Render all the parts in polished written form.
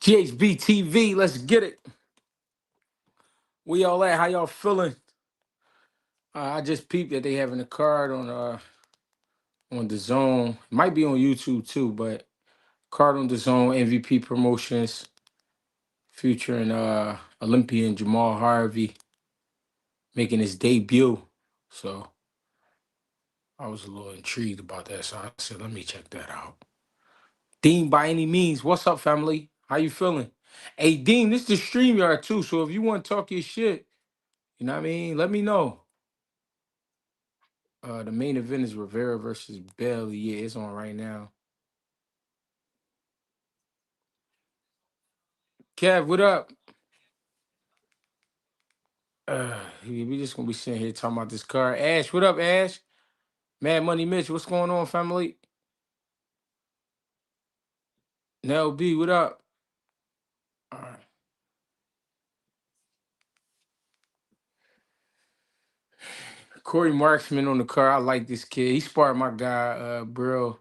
GHB TV, let's get it. Where y'all at? How y'all feeling? I just peeped that they having a card on the zone. It might be on YouTube too, but card on the zone MVP promotions featuring Olympian Jamal Harvey making his debut. So I was a little intrigued about that. So I said, let me check that out. Dean, by any means, what's up, family? How you feeling? Hey, Dean, this is the StreamYard too. So if you want to talk your shit, you know what I mean? Let me know. The main event is Rivera versus Bailey. Yeah, it's on right now. Kev, what up? We just gonna be sitting here talking about this car. Ash, what up, Ash? Mad Money Mitch, what's going on, family? Nell B, what up? All right. Corey Marksman on the car. I like this kid. He sparred my guy, Brill,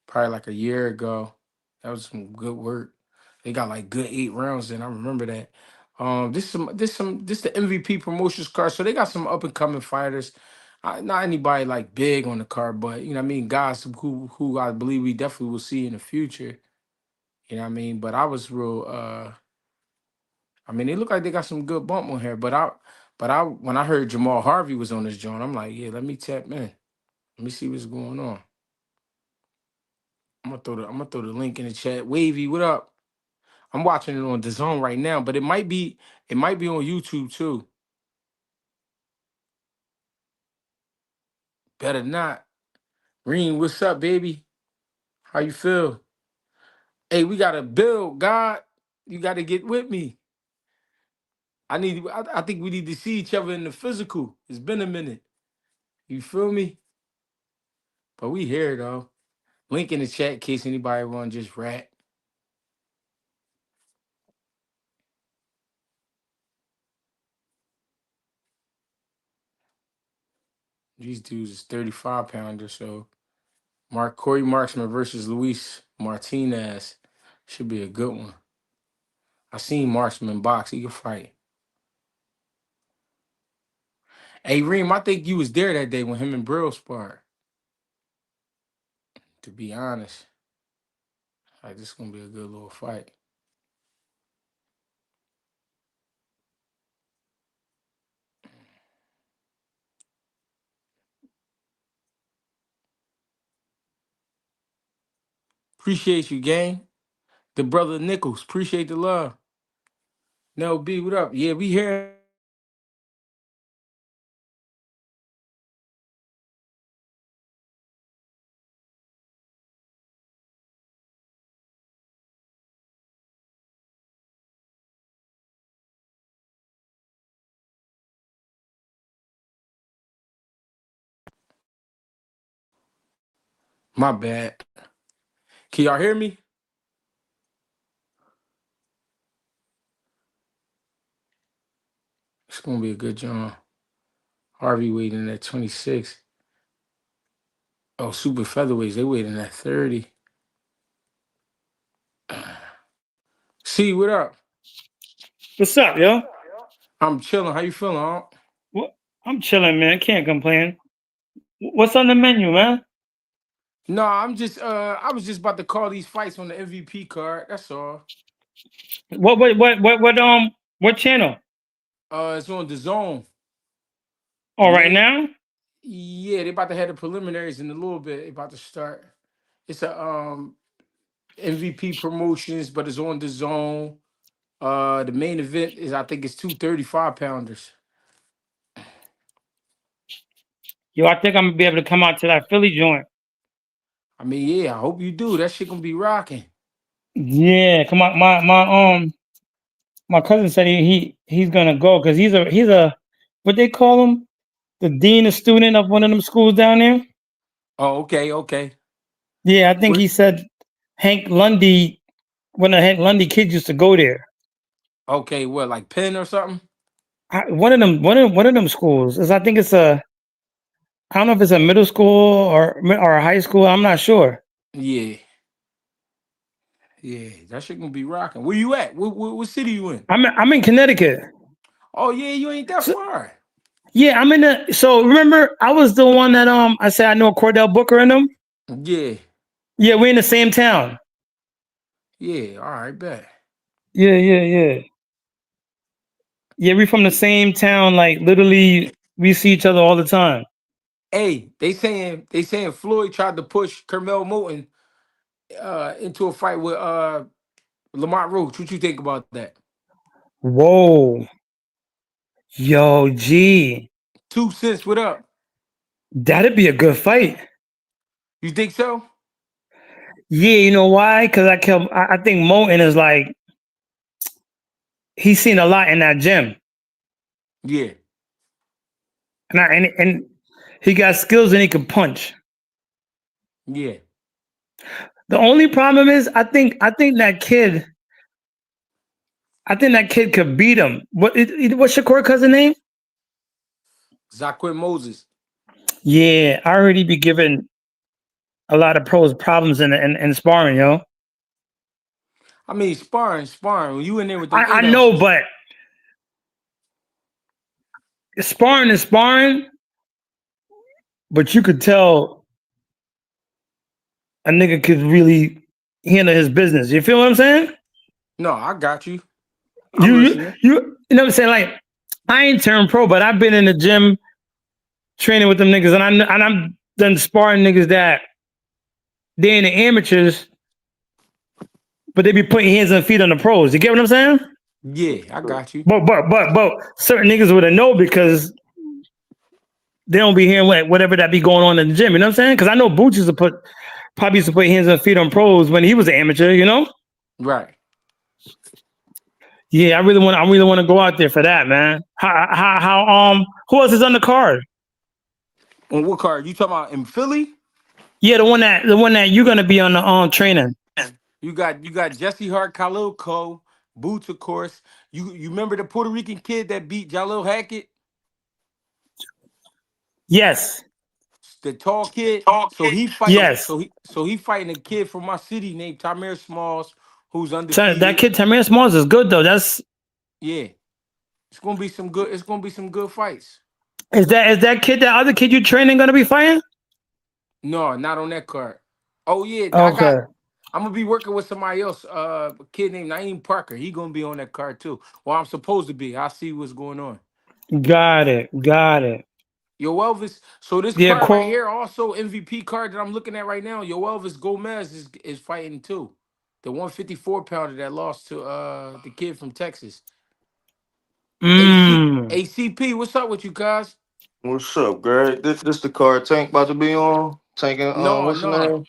probably like a year ago. That was some good work. They got like good 8 rounds in. I remember that. This the MVP promotions card. So they got some up and coming fighters. Not anybody like big on the card, but you know what I mean, guys who I believe we definitely will see in the future. You know what I mean? But I was real I mean, it looked like they got some good bump on here, but I when I heard Jamal Harvey was on this joint, I'm like, yeah, let me tap in. Let me see what's going on. I'm gonna throw the link in the chat. Wavy, what up? I'm watching it on the zone right now, but it might be on YouTube too. Better not. Reen, what's up, baby? How you feel? Hey, we got to build, God. You got to get with me. I think we need to see each other in the physical. It's been a minute. You feel me? But we here though. Link in the chat in case anybody want to just rat. These dudes is 35 pounder, so Corey Marksman versus Luis Martinez should be a good one. I seen Marksman box. He can fight. Hey, Reem, I think you was there that day when him and Brill sparred. To be honest, like this is gonna be a good little fight. Appreciate you, gang. The brother Nichols, appreciate the love. Nell B, what up? Yeah, we here. My bad. Can y'all hear me? It's gonna be a good John. Harvey waiting at 26. Oh, super featherweights, they waiting at 30. See, what up? What's up, yo? I'm chilling. How you feeling, huh? What? I'm chilling, man. Can't complain. What's on the menu, man? No, I was just about to call these fights on the MVP card. That's all. What channel? It's on the zone. The Oh, right main now? Yeah, they about to have the preliminaries in a little bit. They about to start. It's a MVP promotions, but it's on the zone. The main event is I think it's 235 pounders. Yo, I think I'm gonna be able to come out to that Philly joint. I mean, yeah, I hope you do. That shit gonna be rocking. Yeah, come on. My cousin said he's gonna go because he's a what they call him, the dean of student of one of them schools down there. Oh, okay, okay. Yeah, I think What? he said Hank Lundy, one of Hank Lundy kids used to go there. Okay, what like Penn or something? One of them schools is I think it's a I don't know if it's a middle school or a high school. I'm not sure. Yeah, Yeah, that shit gonna be rocking. Where you at? What city you in? I'm in Connecticut. Oh yeah, you ain't that So, far. yeah, I'm in the. So remember, I was the one that I said I know Cordell Booker and them. Yeah, Yeah, we're in the same town. yeah. All right, bet. Yeah, yeah, yeah. Yeah, we from the same town. Like literally, we see each other all the time. Hey, they saying Floyd tried to push Carmel Moulton into a fight with Lamont Roach. What you think about that? Whoa, yo, G, 2 cents. What up? that'd be a good fight. You think so? Yeah, you know why? Because I think Moulton is like he's seen a lot in that gym, Yeah, and he got skills and he can punch. yeah. The only problem is I think that kid could beat him. What's Shakur cousin name? Zaquin Moses. Yeah, I already be giving a lot of pros problems in sparring, yo. I mean, sparring. When you in there with them I eight know, ounces. but sparring is sparring, but you could tell a nigga could really handle his business. You feel what I'm saying? No, I got you. I'm You you listening. you you know what I'm saying? Like I ain't turned pro, but I've been in the gym training with them niggas, and I'm done sparring niggas that they in the amateurs, but they be putting hands and feet on the pros. You get what I'm saying? Yeah, I got you. But certain niggas would have know because they don't be hearing whatever that be going on in the gym. You know what I'm saying? Because I know Boots probably used to put hands and feet on pros when he was an amateur. You know? Right. Yeah, I really want to go out there for that, man. Who else is on the card? On what card? You talking about in Philly? Yeah, the one that you're gonna be on the training. You got Jesse Hart, Khalil Cole, Boots, of course. You remember the Puerto Rican kid that beat Jalil Hackett, Yes, the tall kid. So he fighting. yes. So he fighting a kid from my city named Tamir Smalls, who's That undefeated. kid Tamir Smalls is good though. That's Yeah, it's gonna be some good. It's gonna be some good fights. is that kid that other kid you training gonna be fighting? No, not on that card. Oh yeah, I got. Okay, I'm gonna be working with somebody else. A kid named Naeem Parker. He gonna be on that card too. Well, I'm supposed to be. I'll see what's going on. got it. Yo Elvis. So this Yeah, card right here, also MVP card that I'm looking at right now. Yo Elvis Gomez is fighting too. The 154 pounder that lost to the kid from Texas. AC mm. ACP. What's up with you guys? What's up, Greg? This the card Tank about to be on. Tank and No, what's the no, name?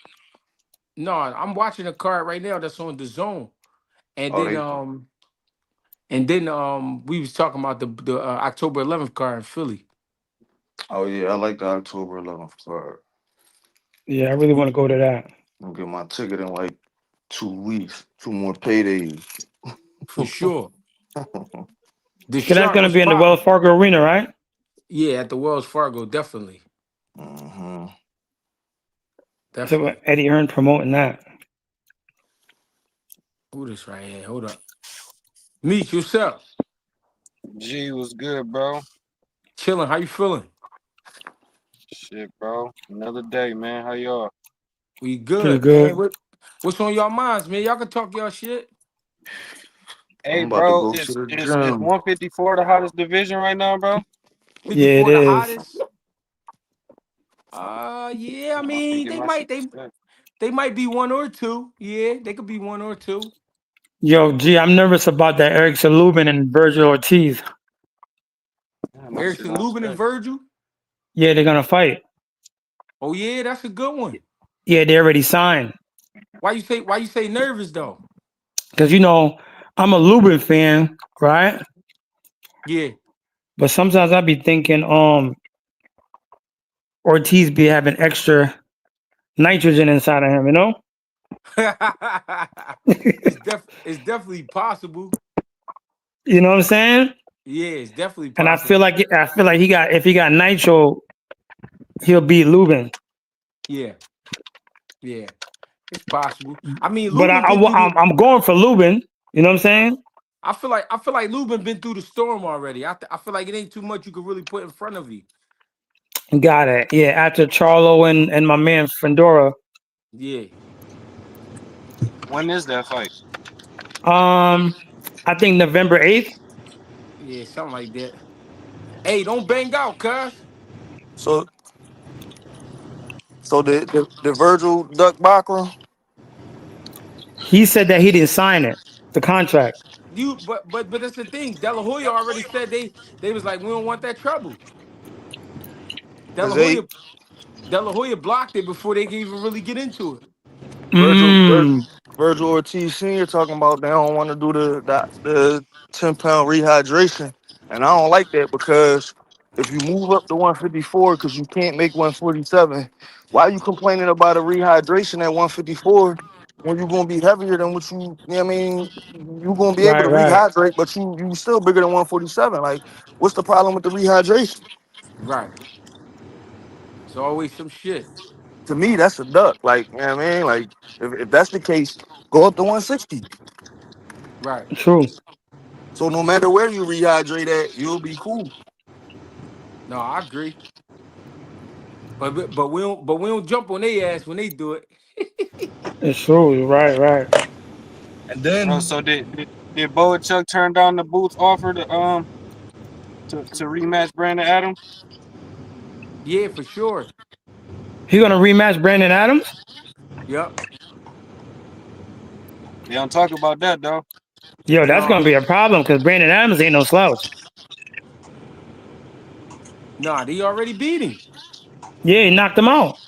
no. I'm watching a card right now that's on the zone. And Oh then they. we was talking about the October 11th card in Philly. Oh yeah, I like the October 11th card. Yeah, I really want to go to that. I'm gonna get my ticket in like 2 weeks. 2 more paydays. For sure. The So that's shark gonna was be in the Wells popping. Fargo Arena, right? Yeah, at the Wells Fargo, definitely. hmm So Definitely. Eddie Hearn promoting that. Who this right here? Hold up. Meet yourself. G was good, bro. Chilling. How you feeling? Shit, bro. Another day, man. How y'all? We Pretty good, man. good. What's on y'all minds, man? Y'all can talk y'all shit. Hey, I'm about to bro, go to is the is is gym. 154 the hottest division right now, bro? Yeah, it 54 the is. hottest. Yeah, I I'm finna mean get they my shit might they set. they might be one or two. Yeah, they could be one or two. Yo, gee, I'm nervous about that Eric Lubin and Virgil Ortiz. Damn, my shit Erickson on Lubin and set. Virgil. Yeah, they're gonna fight. Oh yeah, that's a good one. Yeah, they already signed. Why you say nervous though? Because I'm a Lubin fan, right? Yeah. But sometimes I be thinking, Ortiz be having extra nitrogen inside of him, you know? It's definitely possible. You know what I'm saying? Yeah, it's definitely And possible. I feel like if he got nitro, he'll beat Lubin. Yeah, yeah. It's possible. I mean, But Lubin been through the. I'm going for Lubin. You know what I'm saying? I feel like Lubin been through the storm already. I feel like it ain't too much you could really put in front of you. Got it. Yeah, after Charlo and my man Fendora. Yeah, When is that fight? Um, I think November 8th. yeah, something like that. Hey, don't bang out, cuz. So the Virgil Duck Bacra. He said that he didn't sign it, the contract. But that's the thing. De La Hoya already said they was like, we don't want that trouble. De Cause La they Hoya De La Hoya blocked it before they can even really get into it. Virgil Mm, Virgil Ortiz Sr. talking about they don't want to do the 10 pound rehydration, and I don't like that because if you move up to 154 because you can't make 147, why are you complaining about a rehydration at 154 when you're gonna be heavier than what you know what I mean, you're gonna be able right, to right, rehydrate, but you still bigger than 147. Like, what's the problem with the rehydration? Right. It's always some shit. To me, that's a duck. Like, you know what I mean? Like, if that's the case, go up to 160. Right. true. So no matter where you rehydrate at, you'll be cool. No, I agree. But we don't jump on their ass when they do it. It's true. Right, right. And Bro, then so did Boachuk turn down the Booth offer to rematch Brandon Adams? Yeah, for sure. He gonna rematch Brandon Adams? Yep. They don't talk about that though. Yo, that's No, gonna be a problem because Brandon Adams ain't no slouch. nah, they already beat him. Yeah, he knocked him out.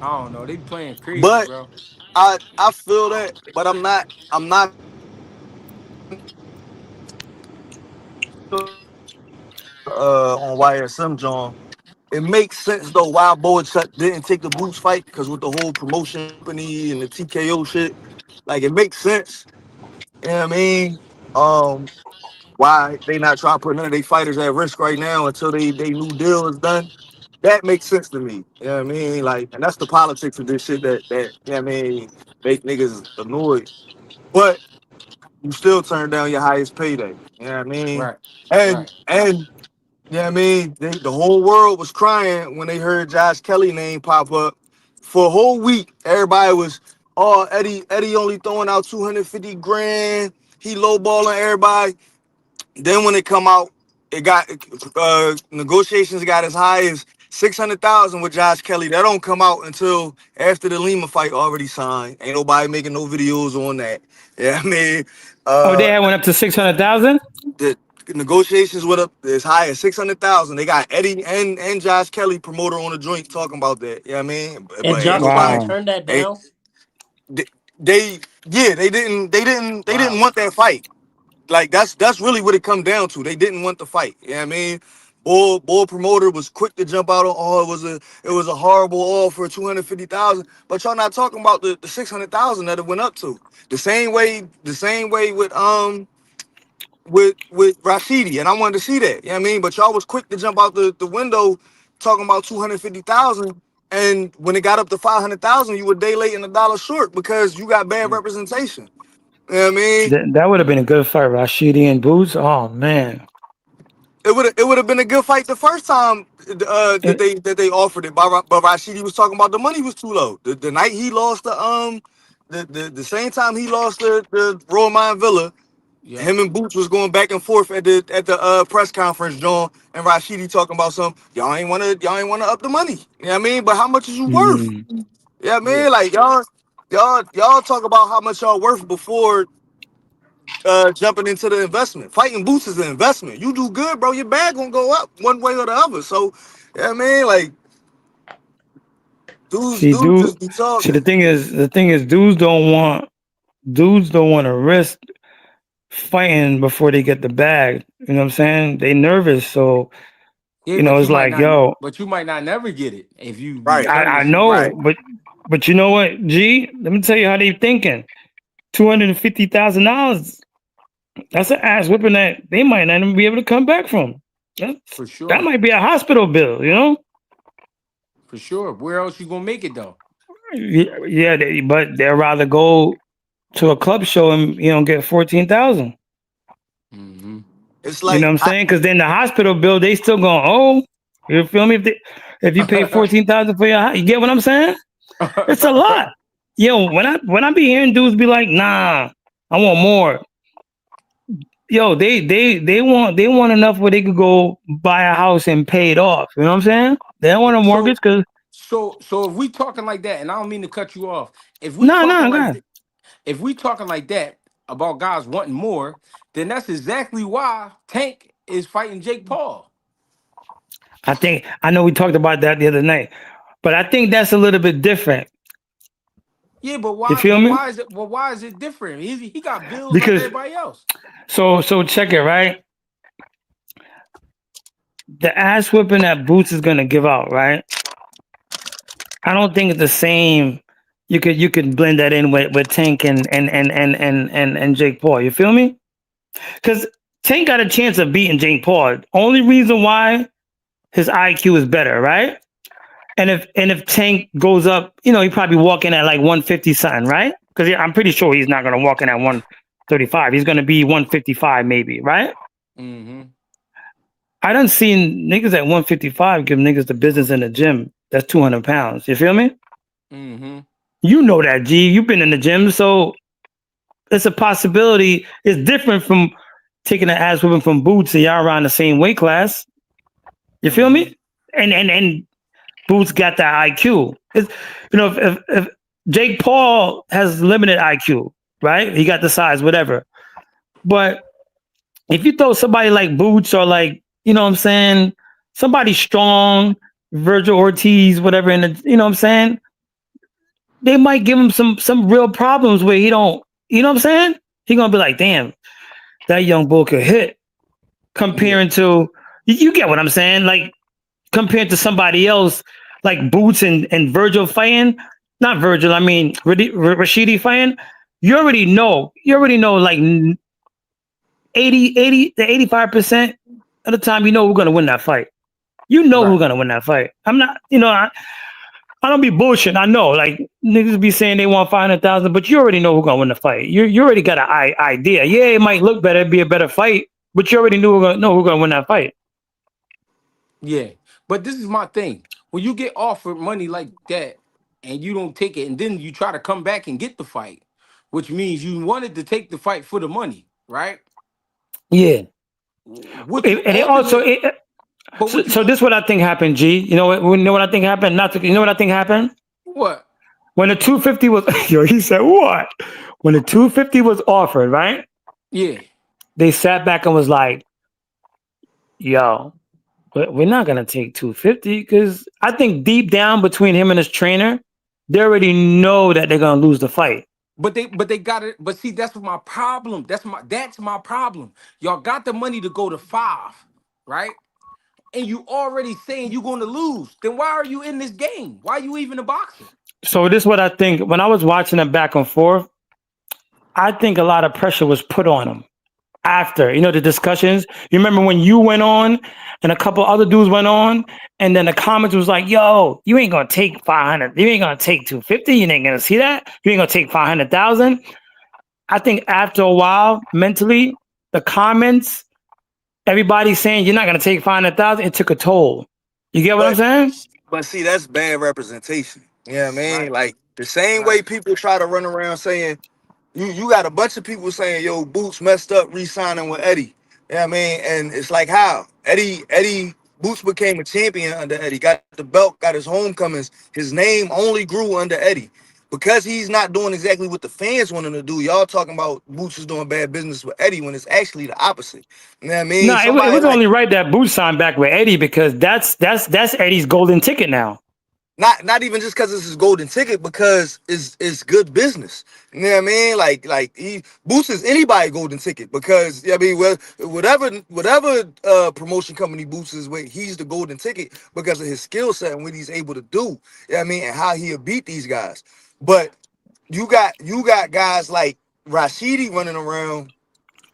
I don't know. They playing crazy, but bro. I feel that, but I'm not on YSM John. It makes sense though why Boacek didn't take the Boots fight because with the whole promotion company and the TKO shit, like it makes sense. You know what I mean? Um, why they not trying to put none of their fighters at risk right now until they new deal is done. That makes sense to me. You know what I mean? Like, and that's the politics of this shit that you know what I mean make niggas annoyed. But you still turn down your highest payday. You know what I mean? Right. And Right. you know what I mean? The whole world was crying when they heard Josh Kelly name pop up. For a whole week, everybody was, oh, Eddie only throwing out 250 grand. He lowballing everybody. Then when it come out, it got negotiations got as high as 600,000 with Josh Kelly. That don't come out until after the Lima fight already signed. Ain't nobody making no videos on that. Yeah, I mean, Oh, they uh, had went up to 600,000 the negotiations went up as high as 600,000. They got Eddie and Josh Kelly promoter on the joint talking about that. You know what I mean? And But ain't Josh Kelly nobody Wow. turned that ain't down. they, they yeah, they didn't Wow. want that fight. Like that's really what it come down to. They didn't want the fight. You know what I mean? Bull promoter was quick to jump out on, oh, it was a horrible offer, 250,000. But y'all not talking about the 600,000 that it went up to. The same way with Rashidi, and I wanted to see that. You know what I mean? But y'all was quick to jump out the window talking about 250,000. And when it got up to 500,000, you were day late and a dollar short because you got bad Yeah. representation. You know what I mean? That would have been a good fight, Rashidi and Boots. Oh man. It would have been a good fight the first time that It, they offered it. But Rashidi was talking about the money was too low. The night he lost the same time he lost the Royal Mine Villa, Yep. him and Boots was going back and forth at the press conference, John, and Rashidi talking about some y'all ain't wanna up the money. You know what I mean? But how much is you worth? mm, Yeah, Yeah. man, like y'all talk about how much y'all worth before jumping into the investment. Fighting Boots is an investment. You do good, bro, your bag gonna go up one way or the other. So, yeah, man, like dudes, see, dudes dude. just be See, talking. the thing is, dudes don't want to risk fighting before they get the bag. You know what I'm saying? They nervous, so Yeah, you know but you it's might like, not. yo, But you might not never get it if you be Right, I nervous. right. know, but you know what, G? Let me tell you how they thinking. $250,000. That's an ass whipping that they might not even be able to come back from. That's, For that sure. might be a hospital bill, you know? For sure. Where else you gonna make it though? Yeah, but they'd rather go to a club show and get 14,000. Mm-hmm. It's You know like what I'm saying? Because then the hospital bill, they still going, oh, you feel me? If you pay 14,000 for you get what I'm saying? It's a lot. Yo, when I be hearing dudes be like, nah, I want more. Yo, they want enough where they could go buy a house and pay it off. You know what I'm saying? They don't want a mortgage so because so if we talking like that, and I don't mean to cut you off, if we talking nah, like God. if we talking like that about guys wanting more, then that's exactly why Tank is fighting Jake Paul. I know we talked about that the other night, but I think that's a little bit different. Yeah, but You why? feel But me? why is it? Well, why is it different? He got bills like Because everybody else. so check it, right? The ass whipping that Boots is gonna give out, right? I don't think it's the same. You could blend that in with Tank and Jake Paul. You feel me? Because Tank got a chance of beating Jake Paul. Only reason why his IQ is better, right? And if Tank goes up, he probably walking at like 150 something, right? Because I'm pretty sure he's not gonna walk in at 135. He's gonna be 155 maybe, right? Mm-hmm. I done seen niggas at 155 give niggas the business in the gym. That's 200 pounds. You feel me? Mm-hmm. You know that, G. You've been in the gym, so it's a possibility. It's different from taking an ass whipping from Boots and y'all around the same weight class. You feel Mm-hmm. me? And Boots got that IQ. If Jake Paul has limited IQ, right? He got the size, whatever. But if you throw somebody like Boots or like, you know what I'm saying, somebody strong, Virgil Ortiz, whatever, in the, you know what I'm saying, they might give him some real problems where he don't, you know what I'm saying? He gonna be like, damn, that young bull could hit Yeah. comparing to you get what I'm saying? Like compared to somebody else like Boots and Virgil fighting, not Virgil, I mean Rashidi fighting, you already know like 80 to 85% of the time you know who's gonna win that fight. You know who's Right. gonna win that fight. I'm not, I don't be bullshit. I know, like niggas be saying they want 500,000, but you already know who's gonna win the fight. You already got an idea. Yeah, it might look better, be a better fight, but you already know who's gonna win that fight. Yeah. But this is my thing. When you get offered money like that and you don't take it, and then you try to come back and get the fight, which means you wanted to take the fight for the money, right? Yeah, What you and it also ultimate, but so, what you so this is what I think happened. G, you know what I think happened? Not to, you know what I think happened what? when the 250 was. Yo, he said what? When the 250 was offered, right? Yeah. They sat back and was like, yo, we're not gonna take 250 because I think deep down between him and his trainer, they already know that they're gonna lose the fight. But they got it. But see, that's my problem. That's my problem. Y'all got the money to go to five, right? And you already saying you're gonna lose. Then why are you in this game? Why are you even a boxer? So this is what I think. When I was watching them back and forth, I think a lot of pressure was put on him after, the discussions. You remember when you went on and a couple other dudes went on, and then the comments was like, yo, you ain't gonna take 500, you ain't gonna take 250, you ain't gonna see that, you ain't gonna take 500,000. I think after a while, mentally, the comments, everybody saying you're not gonna take 500,000, it took a toll. You get what I'm but saying? but see, that's bad representation. You know what I mean? Right, Like the same way right. people try to run around saying you got a bunch of people saying, yo, Boots messed up re-signing with Eddie. You know what I mean? And it's like how? Eddie Boots became a champion under Eddie, got the belt, got his homecomings. His name only grew under Eddie. Because he's not doing exactly what the fans want him to do, y'all talking about Boots is doing bad business with Eddie when it's actually the opposite. You know what I mean? No, it Somebody was like only right that Boots signed back with Eddie because that's Eddie's golden ticket now. not even just because it's his golden ticket, because it's good business. You know what I mean? Like he Boots anybody golden ticket because I mean whatever promotion company Boots is with, he's the golden ticket because of his skill set and what he's able to do. You know what I mean? And how he'll beat these guys. But you got guys like Rashidi running around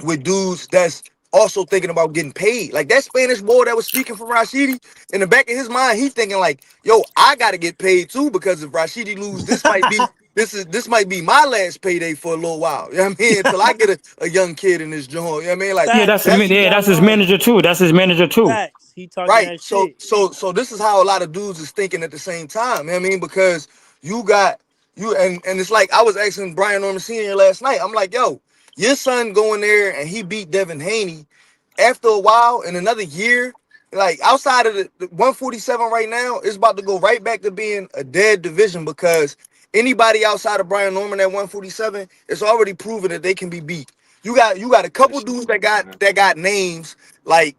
with dudes that's also thinking about getting paid. Like that Spanish boy that was speaking for Rashidi, in the back of his mind, he thinking like, yo, I gotta get paid too, because if Rashidi lose, this might be my last payday for a little while. You know what I mean? Until I get a young kid in this joint. You know what I mean? Like Yeah, Facts. that's You that's not his lying. manager too. That's his manager too. Facts. He talking right. that So shit. so so this is how a lot of dudes is thinking at the same time. You know what I mean? Because you got you and it's like I was asking Brian Norman Sr. last night. I'm like, yo, your son going there and he beat Devin Haney. After a while, in another year, like outside of the 147 right now, it's about to go right back to being a dead division, because anybody outside of Brian Norman at 147, it's already proven that they can be beat. You got a That couple shit. dudes that got names like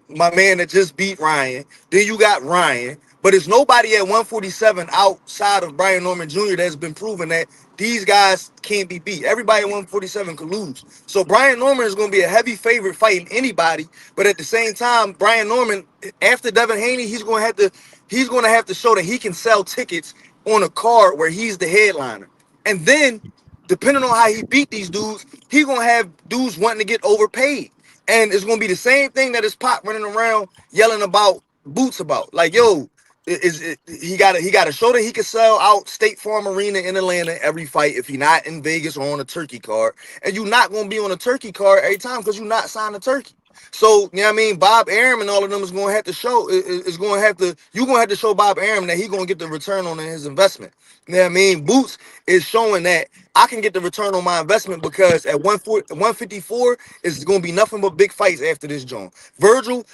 my man that just beat Ryan. Then you got Ryan, but it's nobody at 147 outside of Brian Norman Jr. that's been proven that these guys can't be beat. Everybody at 147 could lose. So Brian Norman is going to be a heavy favorite fighting anybody, but at the same time, Brian Norman after Devin Haney, he's going to have to show that he can sell tickets on a card where he's the headliner. And then depending on how he beat these dudes, he gonna have dudes wanting to get overpaid. And it's gonna be the same thing that his pop running around yelling about Boots about. Like, yo, he gotta show that he can sell out State Farm Arena in Atlanta every fight if he not in Vegas or on a turkey card. And you're not gonna be on a turkey card every time because you're not signed a turkey. So, you know what I mean? Bob Arum and all of them is going to have to show, is going to have to, you're going to have to show Bob Arum that he's going to get the return on his investment. You know what I mean? Boots is showing that I can get the return on my investment, because at 154, it's going to be nothing but big fights after this joint. Virgil,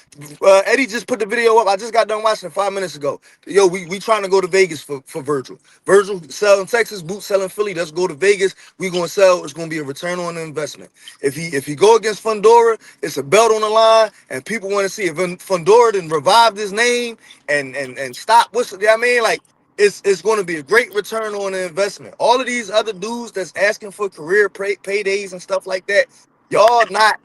Eddie just put the video up. I just got done watching it 5 minutes ago. Yo, we trying to go to Vegas for Virgil. Virgil selling Texas, Boots selling Philly. Let's go to Vegas. We going to sell. It's going to be a return on the investment. If he go against Fundora, it's a belt on the line, and people want to see if Fundora then revived his name and stop. What's you know what I mean? Like, it's going to be a great return on the investment. All of these other dudes that's asking for career paydays and stuff like that, y'all not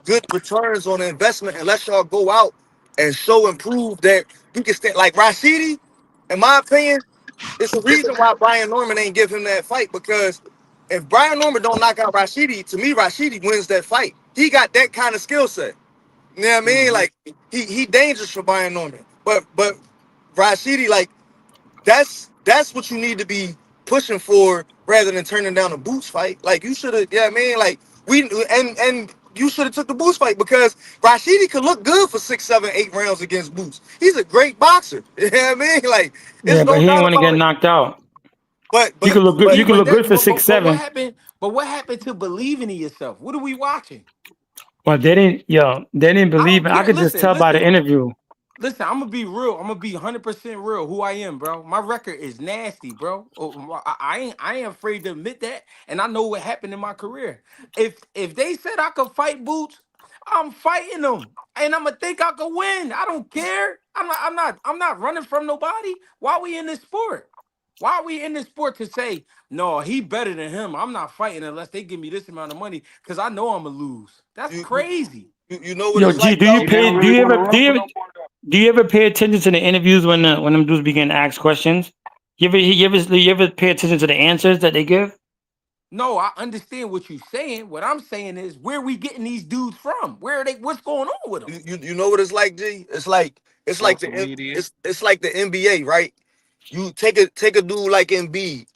good returns on the investment unless y'all go out and show and prove that you can stand. Like Rashidi, in my opinion, it's the reason why Brian Norman ain't give him that fight, because if Brian Norman don't knock out Rashidi, to me, Rashidi wins that fight. He got that kind of skill set. You know what I mean? Mm-hmm. Like he dangerous for Brian Norman. But Rashidi, like, that's what you need to be pushing for rather than turning down a Boots fight. Like you should have, yeah, I mean, like and you should have took the Boots fight, because Rashidi could look good for 6, 7, 8 rounds against Boots. He's a great boxer. You know what I mean? Like, Yeah, there's but no he didn't doubt want to about get it. knocked out. But You but could look good. but You Yeah, could but look good that for six, but what seven. happened? But what happened to believing in yourself? What are we watching? But they didn't. Yo, they didn't I believe don't it. I care. could just Listen, tell by the listen. interview. Listen, I'm gonna be real. I'm gonna be 100% real. Who I am, bro. My record is nasty, bro. I ain't afraid to admit that, and I know what happened in my career. If they said I could fight Boots, I'm fighting them, and I'm gonna think I could win. I don't care. I'm not running from nobody. Why we in this sport? Why are we in this sport to say no? He better than him. I'm not fighting unless they give me this amount of money because I know I'm gonna lose. That's you you, crazy. you know what Yo, it's G, like do you though. He didn't pay? Do really you want to ever? Do run you for ever? no more though. Do you ever pay attention to the interviews when them dudes begin to ask questions? You ever pay attention to the answers that they give? No, I understand what you're saying. What I'm saying is, where are we getting these dudes from? Where are they? What's going on with them? You know what it's like, G? It's like Social media. it's like the NBA, right? You take a dude like Embiid,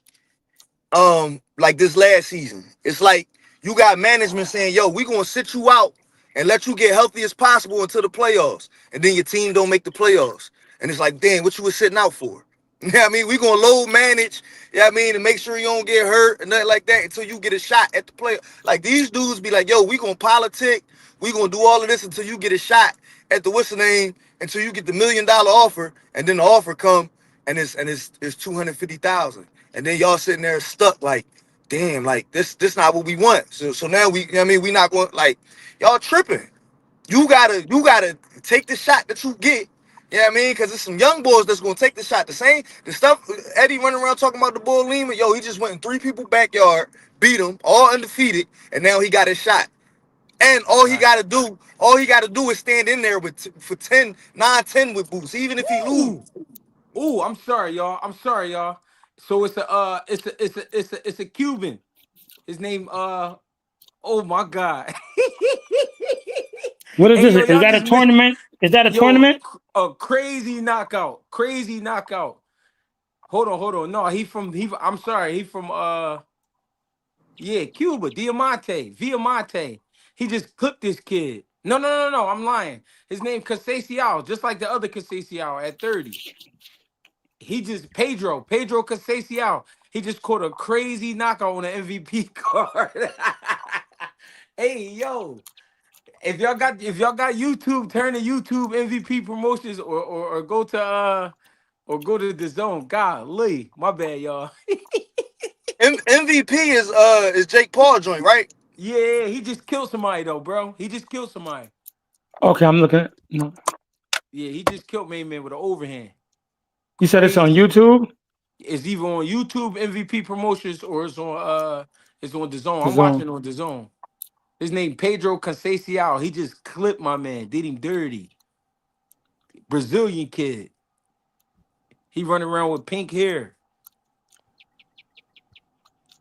like this last season. It's like you got management saying, yo, we gonna sit you out and let you get healthy as possible until the playoffs. And then your team don't make the playoffs. And it's like, damn, what you was sitting out for? You know what I mean? We gonna load manage, you know what I mean, to make sure you don't get hurt and nothing like that until you get a shot at the play. Like these dudes be like, yo, we gonna politic, we gonna do all of this until you get a shot at the what's the name, until you get the $1 million offer, and then the offer come and it's 250,000. And then y'all sitting there stuck like, damn, like this not what we want. So now we, you know what I mean, we not going, like, y'all tripping. You gotta take the shot that you get. You know what I mean? Because there's some young boys that's gonna take the shot. The stuff Eddie running around talking about the boy Lima, yo, he just went in 3 people's backyard, beat them, all undefeated, and now he got his shot. And Right. all he gotta do is stand in there for 10, 9, 10 with Boots, even if he lose. Ooh, ooh. I'm sorry, y'all. I'm sorry, y'all. So it's a Cuban. His name Oh my God. What is Hey this? yo, Is y'all that a just missed tournament? Is that a yo tournament? a crazy knockout. Crazy knockout. Hold on, hold on. No, I'm sorry, he from yeah, Cuba, Viamonte. He just clipped this kid. No, no, no, no, I'm lying. His name Casaciao, just like the other Casaciao at 30. He just Pedro Casaciao. He just caught a crazy knockout on the MVP card. Hey, yo. If y'all got YouTube, turn to YouTube MVP promotions or go to the zone. Golly, my bad, y'all. MVP is Jake Paul joint, right? Yeah, he just killed somebody though, bro. He just killed somebody. Okay, I'm looking. No. Yeah, he just killed main man with an overhand. You said it's on Crazy. YouTube. It's either on YouTube MVP promotions or it's on the zone. The I'm zone. watching on the zone. His name Pedro Conceição. He just clipped my man, did him dirty. Brazilian kid. He running around with pink hair.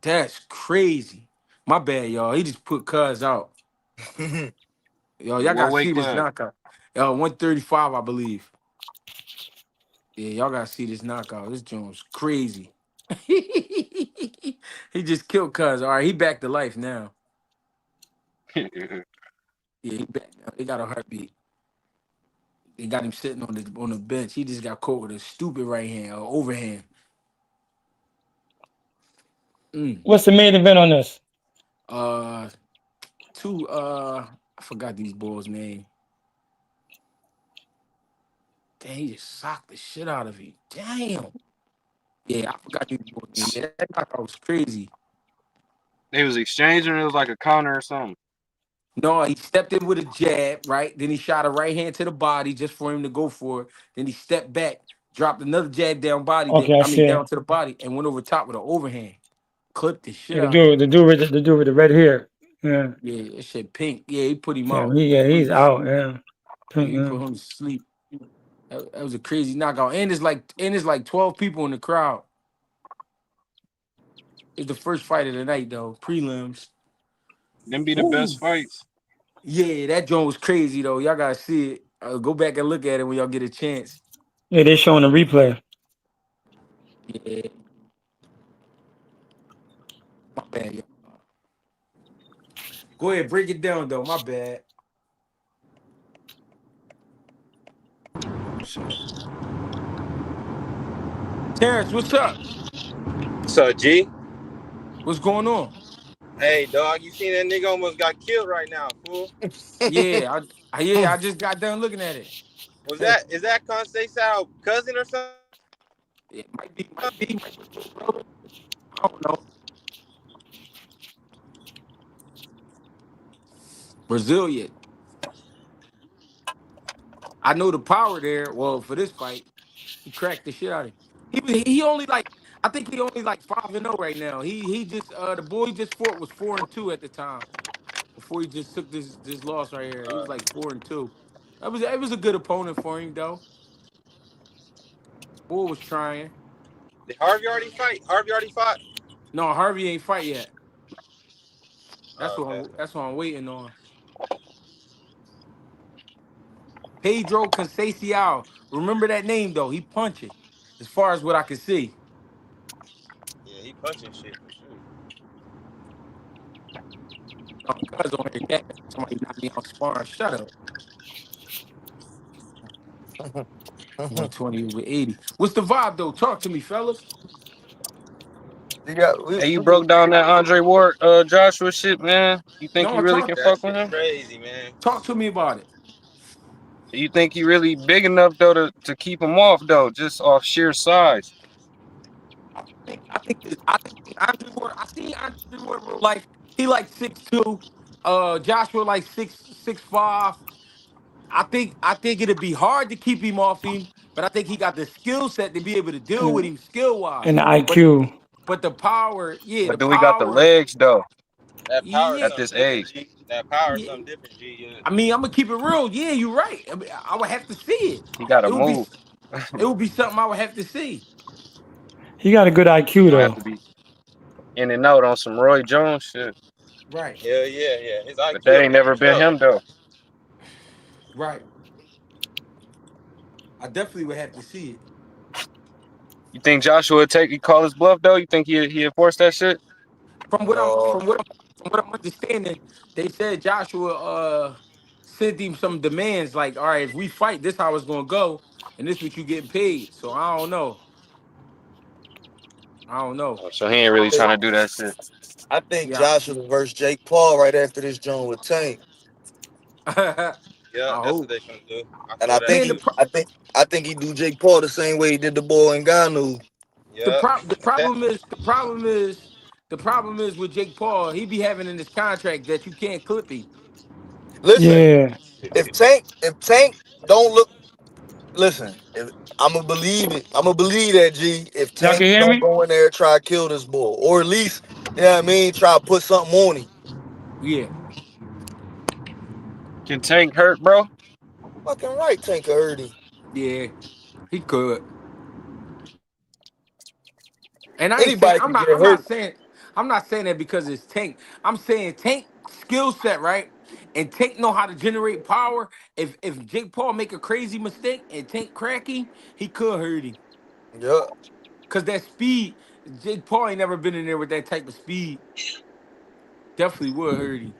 That's crazy. My bad, y'all. He just put Cuz out. Yo, y'all What gotta weight see this class? knockout. Yo, 135, I believe. Yeah, y'all gotta see this knockout. This joint's crazy. He just killed Cuz. All right, he back to life now. Yeah, he back now. He got a heartbeat. They got him sitting on the bench. He just got caught with a stupid right hand or overhand. Mm. What's the main event on this? Uh, two. I forgot these boys' name. Damn, he just socked the shit out of him. Damn. Yeah, I forgot these boys' name. Yeah, that knockout was crazy. They was exchanging. It was like a counter or something. No, he stepped in with a jab, right? Then he shot a right hand to the body just for him to go for it. Then he stepped back, dropped another jab down body. Okay, I see Down it. to the body and went over top with an overhand. Clipped the shit Yeah, the out. dude, the dude with the dude with the red hair. Yeah, Yeah, that shit pink. Yeah, he put him yeah, out. he's Put out. him, Yeah, yeah, pink. he Yeah. put him to sleep. That was a crazy knockout. And it's like 12 people in the crowd. It's the first fight of the night though. Prelims. Them be the best Woo. fights. Yeah, that joint was crazy though. Y'all gotta see it. Go back and look at it when y'all get a chance. Yeah, they're showing a replay. Yeah, my bad. Yo. Go ahead, break it down though. My bad. Terrence, what's up? So G, What's going on? hey dog, you seen that nigga almost got killed right now, fool? Yeah, I just got done looking at it. Is that Conceição cousin or something? It might be, brother. I don't know. Brazilian. I know the power there. Well, for this fight, he cracked the shit out of him. He only like I think he only like 5-0 right now. He just the boy he just fought was 4-2 at the time before he just took this loss right here. He was like 4-2. It was a good opponent for him though. Boy was trying. Did Harvey already fight? Harvey already fought? No, Harvey ain't fight yet. Oh, okay. That's what I'm waiting on. Pedro Conceição. Remember that name though. He punching. As far as what I can see. Yeah, he punching shit for sure. Cuz on here yapping. Somebody knocked me out sparring. Shut up. 120 over 80. What's the vibe though? Talk to me, fellas. You got Hey, you broke down that Andre Ward, Joshua shit, man. You think you No, really talk can That fuck with shit him? crazy, man. talk to me about it. You think he really big enough though to keep him off though, just off sheer size? I think Andre Ward, I see Andre Ward real life. He like 6'2". Joshua like 6'5". I think it'd be hard to keep him off him, but I think he got the skill set to be able to deal with Yeah. him skill wise. And the But IQ. the power, yeah, the But do we got the power, legs though That power is yeah, at something this different, age? G. That power is yeah. something different, G. Yeah. I mean, I'm gonna keep it real. Yeah, you're right. I mean, I would have to see it. He got to It would be move. it would be something I would have to see. He got a good He IQ gonna have though. to be in and out on some Roy Jones shit. Right, Yeah. His But that IQ ain't up there never for been sure. him though. right. I definitely would have to see it. You think Joshua would take he call his bluff though? You think he enforce that shit? From what I'm No, from what I'm from what I'm understanding, they said Joshua sent him some demands like, all right, if we fight, this how it's gonna go, and this what you getting paid. So I don't know. I don't know. Oh, so he ain't really trying to do that shit. I think Yeah. Joshua versus Jake Paul right after this joint with Tank, I Yeah, that's what hope. they finna do. I and feel that Man, too. I think he do Jake Paul the same way he did the boy in Ngannou. Yeah. the problem is with Jake Paul, he be having in his contract that you can't clip him. Listen, Yeah. if Tank don't look, listen, if I'ma believe it, I'ma believe that G. If Y'all can Tank hear don't me? go in there and try to kill this boy, or at least, you know what I mean, try to put something on him. Yeah, Can Tank hurt, bro? Fucking right, Tank hurt him. yeah, he could. And I ain't saying Anybody can get hurt. I'm not saying that because it's Tank. I'm saying Tank skill set, right? And Tank know how to generate power. If Jake Paul make a crazy mistake and Tank crack him, he could hurt him. Yeah. Cause that speed, Jake Paul ain't never been in there with that type of speed. Definitely would hurt him.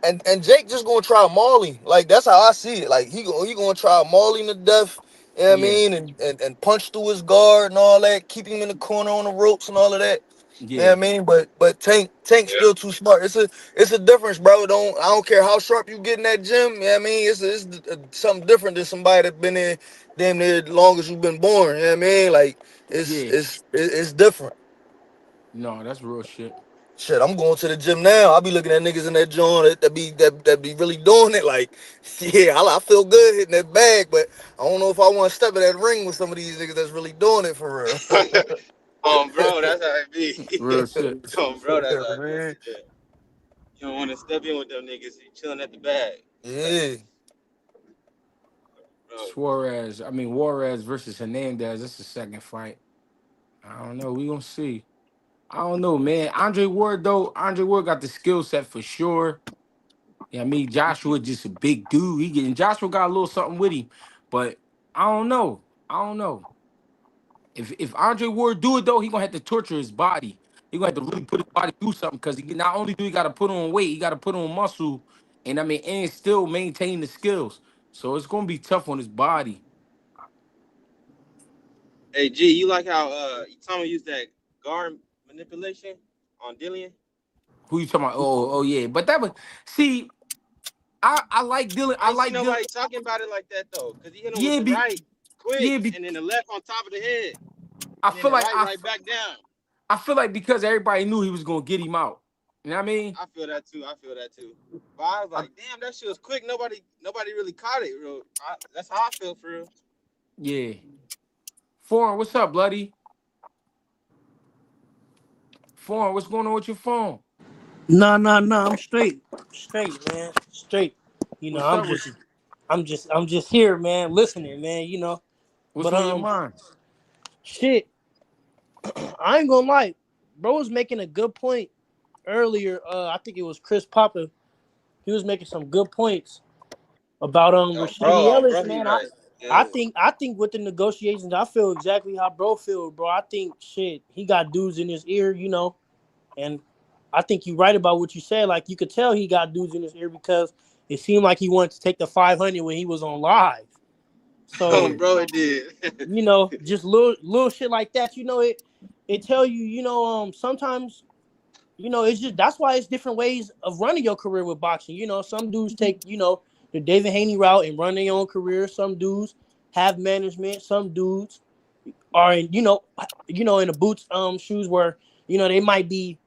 And Jake just gonna try Marley. Like that's how I see it. Like he gonna try Marley to death. You know what I Yeah, mean? And punch through his guard and all that. Keep him in the corner on the ropes and all of that. You know what yeah, I mean? But Tank's Yeah. still too smart. It's a difference, bro. I don't care how sharp you get in that gym. You know what I mean? It's something different than somebody that been in damn near as long as you've been born. You know what I mean? Like yeah. it's different. No, that's real shit. Shit, I'm going to the gym now. I be looking at niggas in that joint that be really doing it. Like, yeah, I feel good hitting that bag, but I don't know if I want to step in that ring with some of these niggas that's really doing it for real. Bro, that's how it be. Real shit. Bro, that's how Yeah, it be. man. Yeah. You don't want to step in with them niggas. You chilling at the bag. Yeah. Bro. Juarez versus Hernandez. That's the second fight. I don't know. We gonna see. I don't know, man. Andre Ward got the skill set for sure. Yeah, Joshua just a big dude. Joshua got a little something with him, but I don't know. I don't know. If Andre Ward do it though, he gonna have to torture his body. He gonna have to really put his body through something because he not only do he gotta put on weight, he gotta put on muscle, and still maintain the skills. So it's gonna be tough on his body. Hey, G, you like how Tommy used that guard manipulation on Dillian? Who you talking about? Oh yeah. But that was see, I like Dylan. I I ain't see like Dylan. nobody talking about it like that though, cause he hit him with Yeah, the right quick, yeah, and then the left on top of the head, I and then feel the like right back down. I feel like because everybody knew he was gonna get him out. You know what I mean? I feel that too. I feel that too. But I was I, like, damn, that shit was quick. Nobody really caught it. Real. That's how I feel for real. yeah. Foreign, what's up, bloody? Foreign, what's going on with your phone? No. I'm straight, man, straight. You know, What's up with you? I'm just here, man, listening, man. What's But on your mind? shit, I ain't gonna lie, bro was making a good point earlier. I think it was Chris Papa. He was making some good points about Rashidi Bro, Ellis, he man. right. I Yeah. think I think with the negotiations, I feel exactly how bro feel, bro. I think shit, he got dudes in his ear, and I think you're right about what you said. Like you could tell he got dudes in his ear because it seemed like he wanted to take the 500 when he was on live. So Yeah, Bro, it did. just little shit like that. It tell you, sometimes it's just that's why it's different ways of running your career with boxing. Some dudes take the David Haney route and run their own career. Some dudes have management. Some dudes are in in the boots shoes where they might be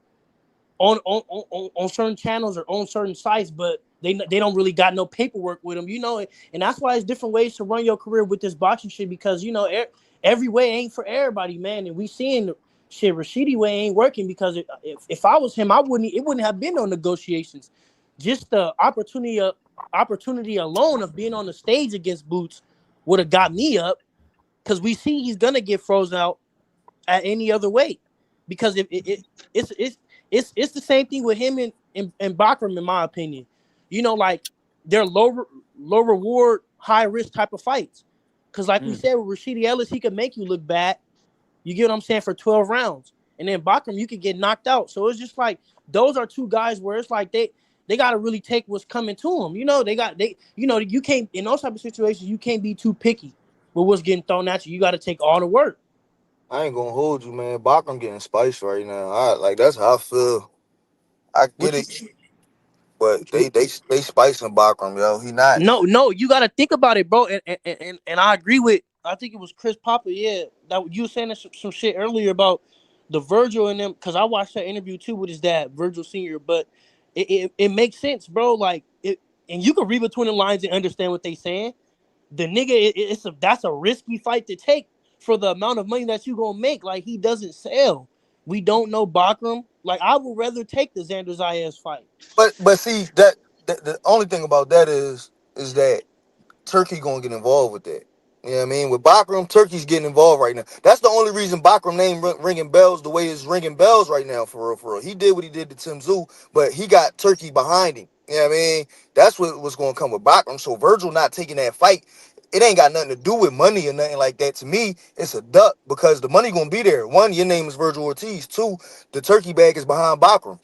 on certain channels or on certain sites, but they don't really got no paperwork with them, and that's why it's different ways to run your career with this boxing shit because every way ain't for everybody, man. And we seeing shit Rashidi way ain't working because if I was him, it wouldn't have been no negotiations. Just the opportunity alone of being on the stage against Boots would have got me up because we see he's gonna get frozen out at any other weight because if it's the same thing with him in Bakram, in my opinion. You know, like they're low reward, high risk type of fights. Cause like we Mm. said with Rashidi Ellis, he could make you look bad. You get what I'm saying, for 12 rounds. And then Bakram, you could get knocked out. So it's just like those are two guys where it's like they gotta really take what's coming to them. You know, you can't in those type of situations, you can't be too picky with what's getting thrown at you. You gotta take all the work. I ain't gonna hold you, man. Bakram getting spiced right now. Like that's how I feel. I get What you it, but they spicing Bakram, yo. He not. No, you got to think about it, bro. And I agree with. I think it was Chris Papa. Yeah, that you were saying some shit earlier about the Virgil and them, because I watched that interview too with his dad, Virgil Senior. But it makes sense, bro. Like it, and you can read between the lines and understand what they saying. The nigga, that's a risky fight to take for the amount of money that you gonna make. Like he doesn't sell. We don't know Bakram. Like I would rather take the Xander Zayas fight. But see that the only thing about that is that Turkey gonna get involved with that. You know what I mean? With Bakram, Turkey's getting involved right now. That's the only reason Bakram name ringing bells the way it's ringing bells right now, for real, for real. He did what he did to Tim Tszyu, but he got Turkey behind him. You know what I mean? That's what was going to come with Bakram. So Virgil not taking that fight, it ain't got nothing to do with money or nothing like that. To me, it's a duck because the money going to be there. One, your name is Virgil Ortiz. Two, the Turkey bag is behind Bakram.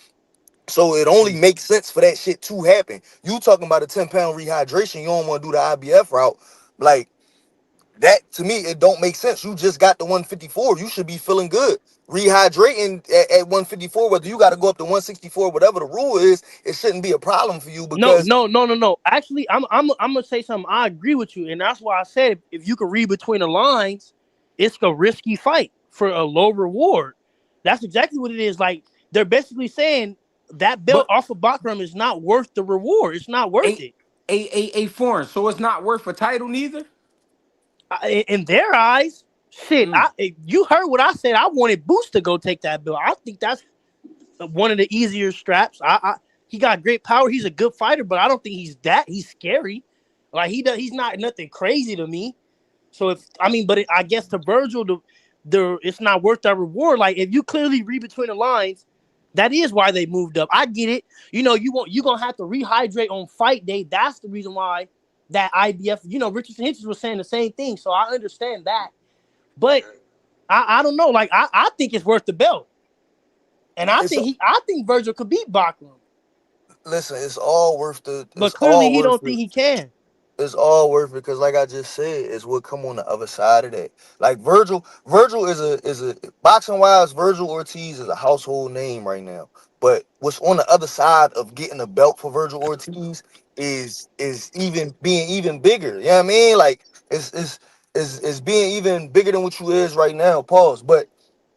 So it only makes sense for that shit to happen. You talking about a 10-pound rehydration, you don't want to do the IBF route. Like, that to me, it don't make sense. You just got the 154. You should be feeling good. Rehydrating at 154, whether you got to go up to 164, whatever the rule is, it shouldn't be a problem for you No, because no, no, no, no. Actually, I'm gonna say something. I agree with you, and that's why I said if you can read between the lines, it's a risky fight for a low reward. That's exactly what it is. Like they're basically saying that belt But off of Bakram is not worth the reward. It's not worth a it. a foreign, so it's not worth a title neither. In their eyes. Shit, Mm. you heard what I said. I wanted Boost to go take that belt. I think that's one of the easier straps. He got great power. He's a good fighter, but I don't think he's scary. Like he's not nothing crazy to me. So I guess to Virgil, the it's not worth that reward. Like if you clearly read between the lines, that is why they moved up. I get it. You know, you gonna have to rehydrate on fight day. That's the reason why that IBF. You know, Richardson Hitchens was saying the same thing, so I understand that. But I don't know. Like I think it's worth the belt. And it's I think Virgil could beat Bachman, listen, it's all worth the but it's clearly all he worth don't it. think he can. It's all worth it because, like I just said, it's what come on the other side of that. Like Virgil is a boxing wise. Virgil Ortiz is a household name right now. But what's on the other side of getting a belt for Virgil Ortiz is even being even bigger. You know what I mean? Like it's being even bigger than what you is right now. Pause. But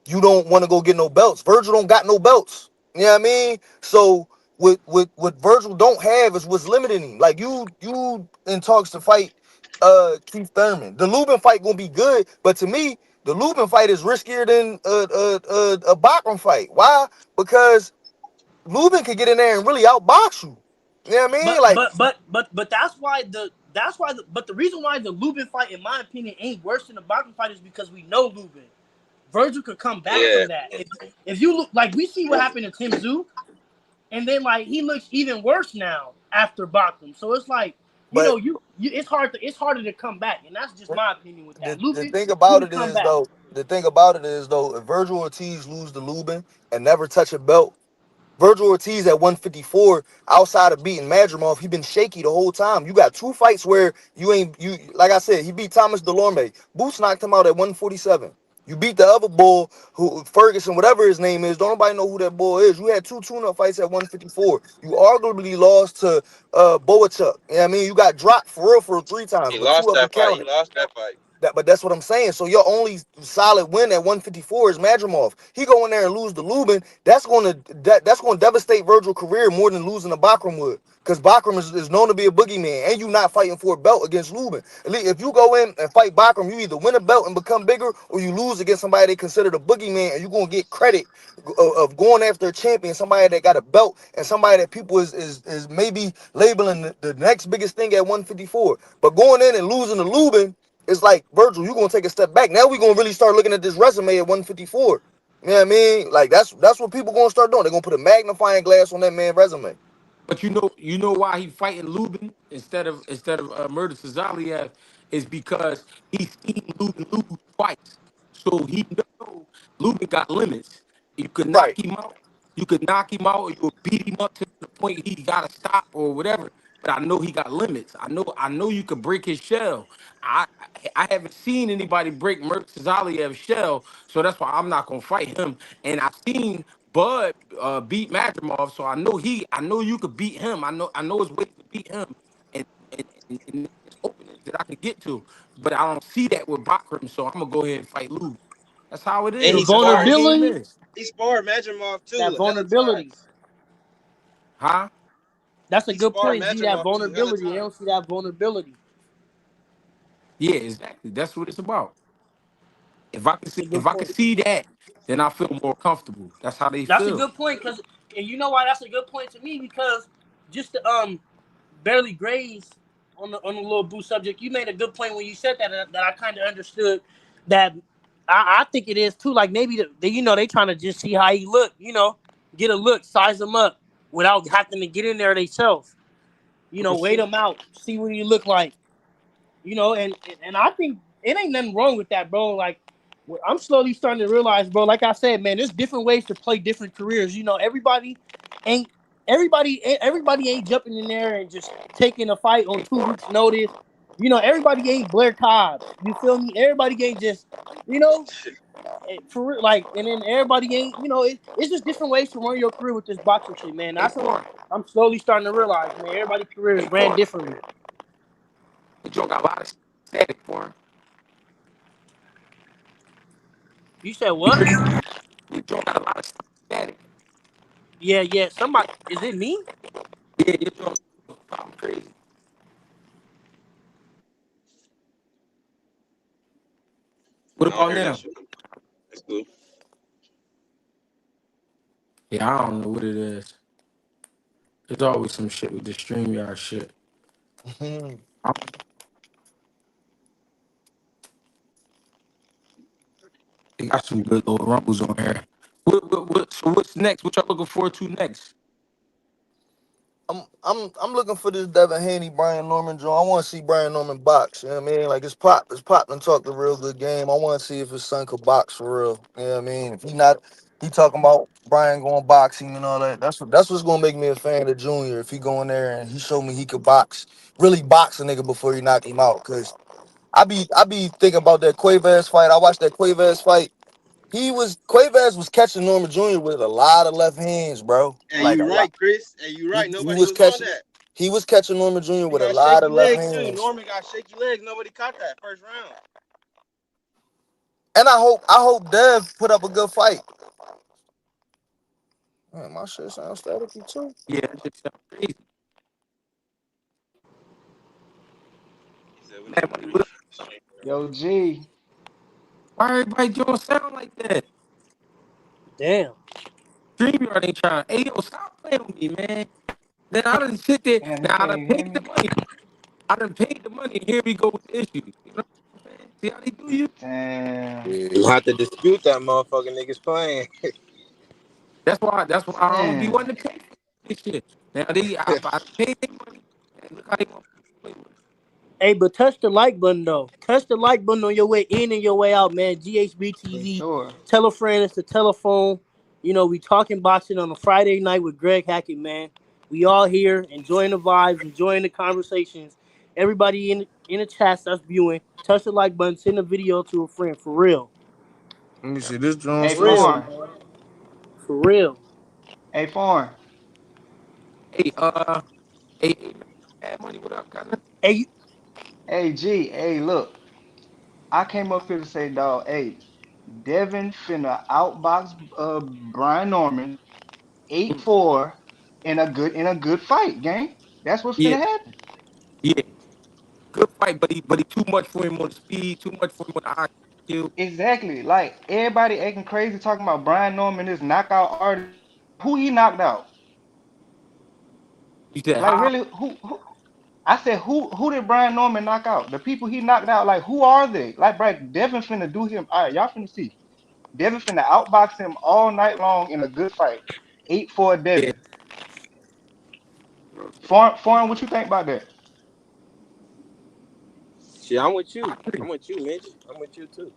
you don't want to go get no belts. Virgil don't got no belts. You know what I mean? So what Virgil don't have is what's limiting him. Like you in talks to fight Keith Thurman. The Lubin fight gonna be good, but to me, the Lubin fight is riskier than a Bachram fight. Why? Because Lubin could get in there and really outbox you. You know what I mean? But Like, but but but but but the reason why the Lubin fight, in my opinion, ain't worse than the Bachman fight is because we know Lubin. Virgil could come back Yeah. from that. If you look, like we see what happened to Tim Tszyu, and then like he looks even worse now after Bachman. So it's like but it's harder to come back, and that's just my opinion with that. the Lubin, thing he about can it come is back. though, if Virgil Ortiz lose to Lubin and never touch a belt, Virgil Ortiz at 154, outside of beating Madrimov, he been shaky the whole time. You got two fights where you like I said, he beat Thomas Delorme. Boots knocked him out at 147. You beat the other bull, who Ferguson, whatever his name is. Don't nobody know who that bull is. You had two tune-up fights at 154. You arguably lost to Boachuk. You know what I mean? You got dropped for real 3 times, He but 2 lost of them that fight. He counted. lost that fight. But that's what I'm saying. So your only solid win at 154 is Madrimov. He go in there and lose to Lubin. That's gonna devastate Virgil's career more than losing to Bakram would. Because Bakram is known to be a boogeyman, and you not fighting for a belt against Lubin. At least if you go in and fight Bakram, you either win a belt and become bigger, or you lose against somebody they consider the boogeyman, and you're gonna get credit of going after a champion, somebody that got a belt, and somebody that people is maybe labeling the next biggest thing at 154. But going in and losing to Lubin, it's like, Virgil, you're going to take a step back. Now we're going to really start looking at this resume at 154. You know what I mean? Like that's what people gonna start doing. They're gonna put a magnifying glass on that man's resume. But you know why he fighting Lubin instead of Murder Cesariev is because he's seen Lubin lose twice, so he know Lubin got limits. You could knock Right. him out, you could knock him out, or you could beat him up to the point he gotta stop or whatever. But I know he got limits. I know you could break his shell. I I haven't seen anybody break Murder Cesariev's shell, so that's why I'm not gonna fight him. And I've seen Bud beat Madrimov, so I know you could beat him. I know his ways to beat him, and there's openings that I can get to, but I don't see that with Bakram, so I'm gonna go ahead and fight Lou. That's how it And The is. he That's how the sparred. game vulnerability, is, He sparred Madrimov that too, hella vulnerability. times. huh? That's a He good sparred point, G. That Madrimov too, hella vulnerability. They don't times. see that vulnerability. Yeah, exactly. That's what it's about. If I can That's see, a good if I can point. see that, then I feel more comfortable. That's how they That's a feel. good point, cause and you know why that's a good point to me because just to barely graze on the little boo subject, you made a good point when you said that I kind of understood that. I think it is too. Like maybe they trying to just see how he look. Get a look, size him up without having to get in there themselves. But Wait see, him out, see what he look like. And I think it ain't nothing wrong with that, bro. Like I'm slowly starting to realize, bro. Like I said, man, there's different ways to play different careers. Ain't everybody ain't jumping in there and just taking a fight on 2 weeks notice. Everybody ain't Blair Cobb. You feel me? Everybody ain't just you know for real, like, and then everybody ain't it's just different ways to run your career with this boxing shit, man. hey, That's what Quan, I'm slowly starting to realize, man. Everybody's career is hey, ran Quan, differently. the joke got a lot of static, Quan. You said what? The joke got a lot of static. Yeah, yeah. Somebody, is it me? Yeah, your joke I'm crazy. What I don't about hear that now? shit. That's cool. Yeah, I don't know what it is. There's always some shit with the StreamYard shit. I They got some good little rumbles on here. So what's next? What y'all looking forward to next? I'm looking for this Devin Haney, Brian Norman joint. I want to see Brian Norman box. You know what I mean? Like his pop and talk a real good game. I want to see if his son could box for real. You know what I mean? If he not, he talking about Brian going boxing and all that. That's what's gonna make me a fan of Junior. If he go in there and he show me he could box, really box a nigga before he knock him out. Cause I be thinking about that Quavez fight. I watched that Quavez fight. Quavez was catching Norman Jr. with a lot of left hands, bro. Hey, Like a you lot. right, Chris. Hey, you He, right. he Nobody was was on catching that. he was catching Norman Jr. He with a got lot of shaky left legs too. hands. Norman got shaky legs. Nobody caught that first round. And I hope Dev put up a good fight. Man, my shit sounds staticky too. Yeah, that shit sound crazy. He said, "What Man, up, money, what up? Chris?" Yo, G. Why everybody don't sound like that? Damn. StreamYard ain't trying. Hey, yo, stop playing with me, man. Then I done sit there. Damn, he Now I can't done even hear paid the me. money. I done paid the money. Here we go with the issues. You know what I'm saying? See how they do you? Damn. You have to dispute that motherfucking niggas playing. That's why I don't be Damn. wanting to pay for this shit. Now I paid their money. And look how they want to play with it. Hey, but touch the like button though. Touch the like button on your way in and your way out, man. For GHBTV. sure. Tell a friend. It's the telephone. We talking boxing on a Friday night with Greg Hackett, man. We all here enjoying the vibes, enjoying the conversations. Everybody in the chat that's viewing. Touch the like button. Send a video to a friend. For real. Let me see this Hey, Jones For first. real, Foreign. man. For real. Hey, Foreign. Hey, hey, man, money, what up, cousin? Hey, Hey, G. Hey, look. I came up here to say, dog, hey, Devin finna outbox Brian Norman Mm, 8-4 in a good fight, gang. That's what's yeah, finna happen. yeah. Good fight, but he too much for him on the speed, too much for him on the IQ. Exactly. Like everybody acting crazy talking about Brian Norman, this knockout artist. Who he knocked out? You said Like how? really, who I said, who did Brian Norman knock out? The people he knocked out, like who are they? Like, bro, Devin finna do him. All right, y'all finna see. Devin finna outbox him all night long in a good fight. 8-4 Yeah. Devin. Foreign, what you think about that? Shit, I'm with I you. agree. I'm with you, Mitch. I'm with you too.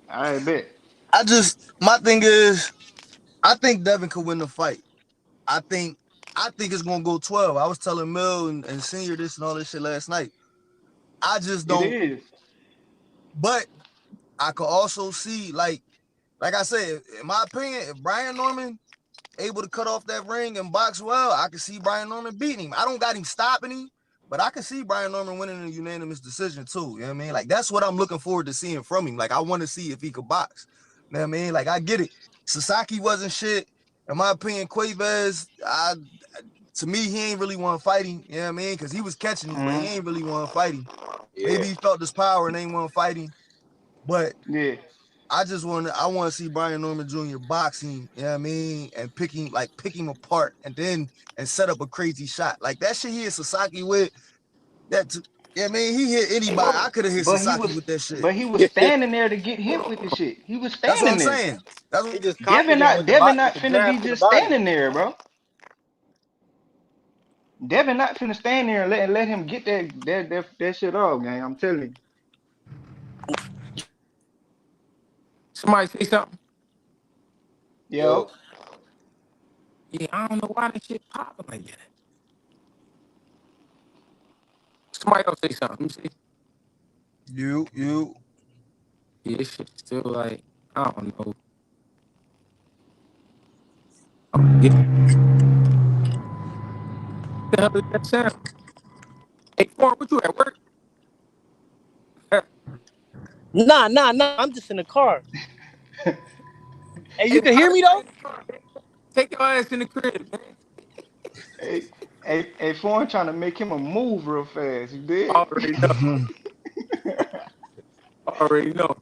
I bet. My thing is, I think Devin could win the fight. I think I think it's gonna go 12. I was telling Mill and Senior this and all this shit last night. I just It don't. is. But I could also see, like I said, in my opinion, if Brian Norman able to cut off that ring and box well, I can see Brian Norman beating him. I don't got him stopping him, but I can see Brian Norman winning a unanimous decision too. You know what I mean? Like that's what I'm looking forward to seeing from him. Like I want to see if he could box. You know what I mean? Like I get it. Sasaki wasn't shit. In my opinion, Cuevas, to me, he ain't really want fighting. You know what I mean? Because he was catching him, but he Mm-hmm. ain't really want fighting. Yeah. Maybe he felt this power and ain't want fighting. But Yeah. I want to see Brian Norman Jr. boxing, you know what I mean, and pick him apart and set up a crazy shot. Like that shit he hit Sasaki with, yeah, I mean, he hit anybody. I could have hit But he Sasaki was with that shit. but he was standing there to get hit with the shit. He was That's what standing I'm there. saying. That's He what, just Devin confident not Devin with not the finna jab be to the just body. standing there, bro. Devin not finna stand there and let him get that shit off, gang. I'm telling you. Somebody say something. Yo. Yo, Yeah, I don't know why that shit popping like that. Somebody else say something. Let me see. you. Yeah, this shit still like I don't know. Yeah, what the hell is that sound? Hey, Foreign, what you at work? Nah. I'm just in the car. Hey, Hey, you well, can how hear they me fight though? in the car, man? Take your ass in the crib, man. Hey, Foreign trying to make him a move real fast. You did? Already know. Already know.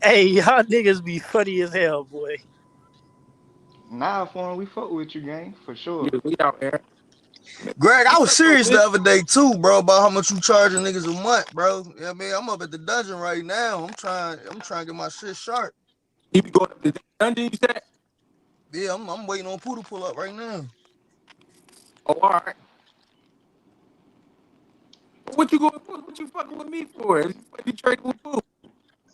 Hey, y'all niggas be funny as hell, boy. Nah, Foreign, we fuck with you, gang, for Yeah, sure. we out there. Man, Greg, I keep was up though, serious the bitch. other day too, bro, about how much you charging niggas a month, bro. You know what I mean? I'm up at the dungeon right now. I'm trying to get my shit sharp. You be going up to the dungeon, you said? Yeah, I'm waiting on Pooh to pull up right now. Oh, all right. What you going for? What you fucking with me for? You trading with food?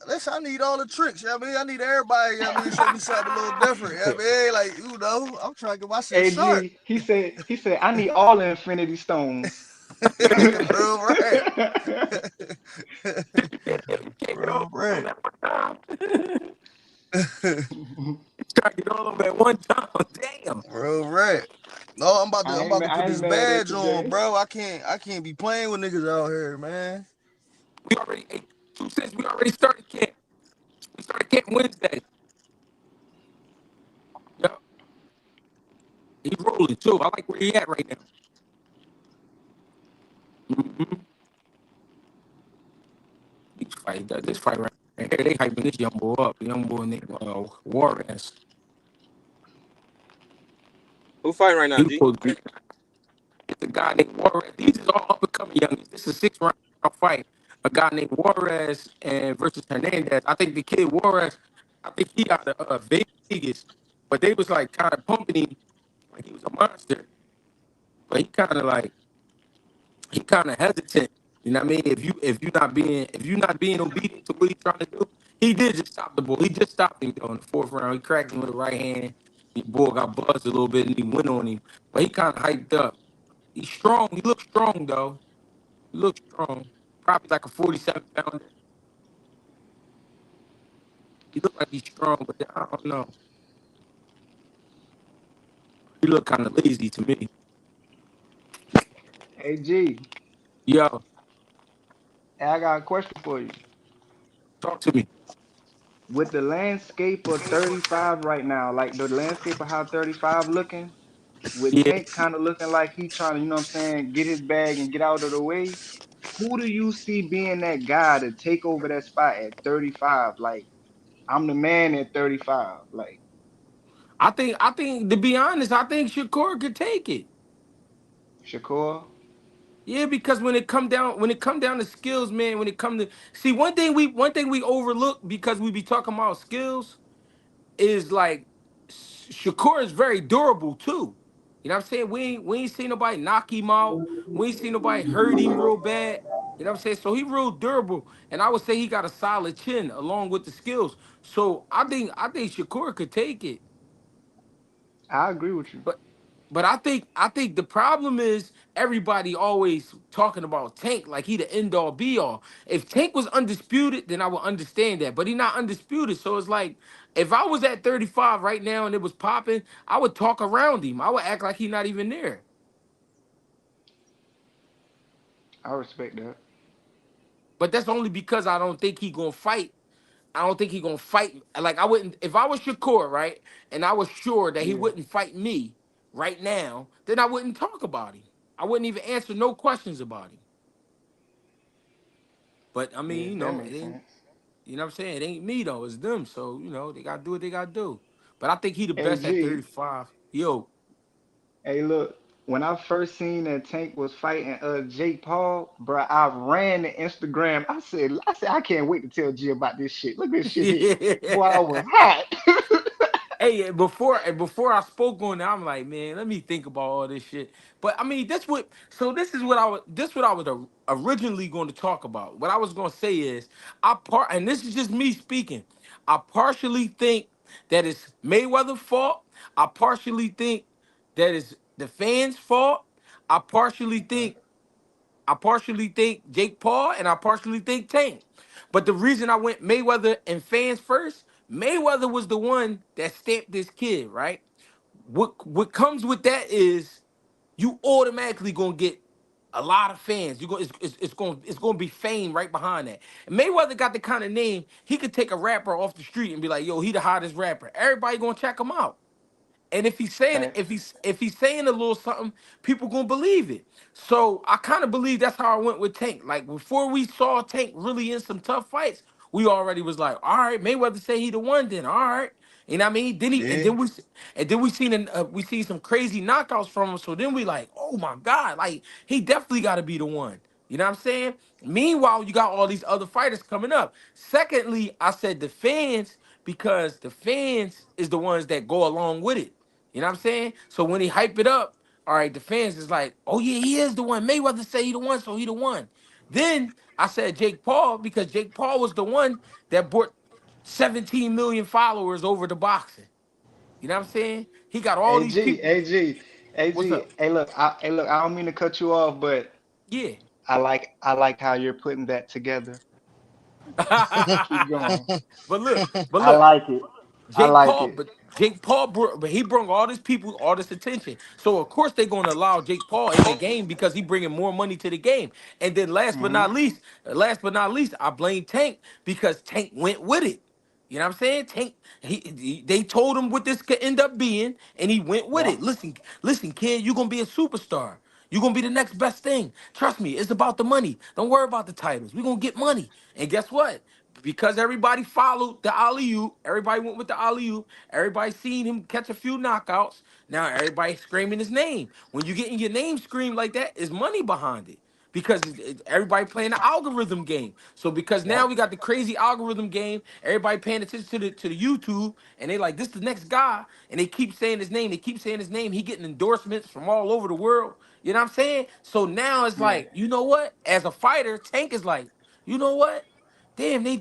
Listen, I need all the tricks. You know what I mean? I need everybody, you know what I mean, show me something a little different. You know what I mean? Like, I'm trying to get my shit sharp. AG, he said, I need all the Infinity Stones. Real right. You can't get all Real of them right. at one time. You trying to get all of them at one time. Damn. Real right. No, I'm about to put I ain't this mad at badge you, on, gang. bro. I can't be playing with niggas out here, man. We already, hey, 2 cents, we already started camp. We started camp Wednesday. Yup. He rolling too. I like where he at right now. Mm-hmm. This fight right here, they hyping this young boy up. The young boy named Juarez. who fighting right now, He was G? supposed to be. It's a guy named Juarez. These is all up and coming youngins. This is a 6 round fight. A guy named Juarez and versus Hernandez. I think the kid Juarez, I think he out of Vegas, but they was like kind of pumping him like he was a monster. But he kind of hesitant. You know what I mean? If you not being obedient to what he's trying to do, he did just stop the ball. He just stopped him though in the 4th round. He cracked him with the right hand. The boy got buzzed a little bit and he went on him. But he kind of hyped up. He's strong. He looks strong though. He looks strong. Probably like a 47 pounder. He looked like he's strong, but I don't know. He looked kind of lazy to me. AG, Yo, I got a question for you. talk to me. With the landscape of 35 right now, like the landscape of how 35 looking, with Yeah, Tank kind of looking like he trying to, you know what I'm saying, get his bag and get out of the way, who do you see being that guy to take over that spot at 35? Like, I'm the man at 35. Like, I think to be honest, I think Shakur could take it. Shakur? Yeah, because when it come down to skills, man, when it come to see one thing we overlook because we be talking about skills is like Shakur is very durable too. You know what I'm saying? We ain't seen nobody knock him out. We ain't seen nobody hurt him real bad. You know what I'm saying? So he real durable, and I would say he got a solid chin along with the skills. So I think Shakur could take it. I agree with you. But I think the problem is everybody always talking about Tank like he the end all be all. If Tank was undisputed, then I would understand that. But he not undisputed, so it's like if I was at 35 right now and it was popping, I would talk around him. I would act like he not even there. I respect that. But that's only because I don't think he gonna fight. I don't think he gonna fight. Like I wouldn't if I was Shakur, right, and I was sure that he Yeah. wouldn't fight me right now, then I wouldn't talk about him. I wouldn't even answer no questions about him. But I mean, Yeah, that it makes ain't, sense. you know what I'm saying? It ain't me though, it's them. So, they gotta do what they gotta do. But I think he the Hey best at G, 35. Yo, hey look, when I first seen that Tank was fighting Jake Paul, bro, I ran to Instagram. I said I can't wait to tell G about this shit. Look at this shit here. Boy, I yeah. was hot. Hey, before I spoke on that, I'm like, man, let me think about all this shit. But I mean, this is what I was originally going to talk about. What I was going to say is, and this is just me speaking. I partially think that it's Mayweather's fault. I partially think that it's the fans' fault. I partially think I partially think Jake Paul, and I partially think Tank. But the reason I went Mayweather and fans first, Mayweather was the one that stamped this kid, right? What comes with that is you automatically gonna get a lot of fans. You go, it's gonna be fame right behind that. And Mayweather got the kind of name he could take a rapper off the street and be like, "Yo, he the hottest rapper." Everybody gonna check him out. And if he's saying Facts. if he's saying a little something, people gonna believe it. So I kind of believe that's how I went with Tank. Like before we saw Tank really in some tough fights, we already was like, all right, Mayweather say he the one. Then all right, you know what I mean? Then he Yeah. and then we seen some crazy knockouts from him. So then we like, oh my god, like he definitely got to be the one. You know what I'm saying? Meanwhile, you got all these other fighters coming up. Secondly, I said the fans because the fans is the ones that go along with it. You know what I'm saying? So when he hype it up, all right, the fans is like, oh yeah, he is the one. Mayweather say he the one, so he the one. Then I said Jake Paul because Jake Paul was the one that brought 17 million followers over to boxing. You know what I'm saying? He got all these AG, people. AG, What's AG. up? Hey look, I don't mean to cut you off, but Yeah. I like how you're putting that together. Keep going. but look, but I look, like it. I Jake like Paul, it. but Jake Paul, but he brought all these people, all this attention. So of course they're going to allow Jake Paul in the game because he bringing more money to the game. And then Hmm. last but not least, I blame Tank because Tank went with it. You know what I'm saying? Tank, they told him what this could end up being, and he went with Yeah. it. Listen, kid, you're gonna be a superstar. You're gonna be the next best thing. Trust me, it's about the money. Don't worry about the titles. We're gonna get money. And guess what? Because everybody followed the alley oop, everybody went with the alley oop, everybody seen him catch a few knockouts. Now everybody screaming his name. When you getting your name screamed like that, is money behind it because everybody playing the algorithm game. So because Yep. now we got the crazy algorithm game, everybody paying attention to the YouTube, and they like this the next guy, and they keep saying his name. They keep saying his name. He getting endorsements from all over the world. You know what I'm saying? So now it's Yeah. like, you know what? As a fighter, Tank is like, you know what? Damn, they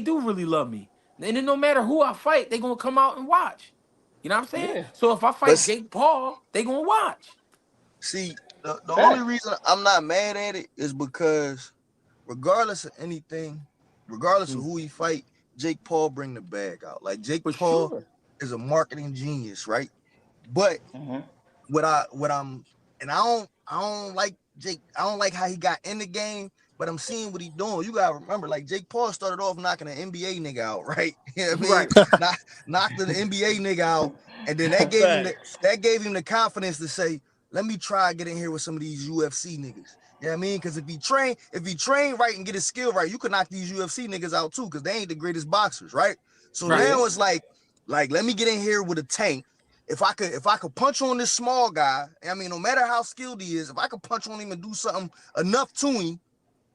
do really love me. And then no matter who I fight, they gonna come out and watch. You know what I'm saying? Yeah. So if I But fight Jake Paul, they gonna watch. see, the only Facts. reason I'm not mad at it is because regardless of anything, regardless of Mm, who he fight, Jake Paul bring the bag out. Like Jake for Paul sure. is a marketing genius, right? But Hmm. what I'm and I don't like Jake. I don't like how he got in the game, but I'm seeing what he doing. You gotta remember, like Jake Paul started off knocking an NBA nigga out, right? You know what I mean? Right. Knocked an NBA nigga out, and then that gave him Facts. the confidence to say, let me try get in here with some of these UFC niggas. You know what I mean? Because if he train right and get his skill right, you could knock these UFC niggas out too, because they ain't the greatest boxers, right? So Right. now Yeah. it's like let me get in here with a Tank. if I could punch on this small guy, I mean, no matter how skilled he is, if I could punch on him and do something enough to him,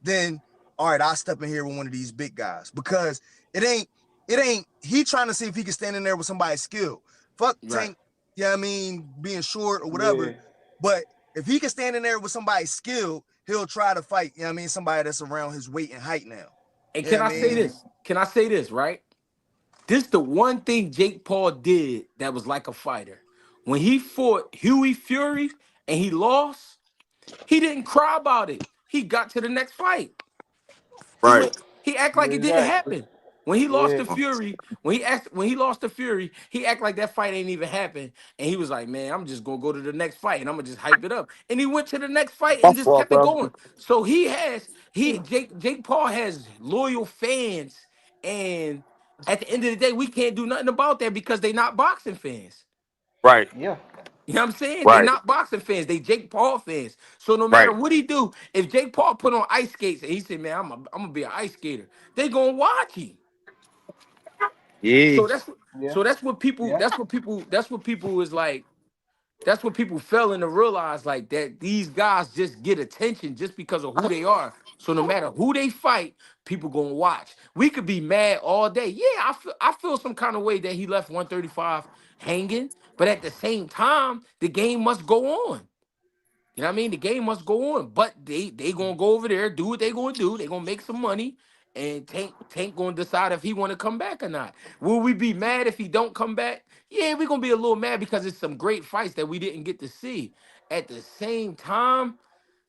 then all right, I'll step in here with one of these big guys because it ain't he trying to see if he can stand in there with somebody skilled. Fuck Right. Tank, yeah, I mean, being short or Yeah. whatever. But if he can stand in there with somebody skilled, he'll try to fight, I mean, somebody that's around his weight and height now. And Yeah, can I I say mean, this? Can I say this, right? This the one thing Jake Paul did that was like a fighter. When he fought Huey Fury and he lost, he didn't cry about it. He got to the next fight. He right. went. He act like it didn't Exactly. happen. When he lost Yeah. to Fury, when he lost to Fury, he act like that fight ain't even happened, and he was like, "Man, I'm just gonna go to the next fight, and I'm gonna just hype it up." And he went to the next fight My and just fault, kept it bro. going. So Jake Paul has loyal fans, and at the end of the day, we can't do nothing about that because they not boxing fans. Right, Yeah. You know what I'm saying? They right, not boxing fans. They Jake Paul fans. So no matter right. what he do, if Jake Paul put on ice skates and he said, "Man, I'm gonna be an ice skater," they gonna watch him. Yeah. So Yeah. that's what people Yeah. that's what people is like. That's what people failing to realize, like that these guys just get attention just because of who they are. So no matter who they fight, people gonna watch. We could be mad all day. Yeah, I feel some kind of way that he left 135 hanging, but at the same time, the game must go on. You know what I mean? The game must go on, but they gonna go over there, do what they gonna do. They gonna make some money, and Tank gonna decide if he want to come back or not. Will we be mad if he don't come back? Yeah, we gonna be a little mad because it's some great fights that we didn't get to see. At the same time,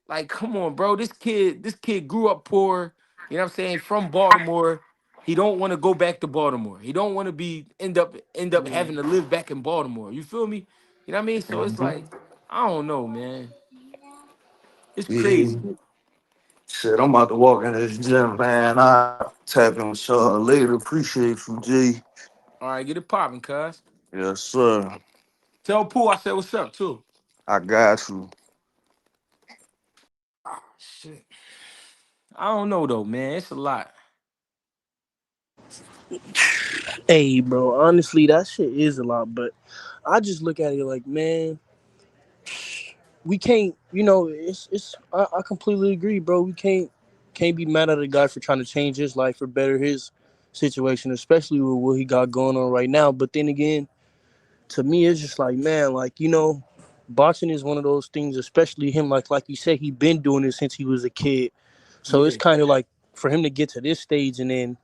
like, come on, bro, this kid grew up poor. You know what I'm saying? From Baltimore. He don't want to go back to Baltimore. He don't want to be end up Yeah. having to live back in Baltimore. You feel me? You know what I mean? So it's like, I don't know, man. It's Yeah. crazy. Shit, I'm about to walk in this gym, man. I tap in with y'all later. Appreciate you, G. All right, get it popping, cuz. Yes, sir. Tell Pooh I said what's up too. I got you. Ah, shit. I don't know though, man. It's a lot. Hey, bro, honestly, that shit is a lot, but I just look at it like, man, we can't, I completely agree, bro. We can't be mad at a guy for trying to change his life or better his situation, especially with what he got going on right now. But then again, to me, it's just like, man, like, boxing is one of those things, especially him, like you said, he been doing it since he was a kid. So it's Yeah, kind of like for him to get to this stage and then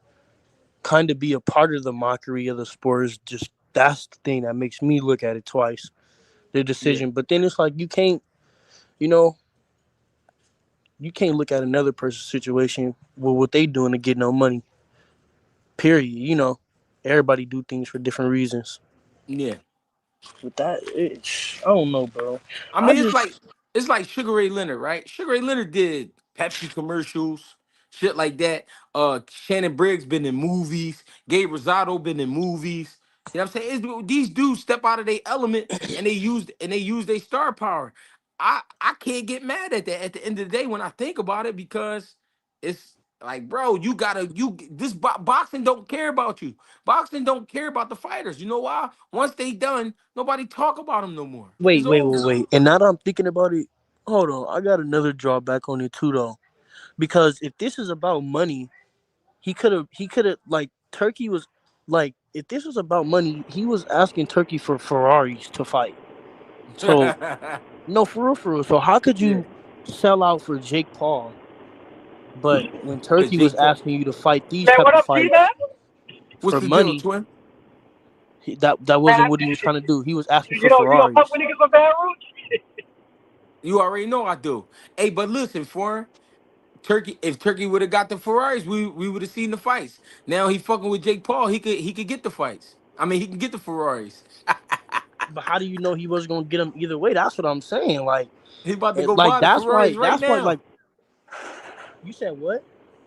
kind of be a part of the mockery of the sport is just that's the thing that makes me look at it twice, the yeah, decision. But then it's like you know, you can't look at another person's situation with what they doing to get no money. Period. Everybody do things for different reasons. yeah. But I don't know, bro. I I mean, just it's like Sugar Ray Leonard, right? Sugar Ray Leonard did Pepsi commercials, shit like that. Shannon Briggs been in movies. Gabe Rosado been in movies. You know what I'm saying? These dudes step out of their element and they use their star power. I can't get mad at that at the end of the day when I think about it because it's like, bro, boxing don't care about you. Boxing don't care about the fighters. You know why? Once they done, nobody talk about them no more. It's over. wait. And now that I'm thinking about it, hold on. I got another drawback on it too, though. Because if this is about money, he could have like Turkey was like if this was about money, he was asking Turkey for Ferraris to fight. So no, for real. So how could Yeah, you sell out for Jake Paul, but when because Turkey was Jake Paul. asking you to fight these Man, type what of up, G-Man? fights What's for the deal, money, twin? that wasn't Man, what he was trying to do. He was asking for you don't fuck Ferraris. with niggas from Baton Rouge? You already know I do. Hey, but listen, foreign Turkey. If Turkey would have got the Ferraris, we would have seen the fights. Now he fucking with Jake Paul. He could get the fights. I mean, he can get the Ferraris. But how do you know he wasn't gonna get him either way? That's what I'm saying. He about to And go like buy the Ferraris right that's why now. like you said what?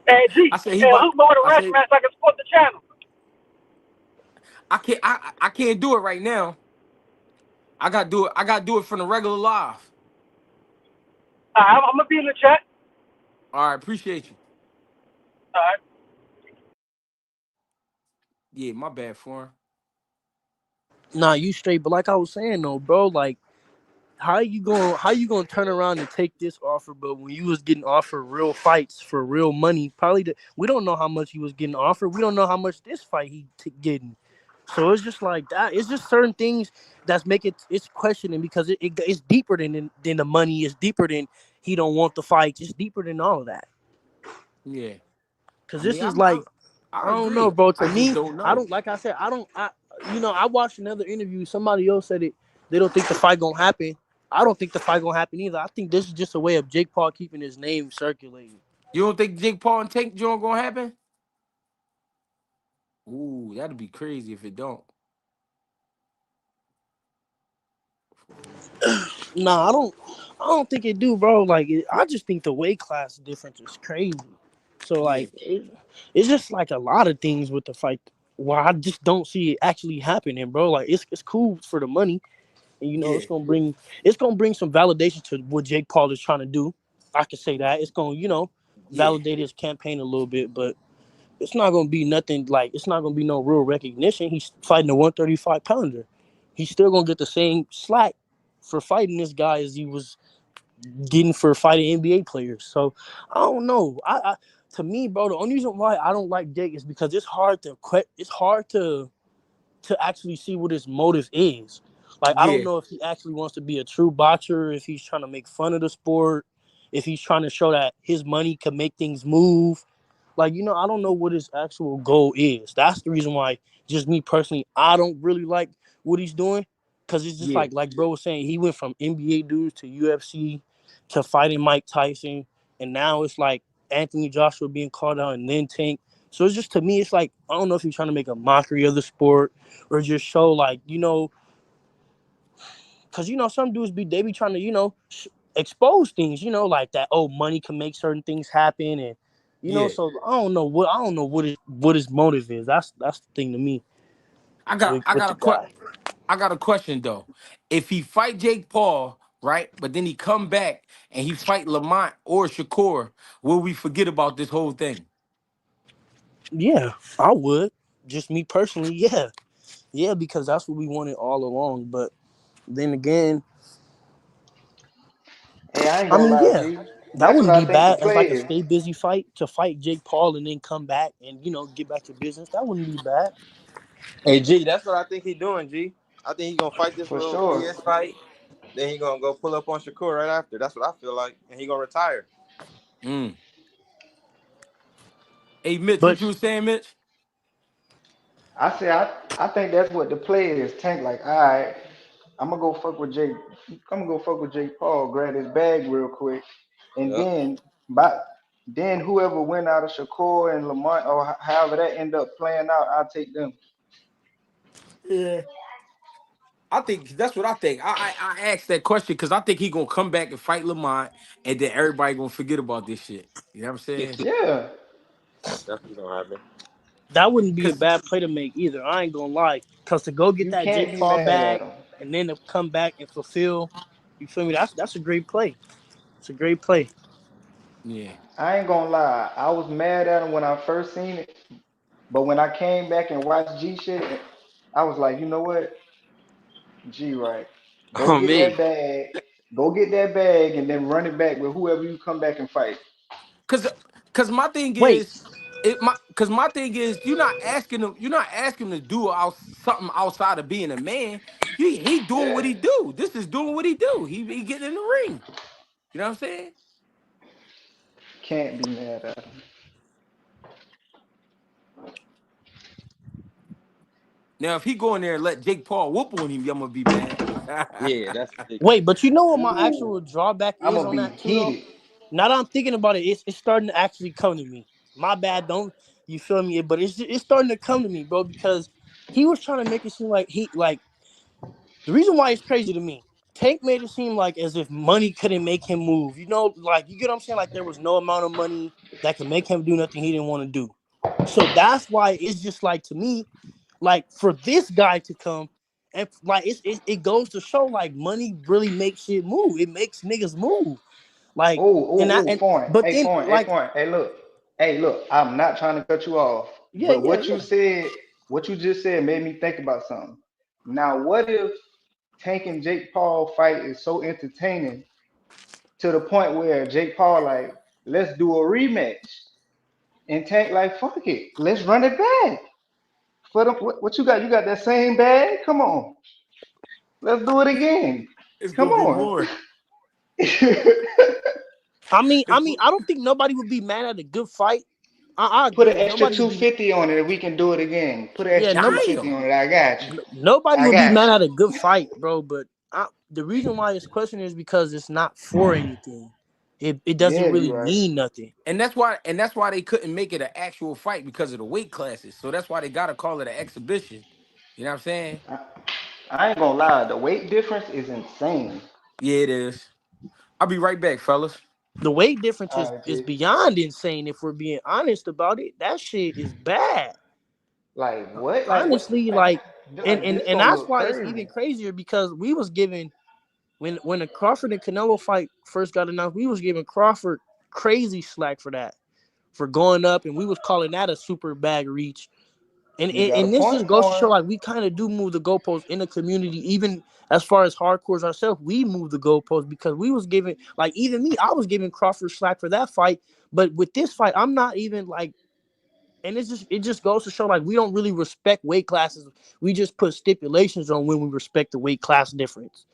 Hey, G, I said he hey, about. hook me with a I rest, said man, so I can support the channel. I can't do it right now. I got to do it. I got to do it from the regular live. I'm going to be in the chat. All right, appreciate you. All right. Yeah, my bad, foreign. Nah, you straight. But like I was saying though, bro, like how you gonna turn around and take this offer, but when you was getting offered real fights for real money, we don't know how much he was getting offered. We don't know how much this fight getting. So it's just like that. It's just certain things that's make it's questioning because it's deeper than the money. It's deeper than he don't want the fights. It's deeper than all of that. Yeah. Cause I this mean, is like I I don't know, agree. bro. To I just me, don't I know. don't like I said I don't I watched another interview. Somebody else said it. They don't think the fight gonna happen. I don't think the fight gonna happen either. I think this is just a way of Jake Paul keeping his name circulating. You don't think Jake Paul and Tank Joint gonna happen? Ooh, that'd be crazy if it don't. Nah, I don't think it do, bro. I just think the weight class difference is crazy. So Yeah, it's just like a lot of things with the fight where I just don't see it actually happening, bro. Like it's cool for the money, and yeah, it's gonna bring some validation to what Jake Paul is trying to do. I can say that it's gonna yeah, validate his campaign a little bit, but it's not gonna be nothing like it's not gonna be no real recognition. He's fighting a 135 pounder. He's still gonna get the same slack for fighting this guy as he was getting for fighting NBA players. So I don't know. I to me, bro, the only reason why I don't like Jake is because it's hard to actually see what his motive is. Like I don't yeah, know if he actually wants to be a true boxer, if he's trying to make fun of the sport, if he's trying to show that his money can make things move. Like, I don't know what his actual goal is. That's the reason why, just me personally, I don't really like what he's doing. Cause it's just yeah, like bro was saying, he went from NBA dudes to UFC to fighting Mike Tyson, and now it's like Anthony Joshua being called out and then Tank. So it's just to me, it's like I don't know if he's trying to make a mockery of the sport or just show because some dudes be trying to expose things, like that. Oh, money can make certain things happen, and yeah. so I don't know what his motive is. That's the thing to me I got, with I with got the a que- guy. I got a question though. If he fight Jake Paul, right, but then he come back and he fight Lamont or Shakur, will we forget about this whole thing? Yeah, I would. Just me personally, yeah, yeah, because that's what we wanted all along. But then again, Hey, I ain't I gonna mean, lie, yeah, G. that That's what wouldn't I be think the bad as play like a is. stay busy fight to fight Jake Paul and then come back and get back to business. That wouldn't be bad. Hey G, that's what I think he doing. G, I think he gonna fight this For little sure. BS fight. Then he gonna go pull up on Shakur right after. That's what I feel like, and he gonna retire. Mm. Hey, Mitch, what But you was saying, Mitch? I think that's what the play is. Tank like, all right, I'm gonna go fuck with Jake. I'm gonna go fuck with Jake Paul, grab his bag real quick, and Yep. then whoever win out of Shakur and Lamont or however that end up playing out, I'll take them. Yeah. I think that's what I think. I asked that question because I think he gonna come back and fight Lamont, and then everybody gonna forget about this shit. You know what I'm saying? Yeah, That's definitely gonna happen. that wouldn't be a Cause bad play to make either. I ain't gonna lie. Cause to go get you that can't Jake be Paul mad at bag him. and then to come back and fulfill, you feel me? That's a great play. It's a great play. yeah, I ain't gonna lie. I was mad at him when I first seen it, but when I came back and watched G shit, I was like, you know what? G right. Go On get me. that bag. Go get that bag and then run it back with whoever you come back and fight. cause cause my thing Wait, is cause my thing is you're not asking him to do something outside of being a man. He doing what Yeah. he do. This is doing what he do. He getting in the ring. You know what I'm saying? Can't be mad at him. Now if he go in there and let Jake Paul whoop on him, I'm gonna be mad. Yeah, that's ridiculous. wait, but you know what my Ooh. actual drawback I'm is gonna on be that too though? heated. Now that I'm thinking about it, it's starting to actually come to me. My bad, don't you feel me? But it's starting to come to me, bro, because he was trying to make it seem like the reason why it's crazy to me. Tank made it seem like as if money couldn't make him move. Like you get what I'm saying? Like there was no amount of money that could make him do nothing he didn't want to do. So that's why it's just like to me, like for this guy to come and like it goes to show like money really makes shit move. It makes niggas move. Like and I and but then like Hey, look. I'm not trying to cut you off, yeah but yeah what you yeah said, what you just said, made me think about something. Now, what if Tank and Jake Paul fight is so entertaining to the point where Jake Paul like, let's do a rematch, and Tank like, fuck it, let's run it back. For the, what you got? You got that same bag? Come on, let's do it again. It's Come gonna be on. more. It's I don't think nobody would be mad at a good fight. I Put agree. an extra Nobody would be. 250 on it if we can do it again. Put an Yeah, extra no, 250 damn. on it. I got you. nobody I would be got mad you. at a good fight, bro. But the reason why it's questioned is because it's not for anything. It doesn't Yeah, really you right. mean nothing. And that's why they couldn't make it an actual fight because of the weight classes. So that's why they gotta call it an exhibition. You know what I'm saying? I, I ain't gonna lie. The weight difference is insane. Yeah, it is. I'll be right back, fellas. The weight difference All right, is G. beyond insane. If we're being honest about it, that shit is bad. Like what? Like what? Honestly, like, and Like and this and don't that's look why it's crazy. even crazier because we was given when the Crawford and Canelo fight first got announced, we was giving Crawford crazy slack for that, for going up, and we was calling that a super bag reach. And You and, got a and this point, just goes to show Corn. like we kind of do move the goalposts in the community, even as far as hardcores ourselves. We move the goalposts because we was giving, like, even me, I was giving Crawford slack for that fight, but with this fight, I'm not even like. And it just goes to show like we don't really respect weight classes. We just put stipulations on when we respect the weight class difference.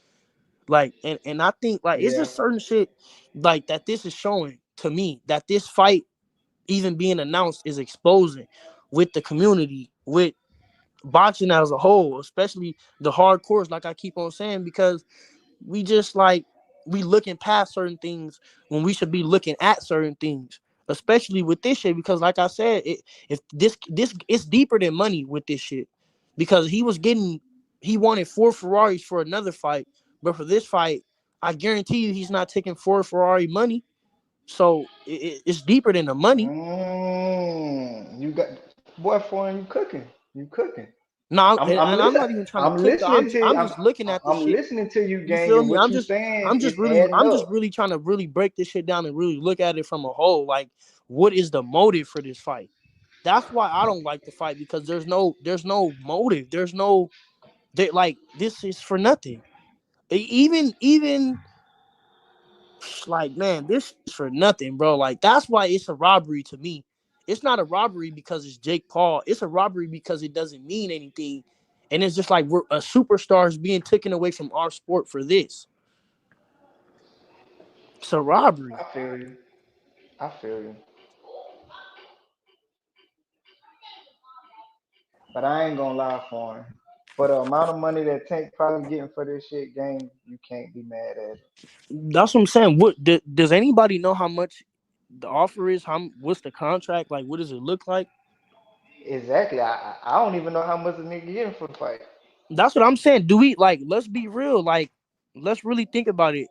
Like, and I think like it's Yeah. just certain shit like that. This is showing to me that this fight even being announced is exposing with the community, with boxing as a whole, especially the hardcores, like I keep on saying, because we just like we looking past certain things when we should be looking at certain things, especially with this shit. Because like I said, if this it's deeper than money with this shit, because he wanted 4 Ferraris for another fight, but for this fight, I guarantee you he's not taking 4 Ferrari money. So it's deeper than the money. You got boy, foreign. You cooking. You cooking. No, I'm. and I'm I'm listening. not even trying to I'm cook. listening to you. I'm just looking at this I'm shit. listening to you, You gang, feel and me? what you saying is adding I'm just up. really trying to really break this shit down and really look at it from a whole. Like, what is the motive for this fight? That's why I don't like the fight, because there's no motive. There's no like this is for nothing. Even like, man, this is for nothing, bro. Like, that's why it's a robbery to me. It's not a robbery because it's Jake Paul. It's a robbery because it doesn't mean anything. And it's just like we're a superstar is being taken away from our sport for this. It's a robbery. I feel you. I feel you. But I ain't gonna lie, foreign. For the amount of money that Tank probably getting for this shit, gang, you can't be mad at it. That's what I'm saying. What does anybody know how much the offer is? What's the contract? Like, what does it look like? Exactly. I don't even know how much the nigga getting for the fight. That's what I'm saying. Do we like? Let's be real. Like, let's really think about it.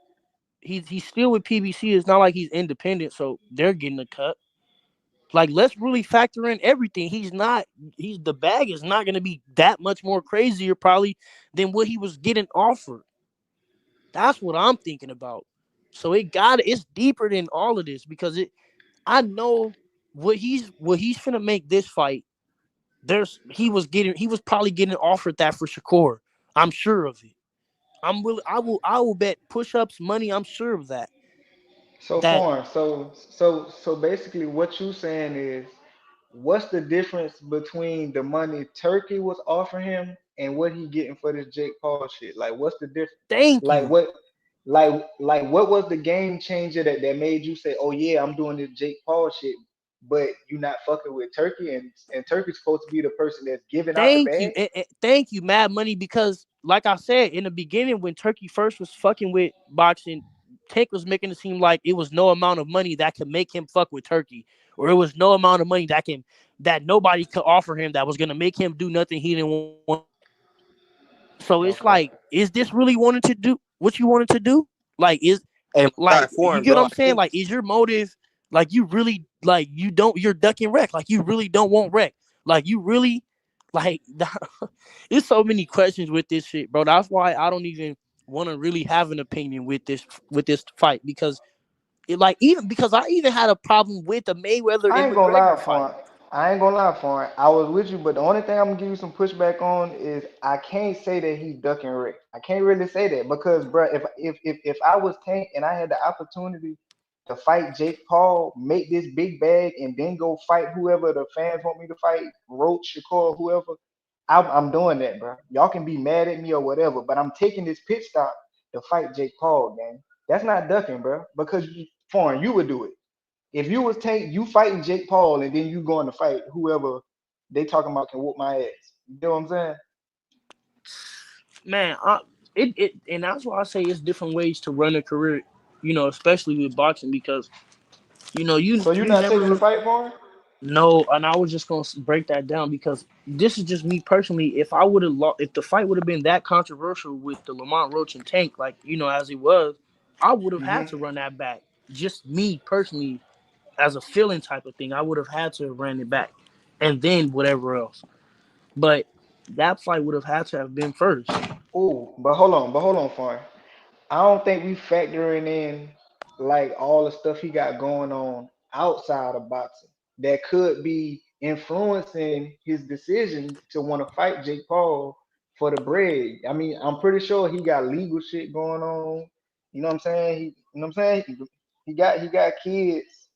He's still with PBC. It's not like he's independent, so they're getting a cut. Like, let's really factor in everything. He's not. He's the bag is not going to be that much more crazier probably than what he was getting offered. That's what I'm thinking about. So it's deeper than all of this because I know what he's finna make this fight. He was probably getting offered that for Shakur. I'm sure of it. I will bet push-ups money. I'm sure of that. So That foreign. So basically what you saying is what's the difference between the money Turkey was offering him and what he getting for this Jake Paul shit? Like what's the difference? Thank Like you. what like what was the game changer that made you say, oh yeah, I'm doing this Jake Paul shit, but you not fucking with Turkey and Turkey's supposed to be the person that's giving out the Thank you. bag? Thank you, Mad Money, because like I said in the beginning, when Turkey first was fucking with boxing, Tank was making it seem like it was no amount of money that could make him fuck with Turkey, or it was no amount of money that nobody could offer him that was gonna make him do nothing he didn't want to do. So it's Okay. like, is this really wanting to do what you wanted to do? Like, Hey, my guy, you foreign, get what bro. I'm I saying? think Like, is your motive like you really like you're ducking wreck? Like, you really don't want wreck? Like, you really like? There's so many questions with this shit, bro. That's why I don't even want to really have an opinion with this fight, because it, like, even because I even had a problem with the Mayweather I and ain't gonna McGregor lie, fight. Font. I ain't gonna lie for it. I was with you, but the only thing I'm gonna give you some pushback on is I can't say that he ducking Rick. I can't really say that because, bro, if I was Tank and I had the opportunity to fight Jake Paul, make this big bag, and then go fight whoever the fans want me to fight, Roach, Shakur, whoever, I'm doing that, bro. Y'all can be mad at me or whatever, but I'm taking this pit stop to fight Jake Paul, gang. That's not ducking, bro, because foreign, you would do it. If you was Tank, you fighting Jake Paul, and then you going to fight whoever they talking about can whoop my ass. You know what I'm saying? Man, and that's why I say it's different ways to run a career. Especially with boxing because you So you're you not taking the never fight for him? know. And I was just gonna break that down because this is just me personally. If I would have if the fight would have been that controversial with the Lamont Roach and Tank, like as it was, I would have had to Mm-hmm. run that back. Just me personally, as a feeling type of thing, I would have had to run it back, and then whatever else. But that fight would have had to have been first. Oh, but hold on, Farn. I don't think we factoring in like all the stuff he got going on outside of boxing that could be influencing his decision to want to fight Jake Paul for the bread. I mean, I'm pretty sure he got legal shit going on. You know what I'm saying? You know what I'm saying? He got kids.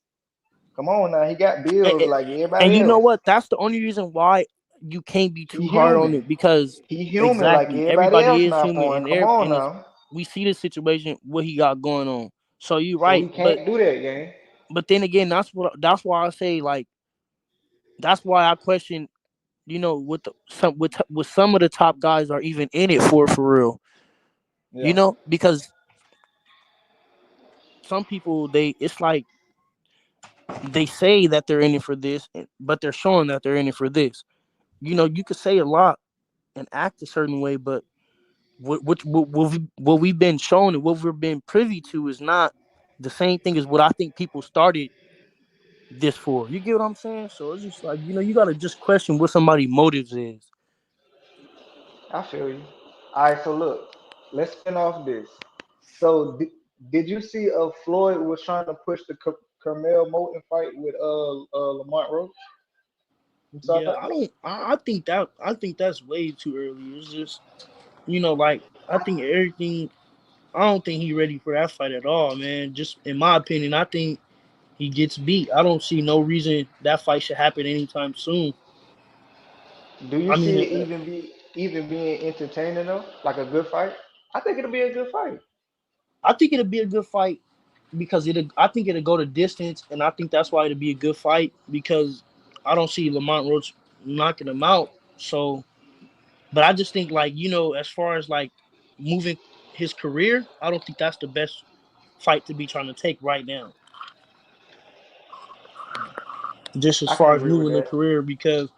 Come on now, he got And, bills and like and everybody you know else. what? That's the only reason why you can't be He too hard on human. it because He human like exactly everybody everybody else is now, human foreign. and Come on it's now. we see the situation what he got going on. So you're So right, he but can't do that, gang. then again, that's why I say like that's why I question with with some of the top guys are even in it for real. Yeah. Because some people it's like they say that they're in it for this, but they're showing that they're in it for this. You could say a lot and act a certain way, but what we've been shown and what we've been privy to is not the same thing as what I think people started this for. You get what I'm saying? So it's just like you got to just question what somebody's motives is. I feel you. All right, so look, let's spin off this. So did you see Floyd was trying to push the Carmel Moulton fight with Lamont Roach? You saw Yeah, that? I don't. I think that's way too early. It's just like I think everything. I don't think he ready for that fight at all, man. Just in my opinion, I think he gets beat. I don't see no reason that fight should happen anytime soon. Do you I see mean, it even being entertaining though, like a good fight? I think it'll be a good fight. I think it'll be a good fight because I think it'll go to distance, and I think that's why it'll be a good fight because I don't see Lamont Roach knocking him out. So, but I just think like as far as like moving his career, I don't think that's the best fight to be trying to take right now. Just as I can far as agree with moving the that. career because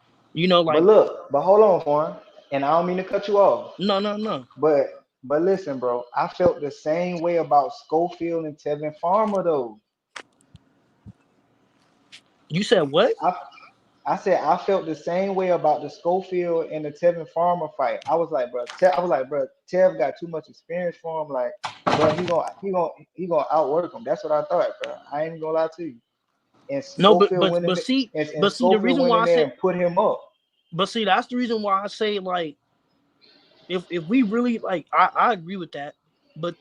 But like look, but hold on, Juan. And I don't mean to cut you off, no, no, no. but listen, bro. I felt the same way about Schofield and Tevin Farmer though. You said what? I I said I felt the same way about the Schofield and the Tevin Farmer fight. I was like, bro, Tev got too much experience for him. Like, bro, he gonna outwork him. That's what I thought, bro. I ain't gonna lie to you. And No, Schofield went in and but see the Schofield reason went why in I there said, and put him up. but see that's the reason why I say like if we really like I agree with that, but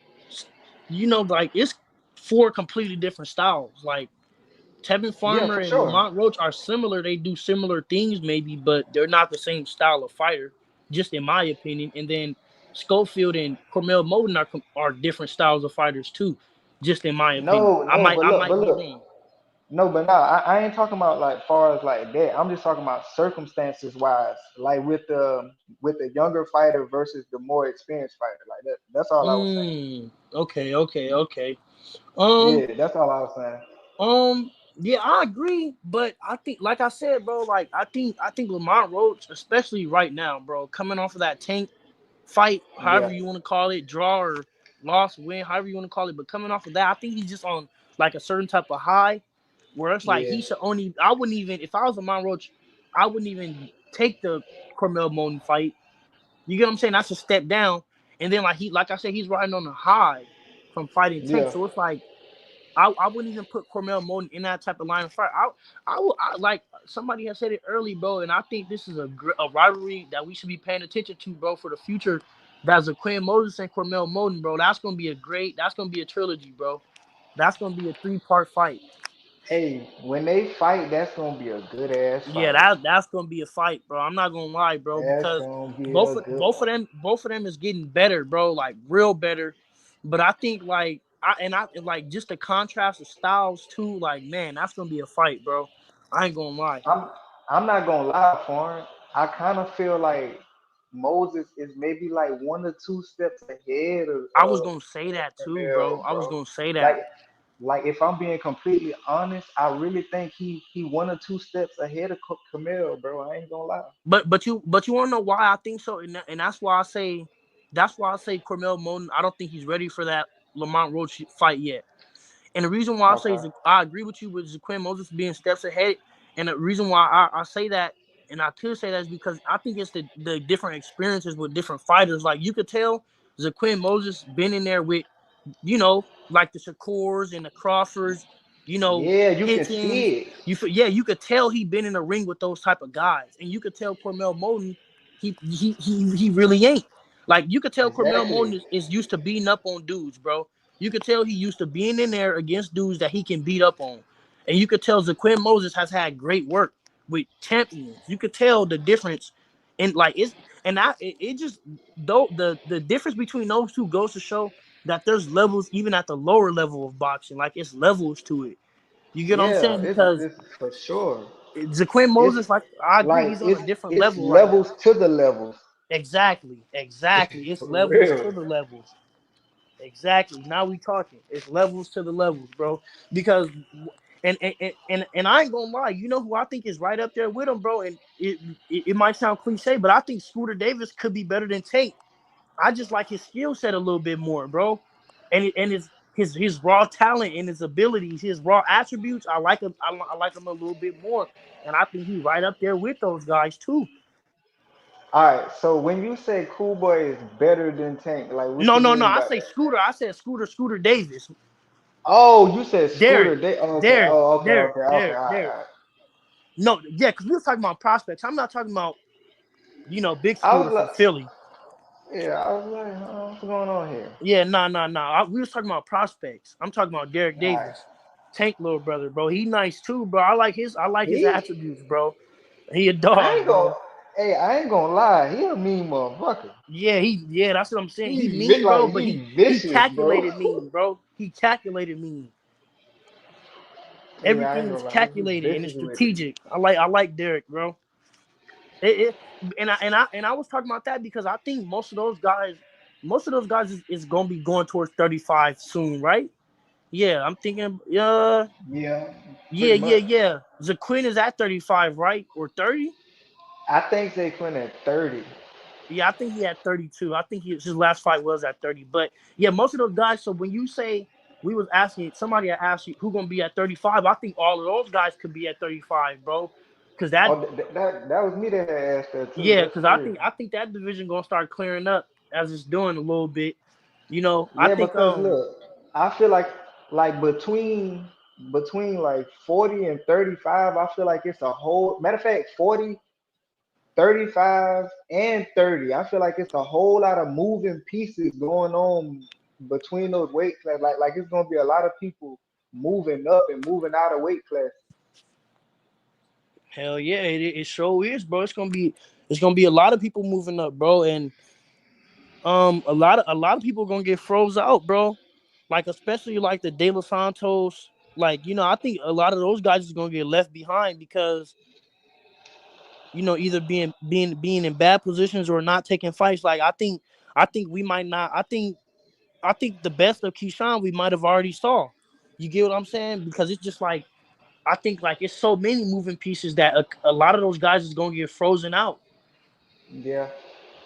like it's four completely different styles. Like Tevin Yeah, Farmer for and sure. Lamont Roach are similar. They do similar things maybe, but they're not the same style of fighter, just in my opinion. And then Schofield and Cormel Moden are different styles of fighters too, just in my opinion. No, no, I but might be look, wrong. no, but no, I ain't talking about like far as like that. I'm just talking about circumstances wise, like with the younger fighter versus the more experienced fighter. Like that. That's all I was saying. Okay, okay, okay. Um, Yeah, that's all I was saying. yeah, I agree, but I think, like I said, bro, like I think Lamont Roach, especially right now, bro, coming off of that Tank fight, Yeah, however you want to call it, draw or loss, win, however you want to call it, but coming off of that, I think he's just on like a certain type of high, where it's like yeah, he should only. I wouldn't even if I was Lamont Roach, I wouldn't even take the Cormel Moden fight. You get what I'm saying? That's a step down, and then like I said, he's riding on a high from fighting Tank, yeah. so it's like. I wouldn't even put Cormel Moden in that type of line of fire. I like somebody has said it early, bro, and I think this is a rivalry that we should be paying attention to, bro, for the future. That's Zaquan Moses and Cormel Moden, bro. That's gonna be that's gonna be a trilogy, bro. That's gonna be a 3-part fight. Hey, when they fight, that's gonna be a good ass Yeah, fight. that's gonna be a fight, bro. I'm not gonna lie, bro, That's because gonna be a good one. both of them is getting better, bro, like real better. But I think like I like just the contrast of styles too, like man, that's gonna be a fight, bro. I ain't gonna lie. I'm I'm not gonna lie, Foreign. I kind of feel like Moses is maybe like 1 or 2 steps ahead I was of gonna say that too, Camille, bro. I was bro. gonna say that. Like like if I'm being completely honest, I really think he 1 or 2 steps ahead of Camille, bro. I ain't gonna lie. But you wanna know why I think so, and that's why I say Cormel Moden. I don't think he's ready for that Lamont Roach fight yet. And the reason why I say Okay. is I agree with you with Jaquin Moses being steps ahead. And the reason why I say that, and I could say that, is because I think it's the different experiences with different fighters. Like you could tell Jaquin Moses been in there with, like the Shakurs and the Crawfords, Yeah, you can Hitchens. see it. Yeah, you could tell he been in the ring with those type of guys. And you could tell Cormel Moden, he really ain't. Like you could tell Cormel Exactly. Moden is used to beating up on dudes, bro. You could tell he used to being in there against dudes that he can beat up on. And you could tell Zaquin Moses has had great work with champions. You could tell the difference in like it's and it just though the difference between those two goes to show that there's levels even at the lower level of boxing. Like it's levels to it. You get what I'm Yeah, saying? Because it's for sure. Zaquin It's Moses, like I agree, like he's on a different it's level right now. levels to the levels. Exactly. It's For levels real. to the levels. Exactly. Now we talking. It's levels to the levels, bro. Because and I ain't gonna lie. You know who I think is right up there with him, bro. And it might sound cliche, but I think Scooter Davis could be better than Tate. I just like his skill set a little bit more, bro. And his raw talent and his abilities, his raw attributes. I like him. I like him a little bit more, and I think he right up there with those guys too. All right, so when you say Cool Boy is better than Tank, like what No, you no, no. mean I by say that? Scooter. I said Scooter Davis. Oh, you said Derek, Scooter. They okay. Derek, Oh, okay, Derek, okay, okay. All Derek, right, Derek. all right. No, yeah, because we were talking about prospects. I'm not talking about Big I was Scooter from like, Philly. yeah, I was like, what's going on here? Yeah, no. We was talking about prospects. I'm talking about Derek All right. Davis, Tank little brother, bro. He nice too, bro. I like his He, attributes, bro. He a I dog, ain't gonna, bro. hey, I ain't gonna lie. He a mean motherfucker. Yeah, that's what I'm saying. He He mean, bro, like but he he vicious, bro. calculated mean, bro. He calculated mean. Yeah, I ain't Everything is gonna lie. He calculated and it's vicious with it. strategic. I like Derek, bro. It, and I was talking about that because I think most of those guys is gonna be going towards 35 soon, right? Yeah, I'm thinking. Yeah, Yeah, pretty yeah, much. yeah. Zaquin is at 35, right, or 30? I think they quit at 30. Yeah, I think he had 32. I think his last fight was at 30. But yeah, most of those guys. So when you say we was asking somebody had asked you who gonna be at 35, I think all of those guys could be at 35, bro. Because that Oh, that was me that had asked that too. Yeah, That's because I crazy. think I think that division gonna start clearing up as it's doing a little bit. I Yeah, think because look, I feel like between like 40 and 35, I feel like it's a whole matter of fact, 40, 35, and 30. I feel like it's a whole lot of moving pieces going on between those weight classes. Like it's gonna be a lot of people moving up and moving out of weight class. hell yeah, it sure is, bro. It's gonna be a lot of people moving up, bro, and a lot of people gonna get froze out, bro. Like especially like the De Los Santos, like I think a lot of those guys is gonna get left behind because either being in bad positions or not taking fights. Like I think we might not. I think the best of Keyshawn we might have already saw. You get what I'm saying? Because it's just like I think like it's so many moving pieces that a lot of those guys is gonna get frozen out. Yeah,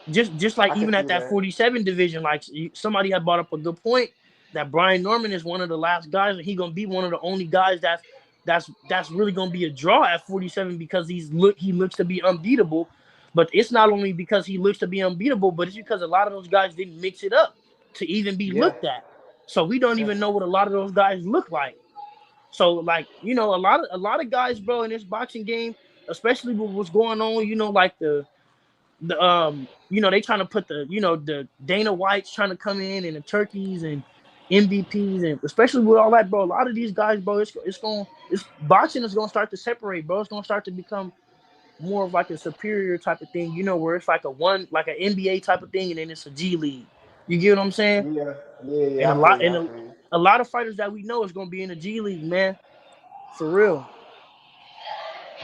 Just like I can even at see that that. 47 division, like somebody had brought up a good point that Brian Norman is one of the last guys, and he gonna be one of the only guys that's really gonna be a draw at 47 because he looks to be unbeatable. But it's not only because he looks to be unbeatable, but it's because a lot of those guys didn't mix it up to even be Yeah, looked at. So we don't even know what a lot of those guys look like. So like, a lot of guys, bro, in this boxing game, especially with what's going on, like they trying to put the Dana White's trying to come in and the Turkeys and MVPs, and especially with all that, bro. A lot of these guys, bro, it's boxing is gonna start to separate, bro. It's gonna start to become more of like a superior type of thing, where it's like an NBA type of thing, and then it's a G League. You get what I'm saying? Yeah, yeah, And yeah. a I feel lot you. and I a, feel you. a lot of fighters that we know is gonna be in the G League, man. For real.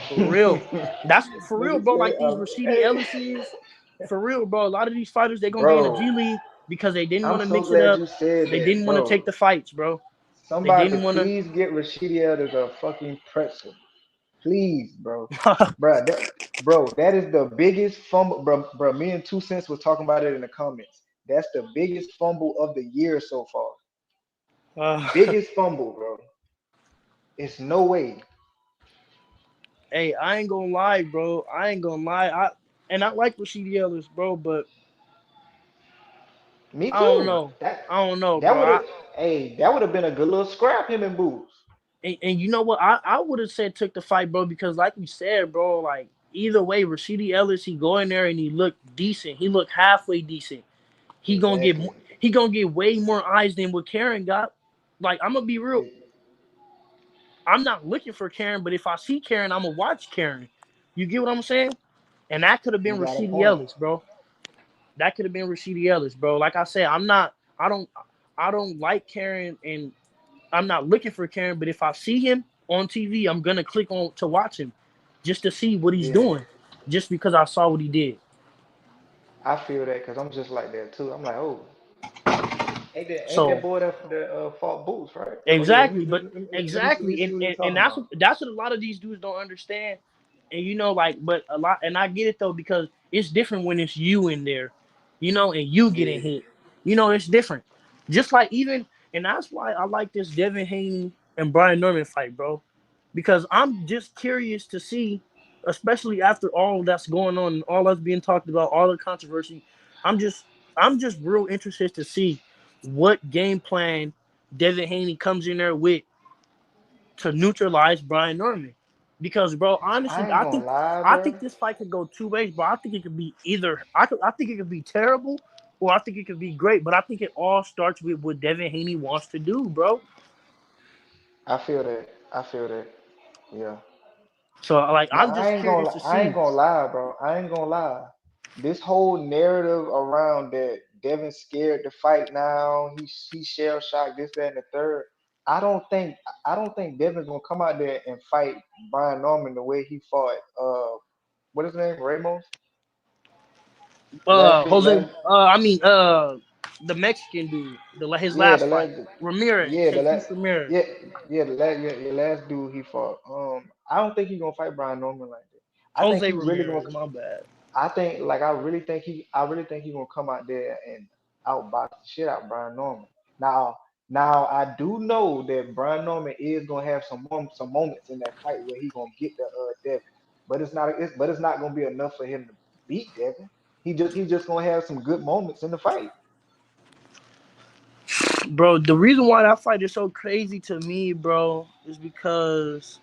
For real. That's for real, Nigga bro. said, Like these Rashidi hey, Ellis's, for real, bro. A lot of these fighters, they're gonna be in the bro. G League because they didn't I'm want to so mix it glad up. you said They that, didn't want to bro. take the fights, bro. They Somebody didn't want please get Rashidia as a fucking pretzel. Please, bro. to. That is the biggest fumble, bro. Me and Two Cents was talking about it in the comments. That's the biggest fumble of the year so far. uh, Biggest fumble, bro. It's no way. hey, I ain't gonna lie, bro. I ain't gonna lie. I like Rashidi Ellis, bro, but Me I don't too. know. I don't know, That bro. would have, hey, that would have been a good little scrap, him and Boots. And you know what? I would have said took the fight, bro, because like we said, bro, like either way, Rashidi Ellis, he go in there and he look decent. He look halfway decent. He gonna get Exactly. he gonna get way more eyes than what Karen got. Like I'm gonna be real. It- I'm not looking for Karen, but if I see Karen, I'm gonna watch Karen. You get what I'm saying? And that could have you been got a Rashidi point. Ellis, bro. That could have been Rashidi Ellis, bro. Like I said, I'm not. I don't like Karen, and I'm not looking for Karen. But if I see him on TV, I'm gonna click on to watch him, just to see what he's Yeah. doing, just because I saw what he did. I feel that because I'm just like that too. I'm like, oh, ain't that So boy that fought Boots, right? Oh yeah, exactly, but let me exactly, see and, what and he's and talking that's about. what that's what a lot of these dudes don't understand. And like, but a lot, and I get it though, because it's different when it's you in there, and you getting Yeah. hit. It's different. Just like even, and that's why I like this Devin Haney and Brian Norman fight, bro, because I'm just curious to see, especially after all that's going on, all that's being talked about, all the controversy. I'm just I'm just real interested to see what game plan Devin Haney comes in there with to neutralize Brian Norman. Because, bro, honestly, I ain't gonna lie, I think bro. this fight could go two ways, bro. I think it could be either I think it could be terrible, or I think it could be great. But I think it all starts with what Devin Haney wants to do, bro. I feel that. I feel that. Yeah. So like Now I'm just curious to I ain't see. gonna lie, bro. I ain't gonna lie. This whole narrative around that Devin's scared to fight now, he shell shocked, this, that, and the third. I don't think I don't think Devin's gonna come out there and fight Brian Norman the way he fought what is his name? Ramos? Last big Jose last I mean the Mexican dude, his yeah, last the fight. last Ramirez, yeah, the last Jesus Ramirez. yeah, yeah, the last yeah, your last dude he fought. I don't think he's gonna fight Brian Norman like that. I think Jose he really gonna Ramirez, my bad. I really think he's gonna come out there and outbox the shit out of Brian Norman. Now, now I do know that Brian Norman is gonna have some moments in that fight where he's gonna get the Devin, but it's not gonna be enough for him to beat Devin. He's just gonna have some good moments in the fight. Bro, the reason why that fight is so crazy to me, bro, is because,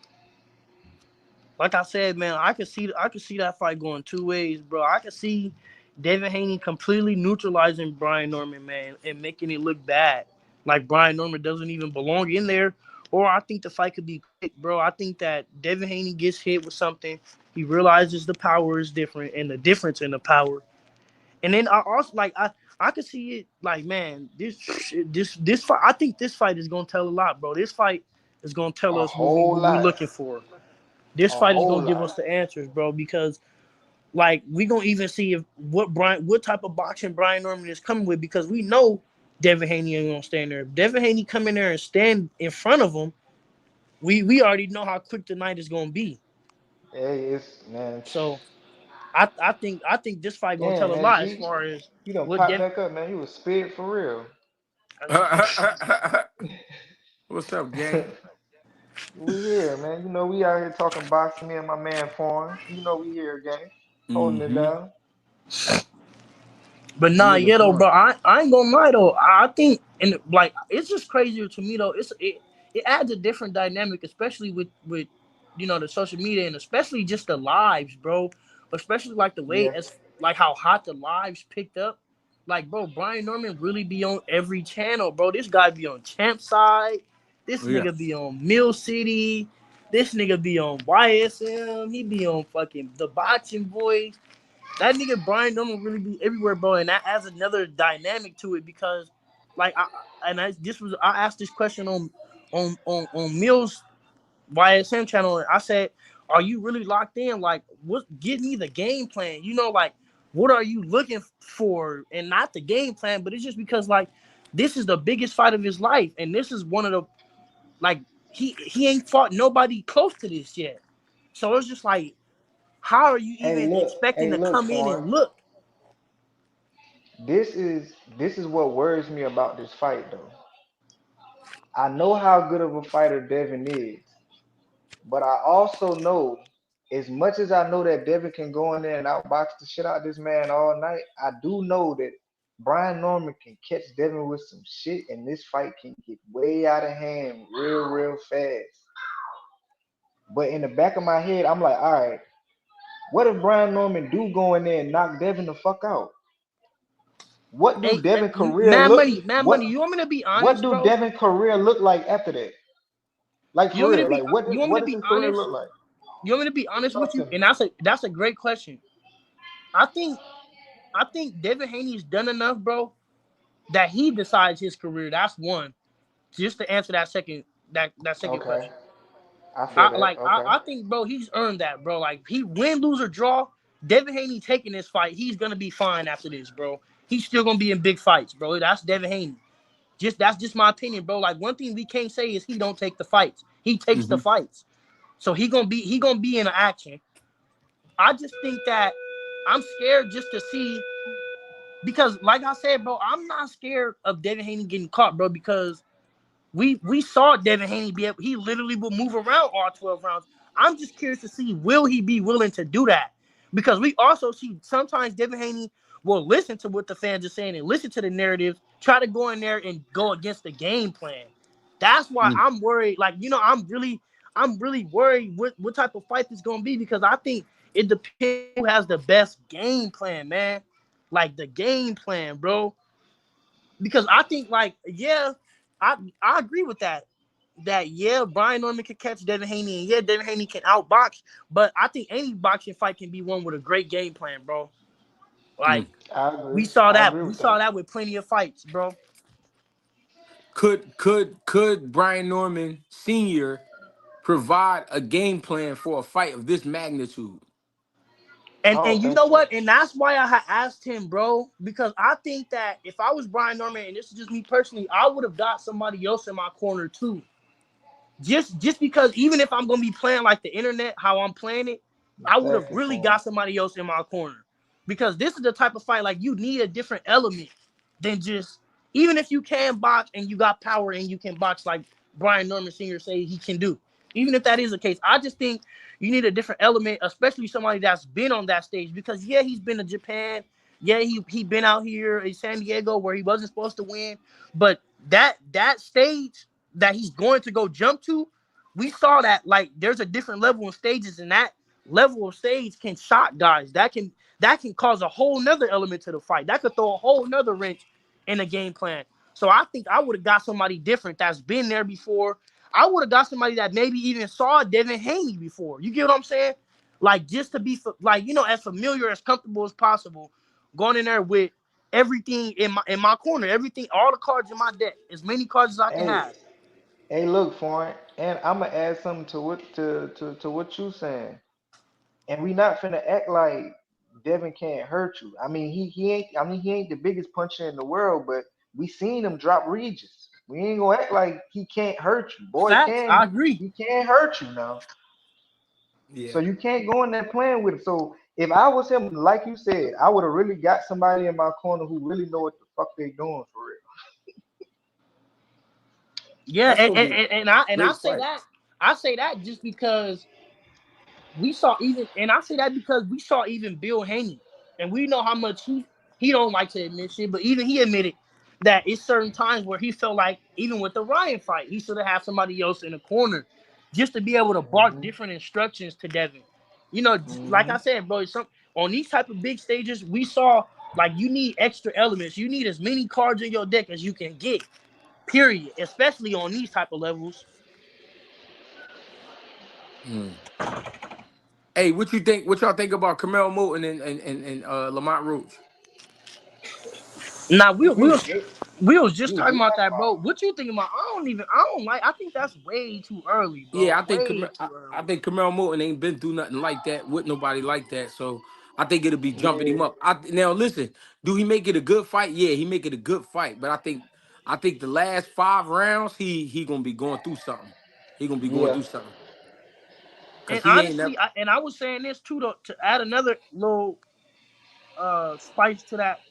like I said, man, I could see that fight going two ways, bro. I could see David Haney completely neutralizing Brian Norman, man, and making it look bad, like Brian Norman doesn't even belong in there. Or I think the fight could be quick, bro. I think that Devin Haney gets hit with something, he realizes the power is different and the difference in the power. And then I also like I could see it like, man, this fight. I think this fight is gonna tell a lot, bro. This fight is gonna tell A us what we whole what we lot, looking for. This a fight is whole gonna give lot. us the answers, bro. Because like we gonna even see if what type of boxing Brian Norman is coming with. Because we know Devin Haney ain't gonna stand there. If Devin Haney come in there and stand in front of him, we already know how quick the night is gonna be. Hey, it's man. So I think this fight gonna Damn, tell a man, lot as G, far as you don't what pop Devin. back up, man. You was spit for real. What's up, gang? We here, man. You know, we out here talking boxing, me and my man Foreign. You know we here, gang. Holding it Mm-hmm. down. But That nah, nigga yeah though, bro. smart. I ain't gonna lie though. I think and like it's just crazier to me though. It adds a different dynamic, especially with the social media and especially just the lives, bro. Especially like the way Yeah. as like how hot the lives picked up. Like, bro, Brian Norman really be on every channel, bro. This guy be on Champ Side. This Yeah. nigga be on Mill City. This nigga be on YSM. He be on fucking the Boxing Voice. That nigga Brian Norman really be everywhere, bro, and that adds another dynamic to it because, like, I asked this question on Mills YSM channel, and I said, "Are you really locked in? Like, what? Give me the game plan. Like, what are you looking for? And not the game plan, but it's just because like this is the biggest fight of his life, and this is one of the like he ain't fought nobody close to this yet. So it's just like, how are you even expecting Hey, to look, come in Foreign. and look?" This is what worries me about this fight though. I know how good of a fighter Devin is, but I also know, as much as I know that Devin can go in there and outbox the shit out of this man all night, I do know that Brian Norman can catch Devin with some shit, and this fight can get way out of hand real, real fast. But in the back of my head, I'm like, all right, what if Brian Norman do go in there and knock Devin the fuck out? What do Hey, Devin career man, look? money, man, What money. You want me to be what honest, do bro? Devin career look like after that? Like You for want me to real, be? like what You does want me what to does be his career honest? look like? You want me to be honest with Talk to you? me. And that's a great question. I think I think Devin Haney's done enough, bro, that he decides his career. That's one. Just to answer that second Okay, question. I feel I that. like Okay, I think, bro, he's earned that, bro. Like he win, lose or draw. Devin Haney taking this fight, he's gonna be fine after this, bro. He's still gonna be in big fights, bro. That's Devin Haney. That's just my opinion, bro. Like one thing we can't say is he don't take the fights. He takes the Hmm. fights. So he gonna be in action. I just think that I'm scared just to see because like I said, bro, I'm not scared of Devin Haney getting caught, bro, because we saw Devin Haney be able, he literally will move around all 12 rounds. I'm just curious to see will he be willing to do that? Because we also see sometimes Devin Haney will listen to what the fans are saying and listen to the narratives, try to go in there and go against the game plan. That's why Mm. I'm worried. Like, I'm really worried what type of fight this gonna be because I think it depends on who has the best game plan, man. Like the game plan, bro. Because I think like yeah, I agree with that. That yeah, Brian Norman can catch Devin Haney, and yeah, Devin Haney can outbox. But I think any boxing fight can be won with a great game plan, bro. Mm. Like I we agree. saw I that, agree we with saw that. that with plenty of fights, bro. Could Brian Norman Sr. provide a game plan for a fight of this magnitude? I And don't you think know so. what? And that's why I had asked him, bro, because I think that if I was Brian Norman, and this is just me personally, I would have got somebody else in my corner too. Just because even if I'm gonna be playing like the internet, how I'm playing it, I would have Exactly, really Foreign. got somebody else in my corner. Because this is the type of fight like you need a different element than just even if you can box and you got power and you can box like Brian Norman Sr. say he can do. Even if that is the case, I just think you need a different element, especially somebody that's been on that stage. Because yeah, he's been to Japan. Yeah, he been out here in San Diego where he wasn't supposed to win. But that stage that he's going to go jump to, we saw that like there's a different level of stages, and that level of stage can shock guys. That can cause a whole nother element to the fight. That could throw a whole nother wrench in the game plan. So I think I would have got somebody different that's been there before. I would have got somebody that maybe even saw Devin Haney before. You get what I'm saying? Like just to be like as familiar as comfortable as possible, going in there with everything in my corner, everything, all the cards in my deck, as many cards as I can Hey, have. hey, look, Foreign, and I'm gonna add something to what you saying. And we not finna act like Devin can't hurt you. I mean, he ain't. I mean, he ain't the biggest puncher in the world, but we seen him drop Regis. We ain't gonna act like he can't hurt you. Boy, Facts, I agree. he can hurt you now. Yeah. So you can't go in there playing with it. So if I was him, like you said, I would have really got somebody in my corner who really know what the fuck they doing for real. Yeah, That's and, gonna and, be a and and I and I great say fight. that I say that just because we saw even, and I say that because we saw even Bill Haney, and we know how much he He don't like to admit shit, but even he admitted that it's certain times where he felt like even with the Ryan fight, he should have had somebody else in the corner just to be able to bark Mhm. different instructions to Devin. You know, like Mm-hmm. I said, bro, some on these type of big stages, we saw like you need extra elements. You need as many cards in your deck as you can get. Period. Especially on these type of levels. Mm. Hey, what you think? What y'all think about Carmel Moulton and Lamont Roach? Now He was good. we was He just was talking good about that that, bro. fight. What you think about? I don't like. I think that's way too early, bro. Yeah, Way too I early. think Carmel Moulton ain't been through nothing like that with nobody like that. So I think it'll be jumping Yeah. him up. Now listen, do he make it a good fight? Yeah, he make it a good fight. But I think the last 5 rounds he gonna be going through something. He gonna be going Yeah. through something because And he ain't never. honestly, I was saying this too to add another little spice to that.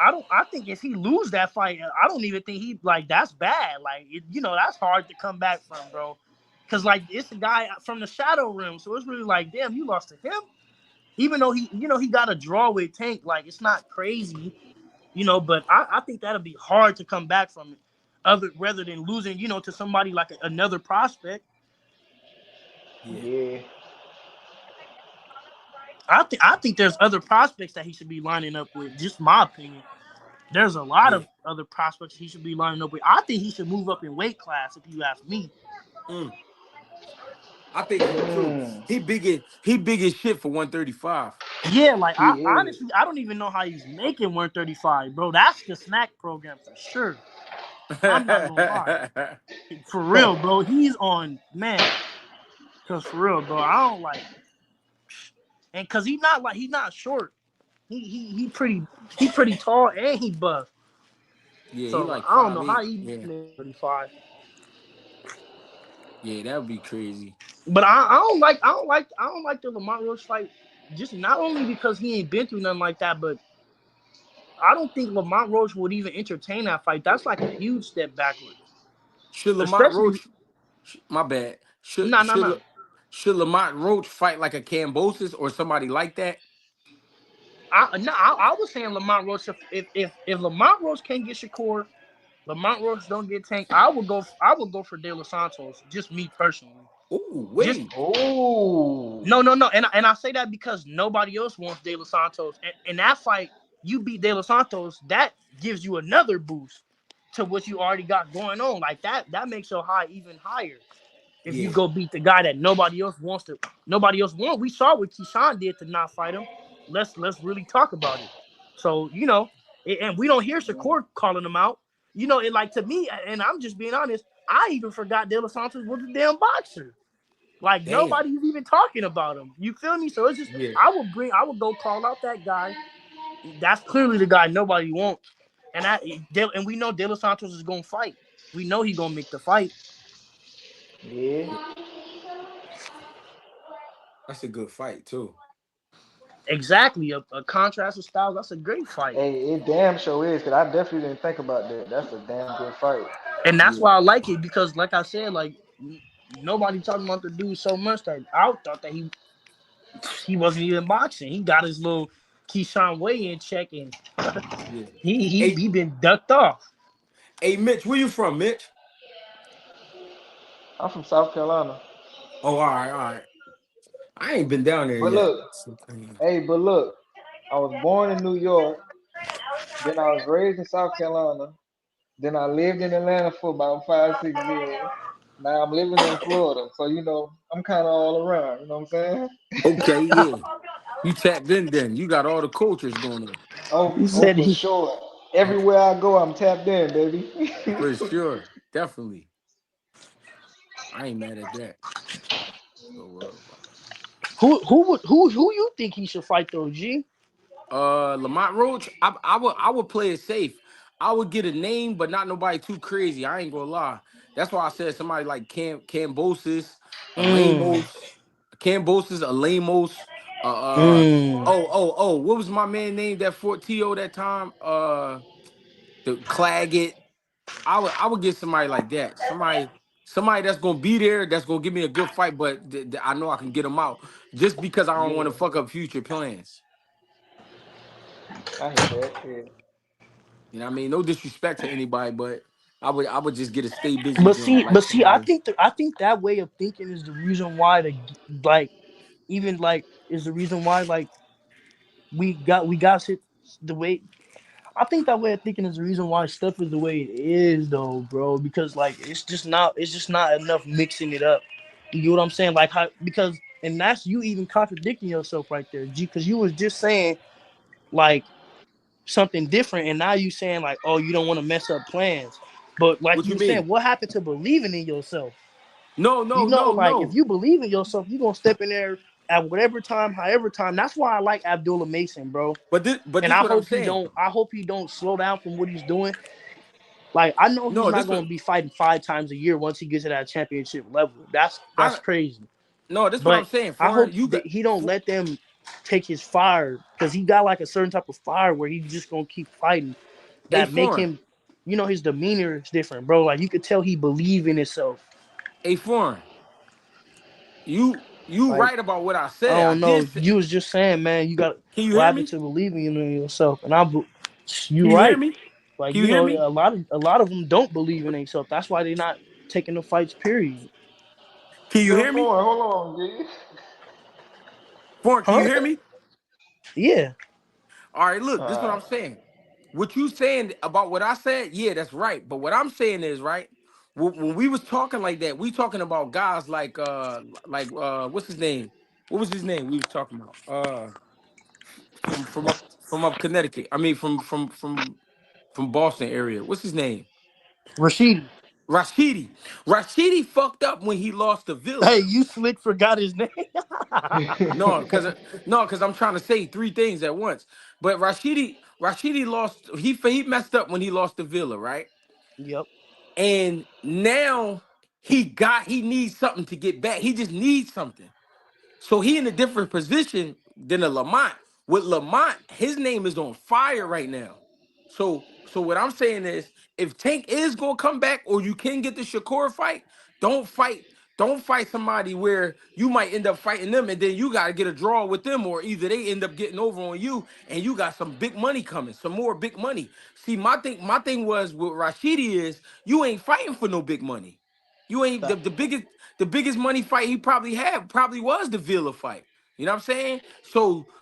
I think if he lose that fight, I don't even think he like that's bad. Like that's hard to come back from, bro. Cause like it's a guy from the Shadow Realm, so it's really like, damn, you lost to him. Even though he got a draw with Tank, like it's not crazy, But I think that'll be hard to come back from it, other rather than losing, to somebody like another prospect. Yeah, Yeah. I think there's other prospects that he should be lining up with. Just my opinion. There's a lot yeah. of other prospects he should be lining up with. I think he should move up in weight class, if you ask me. Mm, I think so too. Mm. He big as shit for 135. Yeah, like He I is. honestly I don't even know how he's making 135, bro. That's the snack program for sure. I'm not gonna lie. For real, bro. He's on man. Cause for real, bro, I don't like and cause he's not short. He pretty tall and he buff. Yeah, he So like I don't know five how eight. he Yeah, made 35. yeah, that would be crazy. But I don't like the Lamont Roach fight. Just not only because he ain't been through nothing like that, but I don't think Lamont Roach would even entertain that fight. That's like a huge step backwards. Should Lamont Especially Roach? My bad. no no no. Should Lamont Roach fight like a Cambosis or somebody like that? I was saying Lamont Roach if Lamont Roach can't get Shakur, Lamont Roach don't get Tank. I would go for De Los Santos. Just me personally. Ooh, Just wait. Oh. no, and I say that because nobody else wants De Los Santos. And in that fight, you beat De Los Santos, that gives you another boost to what you already got going on. Like that makes your high even higher. If you Yeah, go beat the guy that nobody else wants. We saw what Keyshawn did to not fight him. Let's really talk about it. So and we don't hear Mm. Shakur calling him out. It like to me, and I'm just being honest. I even forgot De Los Santos was a damn boxer. Like damn. nobody's even talking about him. You feel me? So it's just Yeah, I would go call out that guy. That's clearly the guy nobody wants. And we know De Los Santos is gonna fight. We know he gonna make the fight. Yeah. yeah. That's a good fight too. Exactly. A contrast of styles, that's a great fight. Hey, it damn sure is, cause I definitely didn't think about that. That's a damn good fight. And that's Yeah, why I like it because like I said, like nobody talking about the dude so much that I thought that he wasn't even boxing. He got his little Keyshawn weigh in check and yeah. he Hey, he been ducked off. hey, Mitch, where you from, Mitch? I'm from South Carolina. Oh, all right, all right. I ain't been down there But yet. look, but look, I was born in New York, then I was raised in South Carolina, then I lived in Atlanta for about 5, 6 years. Now I'm living in Florida. So, I'm kinda all around, you know what I'm saying? Okay, yeah. You tapped in then. You got all the cultures going on. He Oh, said for he sure. Everywhere I go, I'm tapped in, baby. For sure. Definitely. I ain't mad at that. So who you think he should fight though, G? Lamont Roach, I would play it safe. I would get a name, but not nobody too crazy. I ain't gonna lie. That's why I said somebody like Cambosis, Mm. Cambosis, Lamos, Mm. what was my man name that fought T.O. that time? The Claggett. I would get somebody like that. Somebody that's gonna be there, that's gonna give me a good fight, but I know I can get them out just because I don't want Yeah. to fuck up future plans. I hear that. Yeah. You know what I mean? No disrespect to anybody, but I would just get a stay busy joint like But see, somebody. I think that way of thinking is the reason why like even like is the reason why like we got shit the way. I think that way of thinking is the reason why stuff is the way it is, though, bro. Because like it's just not enough mixing it up. You get what I'm saying? Like how because and that's you even contradicting yourself right there, G. Because you was just saying like something different, and now you saying like, oh, you don't want to mess up plans. But like What you you were saying, mean? what happened to believing in yourself? No, You no, know, no, like if no. you believe in yourself, you're gonna step in there at whatever time, however time. That's why I like Abdullah Mason, bro. But And this I what I'm hope he saying. don't. I hope he don't slow down from what he's doing. Like I know he's No, not this gonna what be fighting 5 times a year once he gets to that championship level. That's I crazy. no, this what I'm But saying. I Foreign, hope you got that he don't let them take his fire because he got like a certain type of fire where he's just gonna keep fighting. a That make foreign, him, his demeanor is different, bro. Like you could tell he believe in himself. a foreign. You Like right about what I I said. I don't did know. say. You was just saying, man, you got Can you what hear happened me? to believing in yourself, and Can you you hear right. me? Like Can you hear me? a lot of them don't believe in themselves. That's why they're not taking the fights. Period. Can you Yo, hear me? Foreign, hold on, G. Foreign, can you Huh? hear me? Yeah. All right, look, this is what Uh, I'm saying. What you saying about what I said, yeah, that's right. But what I'm saying is, right, when we was talking like that, we talking about guys like what's his name? What was his name? We was talking about from up Connecticut. I mean from Boston area. What's his name? Rashidi. Rashidi. Rashidi fucked up when he lost to Villa. Hey, you slick forgot his name. No, because I'm trying to say three things at once. But Rashidi lost. He messed up when he lost to Villa, right? Yep. And now he needs something to get back. He just needs something. So he in a different position than a Lamont. With Lamont, his name is on fire right now. So what I'm saying is, if Tank is gonna come back, or you can get the Shakur fight, don't fight. Don't fight somebody where you might end up fighting them, and then you got to get a draw with them, or either they end up getting over on you, and you got some big money coming, some more big money. See, my thing was with Rashidi is you ain't fighting for no big money. You ain't the biggest money fight he probably had probably was the Villa fight. You know what I'm saying?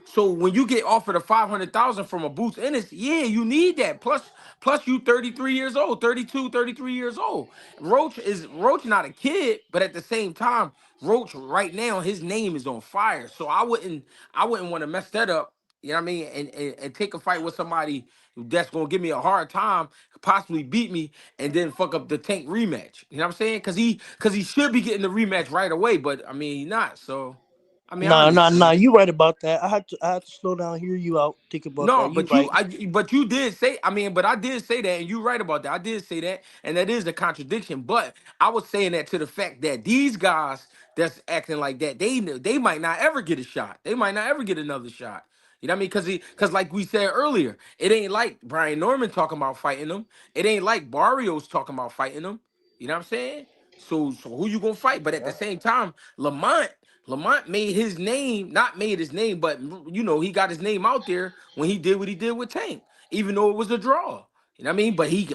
So when you get offered a 500,000 from a Boots Ennis, yeah, you need that. Plus you 33 years old, 32, 33 years old. Roach not a kid, but at the same time, Roach right now his name is on fire. So I wouldn't want to mess that up. You know what I mean? And take a fight with somebody that's gonna give me a hard time, possibly beat me, and then fuck up the Tank rematch. You know what I'm saying? Cause he should be getting the rematch right away, but I mean he not. So I mean I Nah, nah, nah. understand. You right about that. I had to slow down, hear you out, think about No, that. You but you right. I but you did say, I mean, but I did say that, and you're right about that. I did say that, and that is the contradiction. But I was saying that to the fact that these guys that's acting like that, they might not ever get a shot. They might not ever get another shot. You know what I mean? Because like we said earlier, it ain't like Brian Norman talking about fighting them. It ain't like Barrios talking about fighting them. You know what I'm saying? So who you gonna fight? But at the yeah. same time, Lamont made his name, not made his name, but he got his name out there when he did what he did with Tank, even though it was a draw. You know what I mean? But he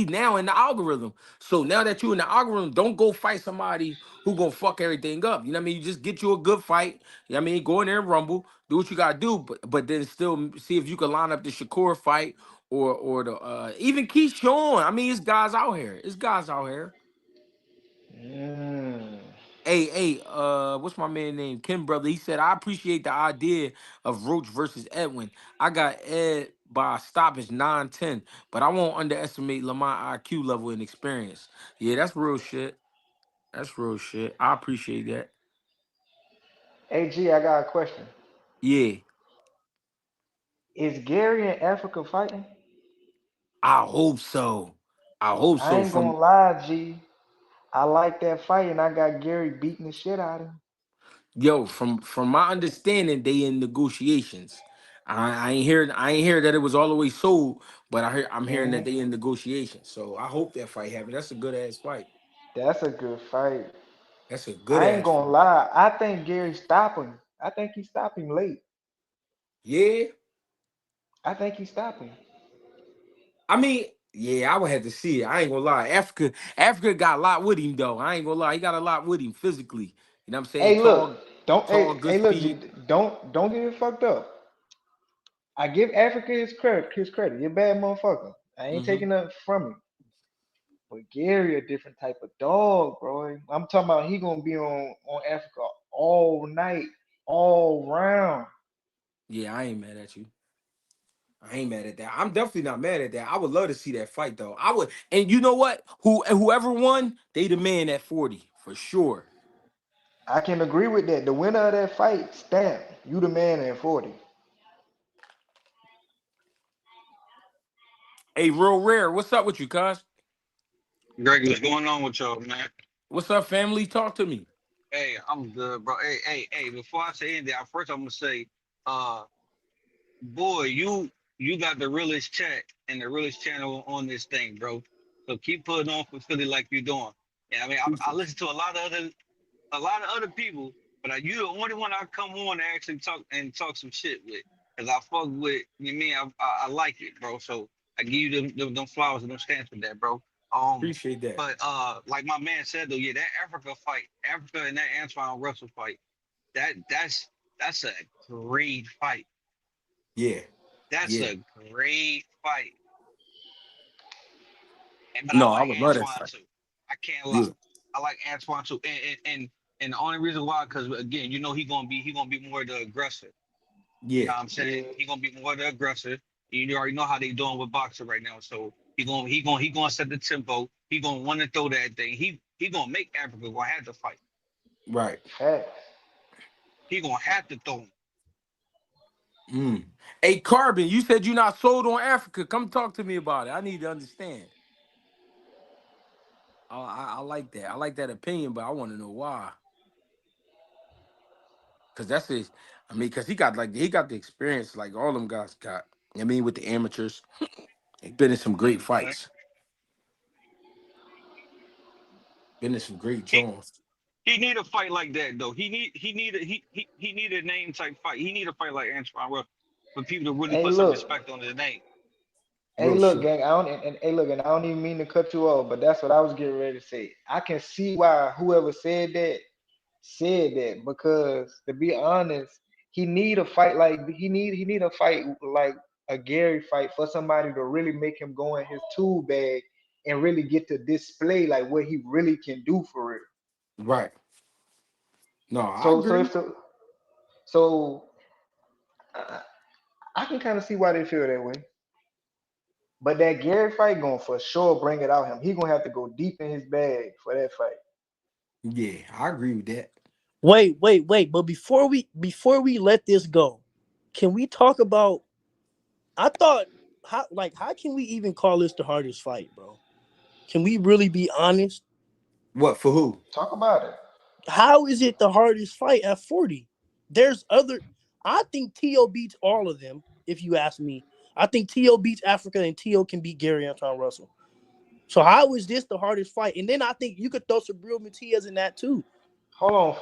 now in the algorithm. So now that you in the algorithm, don't go fight somebody who gonna fuck everything up. You know what I mean? You just get you a good fight. You know what I mean? Go in there and rumble, do what you gotta do, but then still see if you can line up the Shakur fight or the even Keyshawn. I mean, it's guys out here. It's guys out here. Mm. What's my man name? Kim brother. He said, I appreciate the idea of Roach versus Edwin. I got Ed by a stoppage 9-10, but I won't underestimate Lamont IQ level and experience. Yeah, that's real shit. That's real shit. I appreciate that. Hey, G, I got a question. Yeah, Is Gary in Africa fighting? I hope so. I hope I so. ain't From gonna lie, G. I like that fight, and I got Gary beating the shit out of him. from my understanding, they in negotiations. I ain't hear that it was all the way sold, but I'm hearing that Hmm. they in negotiations. So I hope that fight happens. That's a good ass fight. That's a good fight. That's a good I ain't ass gonna fight. lie. I think Gary stopped him. I think he stopped him late. Yeah, I think he's stopping. I mean, yeah, I would have to see it. I ain't gonna lie. Africa got a lot with him though. I ain't gonna lie. He got a lot with him physically. You know what I'm saying? Hey, look, don't Tall, good hey look, speed. G, don't get it fucked up. I give Africa his credit. His credit. You're a bad motherfucker. I ain't Hmm. taking nothing from him. But Gary, a different type of dog, bro. I'm talking about he gonna be on Africa all night, all round. Yeah, I ain't mad at you. I ain't mad at that. I'm definitely not mad at that. I would love to see that fight though. I would, and you know what? Whoever won, they the man at 40 for sure. I can agree with that. The winner of that fight, stamp. You the man at 40. Hey, real rare. What's up with you, cuz? Greg, what's going on with y'all, man? What's up, family? Talk to me. Hey, I'm good, bro. Hey. Before I say anything, first I'm gonna say, uh, boy, you got the realest chat and the realest channel on this thing, bro. So keep putting on for Philly like you're doing. Yeah, I mean, I Appreciate listen to a lot of other people, but you the only one I come on to actually talk some shit with, cause I fuck with you. Mean I like it, bro. So I give you them flowers and them stamps for that, bro. appreciate that. But like my man said though, yeah, that Africa fight, Africa and that Antoine Russell fight, that's a great fight. Yeah, That's yeah. a great fight. But I No, I like would love that Antoine fight. too. I can't lie. Yeah, I like Antoine too, and the only reason why, because again, he gonna be more the aggressor. You yeah. know what I'm saying? He gonna be more the aggressor. You already know how they doing with boxing right now. So he gonna set the tempo. He gonna want to throw that thing. He gonna make Africa gonna have to fight. Right. Facts. He gonna have to throw him. Mm. Hey, Carbon, you said you're not sold on Africa. Come talk to me about it. I need to understand. I like that. I like that opinion, but I want to know why. Cause that's his. I mean, cause he got the experience like all them guys got. I mean, with the amateurs, he been in some great Mhm. fights. Been in some great He joints. he need a fight like that though. He need a name type fight. He need a fight like Antoine Ruff for people to really Hey, put some look. respect on his name. Hey, Real look, shit. gang. I don't and hey, look, and I don't even mean to cut you off, but that's what I was getting ready to say. I can see why whoever said that because to be honest, he need a fight like a Gary fight for somebody to really make him go in his tool bag and really get to display like what he really can do for real. Right. No, I So so agree. if the so I, I can kind of see why they feel that way. But that Gary fight going for sure bring it out him. He gonna have to go deep in his bag for that fight. Yeah, I agree with that. Wait. But before we let this go, can we talk about? I thought how can we even call this the hardest fight, bro? Can we really be honest? What for who? Talk about it. How is it the hardest fight at 40? There's other. I think To beats all of them. If you ask me, I think To beats Africa and To can beat Gary Anton Russell. So how is this the hardest fight? And then I think you could throw some real Matias in that too. Hold on,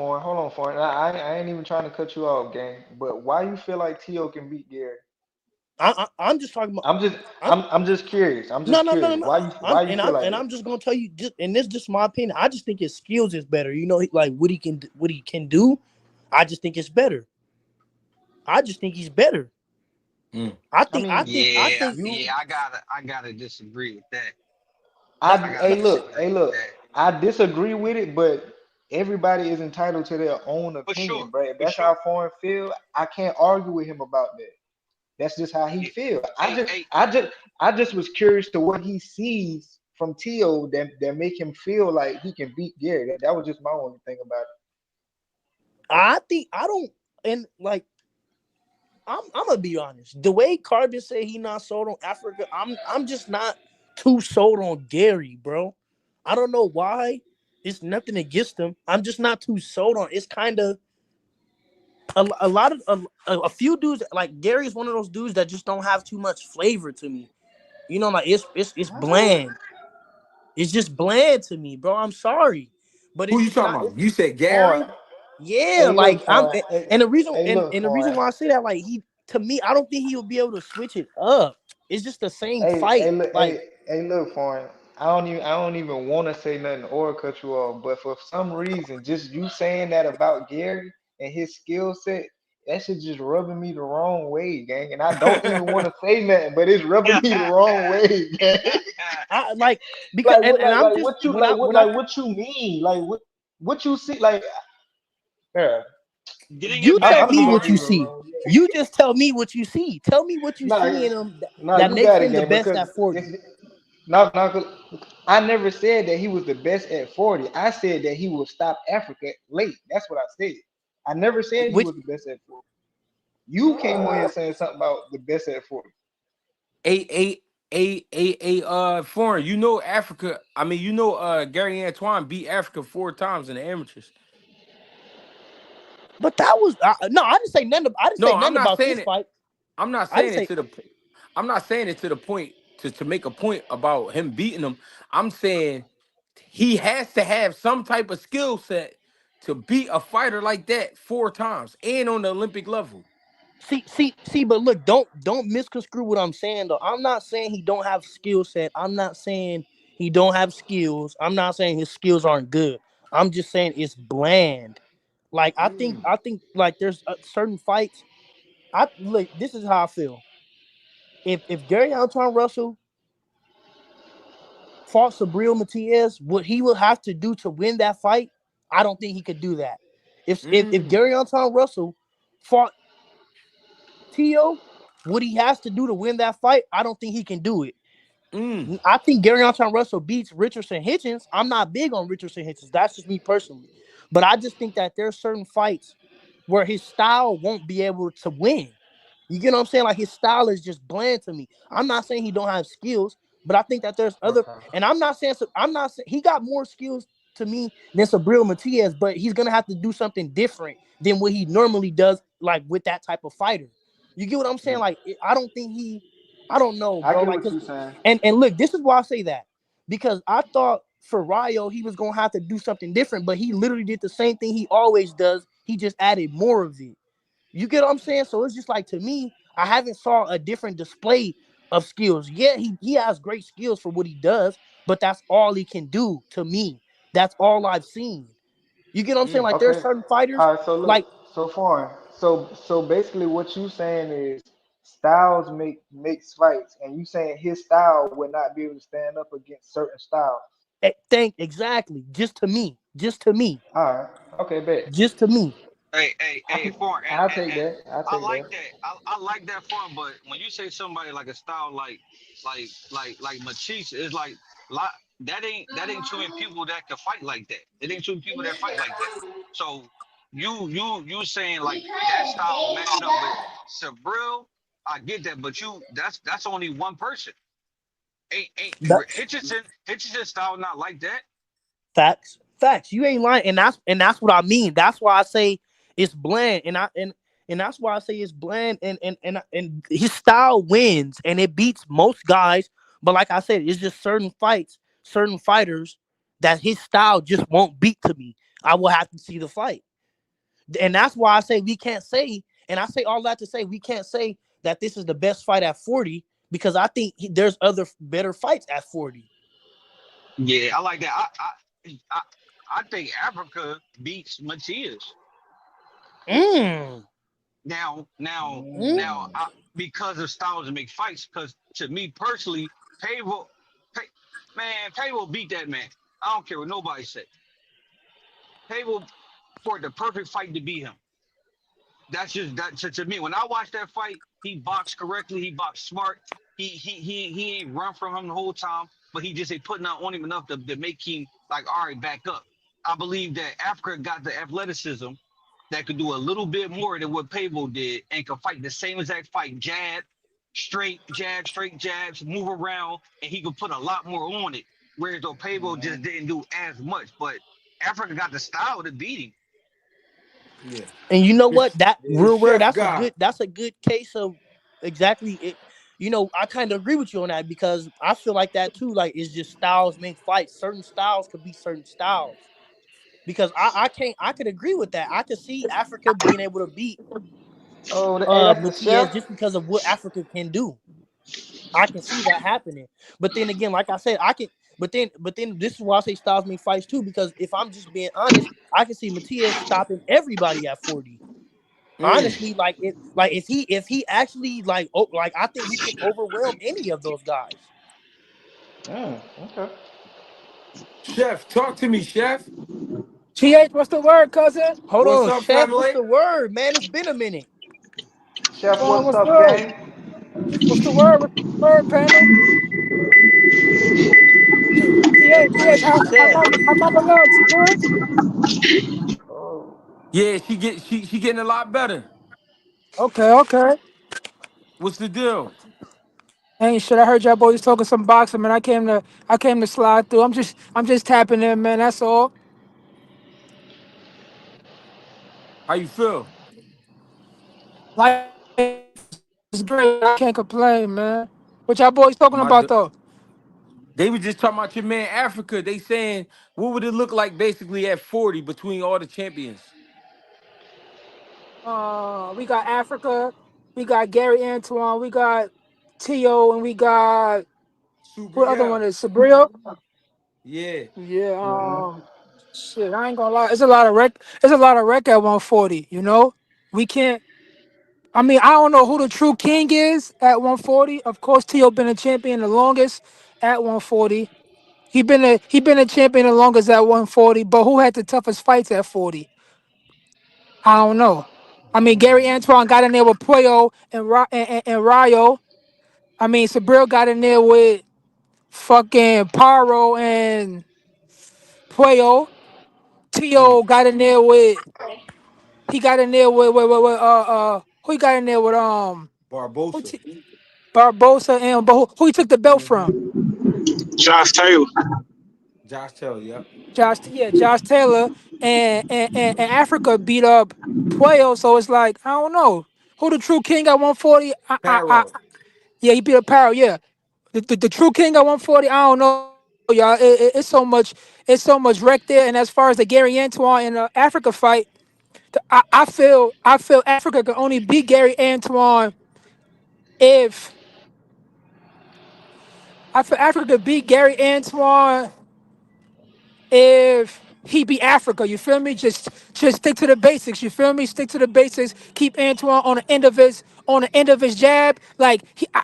for it. I ain't even trying to cut you off, gang. But why you feel like T.O. can beat Gary? I'm just talking about. I'm just I'm I'm just curious. I'm no just no no no curious. no. Why you feel like that? I'm just gonna tell you. And this is just my opinion. I just think his skills is better. You know, like what he can do. I just think it's better. I just think he's better. Mm. I I think I mean, think I Yeah, think you yeah, I gotta disagree with that. that, I Hey gotta that look, disagree hey with look. that I disagree with it, but everybody is entitled to their own for sure, opinion, bro. If for that's sure. how foreign feel, I can't argue with him about that. That's just how he Yeah. feel. Hey, hey, I just was curious to what he sees from Tio that make him feel like he can beat Gary. That was just my only thing about it. I think I don't and like I'm gonna be honest. The way Carbon say he not sold on Africa, I'm just not too sold on Gary, bro. I don't know why. It's nothing against him. I'm just not too sold on. It's kind of a lot of a few dudes like Gary is one of those dudes that just don't have too much flavor to me. You know, like it's What? bland. It's just bland to me, bro. I'm sorry, but Who it's you just talking not. about? You said Foreign. Gary? Yeah, Hey, like look, I'm, foreign. Hey, and the reason hey, look, and the reason foreign. why I say that, like he to me, I don't think he will be able to switch it up. It's just the same Hey, fight. hey, look, Like, look, foreign. I don't even want to say nothing or cut you off, but for some reason, just you saying that about Gary and his skill set, that shit just rubbing me the wrong way, gang. And I don't even want to say nothing, but it's rubbing me the wrong way, gang. I like because Like what, and I'm just what you like, when I what you mean, like what you see, like, yeah. Get in your you tell bag, I'm me just what rubbing foreign. you you the see. wrong way. You just tell me what you see. Tell me what you Nah, see in him nah, that you makes got it, him the gang, best because at 40. it's no, no, 'cause I never said that he was the best at 40. I said that he would stop Africa late. That's what I said. I never said he Which was the best at 40. You came on here saying something about the best at 40. Foreign. You know Africa. I mean, you know Gary Antoine beat Africa 4 times in the amateurs. but that was no, I didn't say nothing. I didn't say No, I'm nothing not about saying this it. fight. I'm not I didn't saying it say to the. I'm not saying it to the point to make a point about him beating him. I'm saying he has to have some type of skill set to beat a fighter like that 4 times and on the Olympic level. see. But look, don't misconstrue what I'm saying though. I'm not saying he don't have skill set. I'm not saying he don't have skills. I'm not saying his skills aren't good. I'm just saying it's bland. Like I think like there's certain fights. I look. This is how I feel. If Gary Antoine Russell fought Sabril Matias, what he will have to do to win that fight, I don't think he could do that. If Mm, Gary Antoine Russell fought Tio, what he has to do to win that fight, I don't think he can do it. mm, I think Gary Antoine Russell beats Richardson Hitchens. I'm not big on Richardson Hitchens. That's just me personally. But I just think that there's certain fights where his style won't be able to win. You get what I'm saying? Like his style is just bland to me. I'm not saying he don't have skills, but I think that there's other. Okay. And I'm not saying I'm not saying he got more skills to me than Sabril Matias, but he's gonna have to do something different than what he normally does, like with that type of fighter. You get what I'm saying? Like I don't think he. I don't know, I bro. get Like, what cause you're saying. and look, this is why I say that because I thought for Ryo he was gonna have to do something different, but he literally did the same thing he always does. He just added more of it. You get what I'm saying? So it's just like to me, I haven't saw a different display of skills. Yeah, he has great skills for what he does, but that's all he can do to me. That's all I've seen. You get what I'm saying? mm. Like there's Okay. certain fighters, All right. So look. like So foreign. So basically, what you saying is styles makes fights, and you saying his style would not be able to stand up against certain styles. think exactly. Just to me. Just to me. All right. Okay. Bet. Just to me. I Hey, can. foreign, I'll take and that. I'll I take like that. that. I like that foreign, but when you say somebody like a style like Matisse, it's like lot that ain't too many people that can fight like that. It ain't too many people that fight like that. So you saying like that style matching up with Sabril, I get that, but that's only one person. Ain't That, Hitchison style not like that. facts. You ain't lying, and that's what I mean. That's why I say it's bland, and that's why I say it's bland, and his style wins, and it beats most guys. But like I said, it's just certain fights, certain fighters that his style just won't beat to me. I will have to see the fight, and that's why I say we can't say, and I say all that to say we can't say that this is the best fight at 40 because I think there's other better fights at 40. Yeah, I like that. I I think Africa beats Matias. Mm, Now, mm. Mm. now, because of styles to make fights. Because to me personally, Payroll, pay, man, Payroll beat that man. I don't care what nobody say. Payroll for the perfect fight to beat him. That's just that to me. When I watched that fight, he boxed correctly. He boxed smart. He ain't run from him the whole time, but he just ain't putting out on him enough to make him like, all right, back up. I believe that Africa got the athleticism that could do a little bit more than what Pavo did and could fight the same exact fight, straight jabs, move around, and he could put a lot more on it. Whereas though Pavo just Mhm. didn't do as much, but Africa got the style to beat him. Yeah. And you know what? This That the real rare. chef That's a guy. good. That's a good case of exactly it. You know, I kind of agree with you on that because I feel like that too. Like it's just styles make fights. Certain styles could be certain styles. Because I can't. I could agree with that. I could see Africa being able to beat. hey, that's the Matias, chef. just because of what Africa can do. I can see that happening. But then again, like I said, I can. But then, this is why I say styles make fights too. Because if I'm just being honest, I can see Matias stopping everybody at 40. Mm. Honestly, like if he actually like I think he can overwhelm any of those guys. Okay. Chef, talk to me, Chef. TH, what's the word, cousin? Hold What's on, up, Chef. What's family? the word, man? It's been a minute. Chef, Well, what's what's up, good? gang? What's the word? What's the word, Panda? TH, how Chef. mama love? She good? Yeah, she getting a lot better. Okay, okay. What's the deal? Ain't shit. I heard y'all boys talking some boxing, man. I came to slide through. I'm just tapping in, man. That's all. How you feel? Life is great. I can't complain, man. What y'all boys talking My about d- though? they were just talking about your man Africa. They saying what would it look like basically at 40 between all the champions? We got Africa, we got Gary Antoine, we got Tio, and we got who the other one Subriel. is Sabrio. Yeah. Yeah. Shit. I ain't gonna lie. It's a lot of wreck. It's a lot of wreck at 140. You know, we can't. I mean, I don't know who the true king is at 140. Of course, Tio been a champion the longest at 140. He been a champion the longest at 140. But who had the toughest fights at 40? I don't know. I mean, Gary Antoine got in there with Puyo and Rayo. I mean, Sabril got in there with fucking Paro and Puyo. Mm. Tio got in there with he got in there with who he got in there with who Barbosa. t- Barbosa and but who he took the belt Hmm. from? Josh Taylor. Josh Taylor, yep. Josh Taylor and Africa beat up Puyo, so it's like I don't know who the true king at 140. Paro. Yeah, he beat up Paro. Yeah, the true king at 140. I don't know, y'all. It's so much wreck there. And as far as the Gary Antoine and Africa fight, I feel Africa can only beat Gary Antoine if I feel Africa could beat Gary Antoine if he beat Africa. You feel me? Just stick to the basics. You feel me? Stick to the basics. Keep Antoine on the end of his jab. Like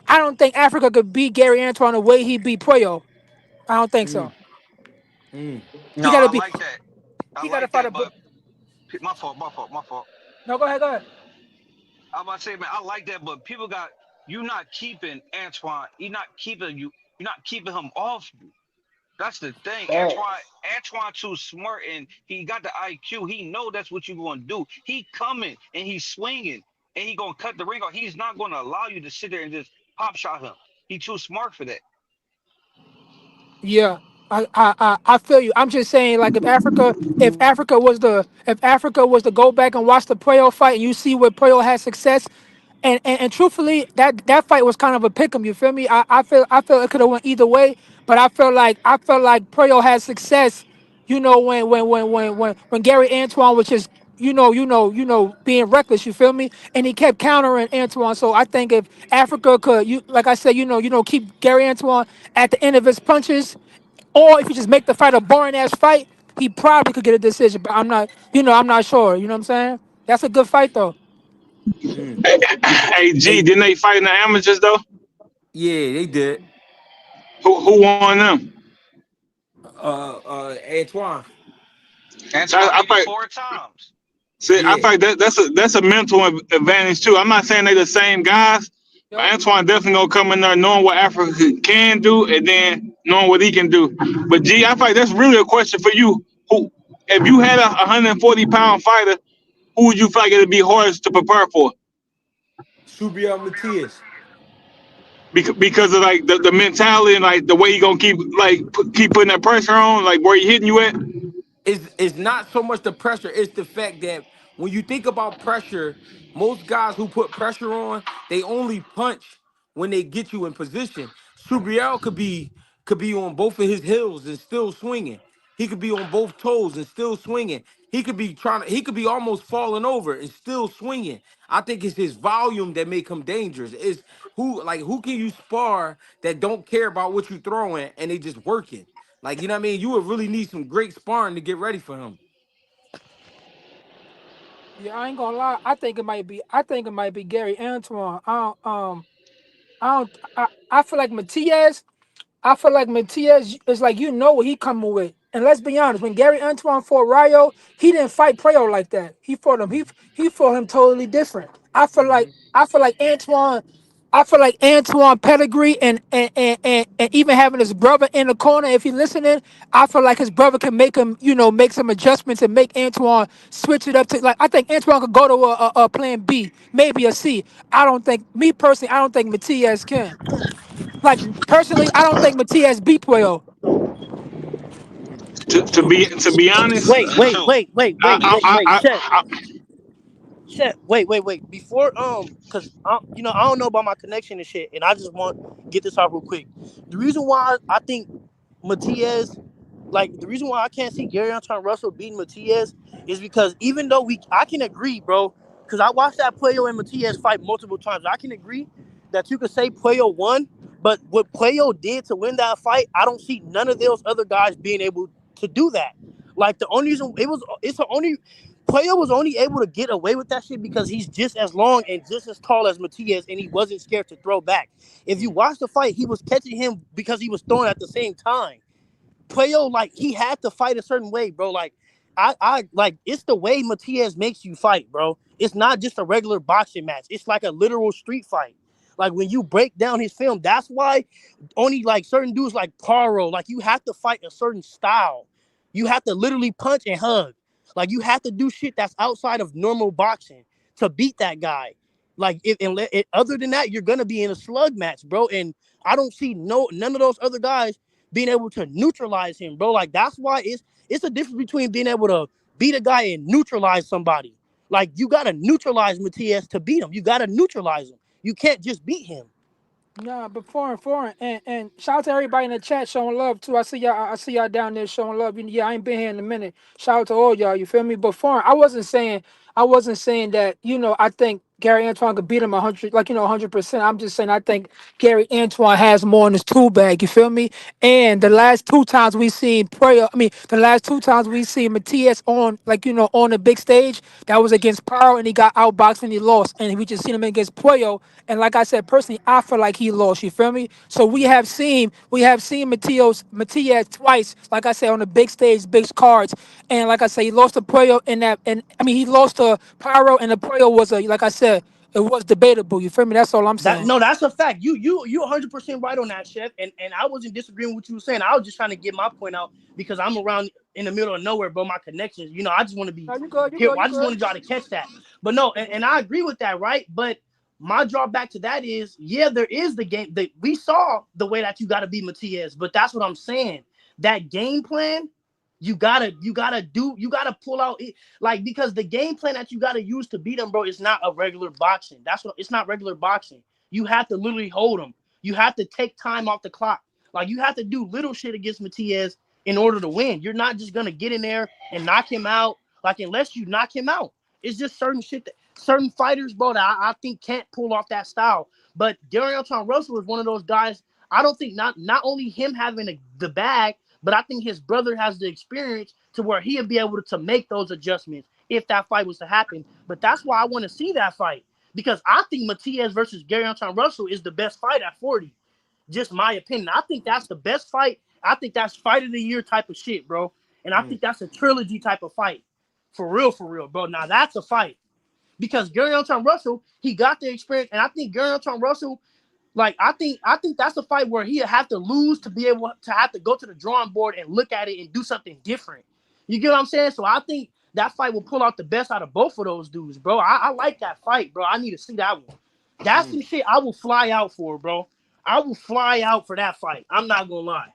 I don't think Africa could beat Gary Antoine the way he beat Puyo. I don't think Mm. so. Mm. He No, got to I be. like that. I He got to like fight that, a. but my fault. No, go ahead. Go ahead. I'm about to say, man, I like that, but people got you not keeping Antoine. You're not keeping him off you. That's the thing. Facts. Antoine too smart and he got the IQ. He know that's what you're gonna do. He coming and he's swinging and he gonna cut the ring off. He's not gonna allow you to sit there and just pop shot him. He too smart for that. Yeah, I feel you. I'm just saying, like, if Africa was to go back and watch the Puyo fight, and you see where Puyo had success, and truthfully, that fight was kind of a pick 'em. You feel me? I feel it could have went either way, but I felt like Puyo had success. When Gary Antoine was just being reckless. You feel me? And he kept countering Antoine. So I think if Africa could, like I said, keep Gary Antoine at the end of his punches, or if you just make the fight a boring ass fight, he probably could get a decision. But I'm not sure. You know what I'm saying? That's a good fight though. Mm. Hey, G, Hey, didn't they fight in the amateurs though? yeah, they did. Who won them? Antoine. So Antoine I beat him fight. 4 times. See, I Yeah. think that's a mental advantage too. I'm not saying they the same guys, but Yep. Antoine definitely gonna come in there knowing what Africa can do and then knowing what he can do. But G, I think that's really a question for you. Who, if you had a 140-pound fighter, who would you feel like it'd be hardest to prepare for? Subriel Matias. Because of like the mentality and like the way he gonna keep keep putting that pressure on, like where he hitting you at. It's not so much the pressure, it's the fact that when you think about pressure, most guys who put pressure on, they only punch when they get you in position. Subriel could be on both of his heels and still swinging. He could be on both toes and still swinging. he could be almost falling over and still swinging. I think it's his volume that make him dangerous. Is who can you spar that don't care about what you throwing and they just working? Like, you know what I mean? You would really need some great sparring to get ready for him. Yeah, I ain't gonna lie. I think it might be. I think it might be Gary Antoine. I don't. I feel like Matias. I feel like Matias is like what he coming with. And let's be honest, when Gary Antoine fought Rayo, he didn't fight Preo like that. He fought him. He fought him totally different. I feel like Antoine. I feel like Antoine pedigree and even having his brother in the corner, if he's listening, I feel like his brother can make him, make some adjustments and make Antoine switch it up to like I think Antoine could go to a plan B, maybe a C. I don't think me personally, I don't think Matias can. Like personally, I don't think Matias beat Puyo. To be honest, Wait, wait, So wait, wait, I, wait, I, wait, I, wait. I, Chet, I Chet. Wait. Before cause I don't know about my connection and shit, and I just want to get this out real quick. The reason why I think Matias, like the reason why I can't see Gary Antoine Russell beating Matias is because even though I can agree, bro, because I watched that Puyo and Matias fight multiple times. I can agree that you could say Puyo won, but what Puyo did to win that fight, I don't see none of those other guys being able to do that. Like the only reason it's the only Puyo was only able to get away with that shit because he's just as long and just as tall as Matias, and he wasn't scared to throw back. If you watch the fight, he was catching him because he was throwing at the same time. Puyo, like he had to fight a certain way, bro. Like I like it's the way Matias makes you fight, bro. It's not just a regular boxing match. It's like a literal street fight. Like when you break down his film, that's why only like certain dudes like Paro, like you have to fight a certain style. You have to literally punch and hug. Like you have to do shit that's outside of normal boxing to beat that guy. Like other than that, you're gonna be in a slug match, bro. And I don't see none of those other guys being able to neutralize him, bro. Like that's why it's a difference between being able to beat a guy and neutralize somebody. Like you gotta neutralize Matias to beat him. You gotta neutralize him. You can't just beat him. Nah, but foreign, and shout out to everybody in the chat showing love too. I see y'all. I see y'all down there showing love. Yeah, I ain't been here in a minute. Shout out to all y'all. You feel me? But foreign, I wasn't saying that. I think Gary Antoine could beat him 100, like 100%. I'm just saying I think Gary Antoine has more in his tool bag. You feel me? And the last two times we seen prayer. I mean, the last two times we seen Matias on, like on the big stage. That was against Paro, and he got outboxed and he lost. And we just seen him against Puyo. And like I said, personally, I feel like he lost. You feel me? So we have seen Matias twice, like I said, on the big stage, big cards. And like I said, he lost to Puyo in that, and I mean he lost to Pyro, and the Puyo was like I said, it was debatable. You feel me? That's all I'm That saying. no, that's a fact. You 100% right on that, Chef. And I wasn't disagreeing with what you were saying. I was just trying to get my point out because I'm around in the middle of nowhere, bro. My connections, I just want to be No, you good, you here. good, you I just good. wanted y'all to catch that. But no, and I agree with that, right? But my drawback to that is, yeah, there is the game that we saw the way that you got to be Matias, but that's what I'm saying. That game plan, you gotta pull out it, like because the game plan that you gotta use to beat them, bro, is not a regular boxing. That's what it's not regular boxing. You have to literally hold them. You have to take time off the clock. Like you have to do little shit against Matias in order to win. You're not just gonna get in there and knock him out. Like unless you knock him out, it's just certain shit that certain fighters, bro, that I think can't pull off that style. But Gary Elton Russell is one of those guys. I don't think not only him having the bag, but I think his brother has the experience to where he'll be able to make those adjustments if that fight was to happen. But that's why I want to see that fight because I think Matias versus Gary Anton Russell is the best fight at 40. Just my opinion. I think that's the best fight. I think that's fight of the year type of shit, bro. And I think that's a trilogy type of fight. For real, bro. Now that's a fight. Because Gary Anton Russell, he got the experience. And I think Gary Anton Russell, like I think that's a fight where he'll have to lose to be able to have to go to the drawing board and look at it and do something different. You get what I'm saying? So I think that fight will pull out the best out of both of those dudes, bro. I like that fight, bro. I need to see that one. That's some shit I will fly out for, bro. I will fly out for that fight. I'm not gonna lie.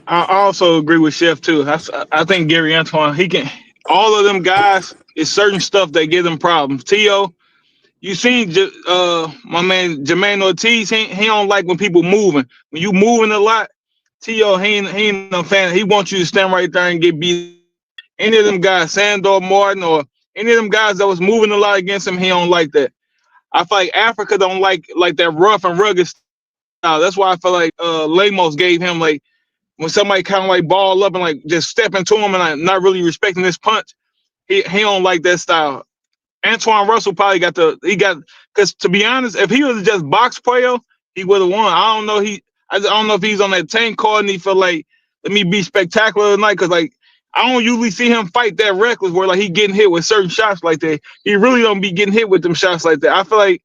I also agree with Chef too. I think Gary Antoine, he can. All of them guys is certain stuff that give them problems. To you seen my man Jermaine Ortiz? He don't like when people moving. When you moving a lot, T.O. he ain't no fan. He wants you to stand right there and get beat up. Any of them guys, Sandor Martin or any of them guys that was moving a lot against him, he don't like that. I feel like Africa don't like that rough and rugged style. That's why I feel like Lamos gave him like when somebody kind of like ball up and like just step into him and like not really respecting this punch. He don't like that style. Antoine Russell probably got because to be honest, if he was just box player, he would have won. I don't know if he's on that tank card and he feel like let me be spectacular tonight because like I don't usually see him fight that reckless where like he getting hit with certain shots like that. He really don't be getting hit with them shots like that. I feel like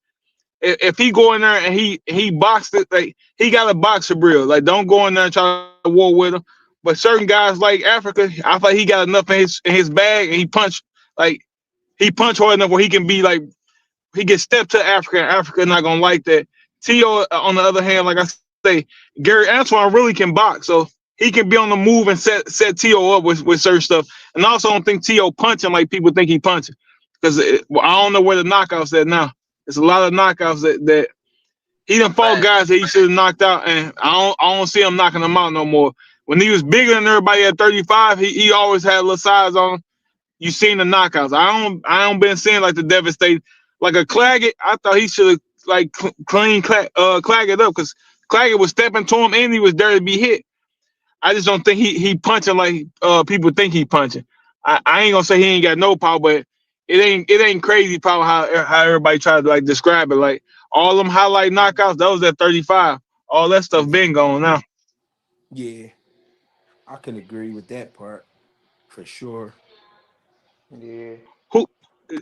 if he go in there and he boxed it like he got a box for real. Like don't go in there and try to war with him. But certain guys like Africa, I feel like he got enough in his bag and like he punch hard enough where he can be like he can step to Africa and Africa not gonna like that. T.O. on the other hand, like I say, Gary Antoine really can box, so he can be on the move and set T.O. up with certain stuff. And I also don't think T.O. punching like people think he punching because I don't know where the knockouts at now. There's a lot of knockouts that he done fought Facts. guys that he should have knocked out, and I don't see him knocking them out no more. When he was bigger than everybody at 35, he always had a little size on him. You seen the knockouts. I don't been seeing like the devastating like a Claggett. I thought he should have like clean Claggett up because Claggett was stepping to him and he was there to be hit. I just don't think he punching like people think he punching. I ain't gonna say he ain't got no power, but it ain't crazy power how everybody try to like describe it. Like all them highlight knockouts, those at 35. All that stuff been gone now. Yeah, I can agree with that part for sure. Yeah. Who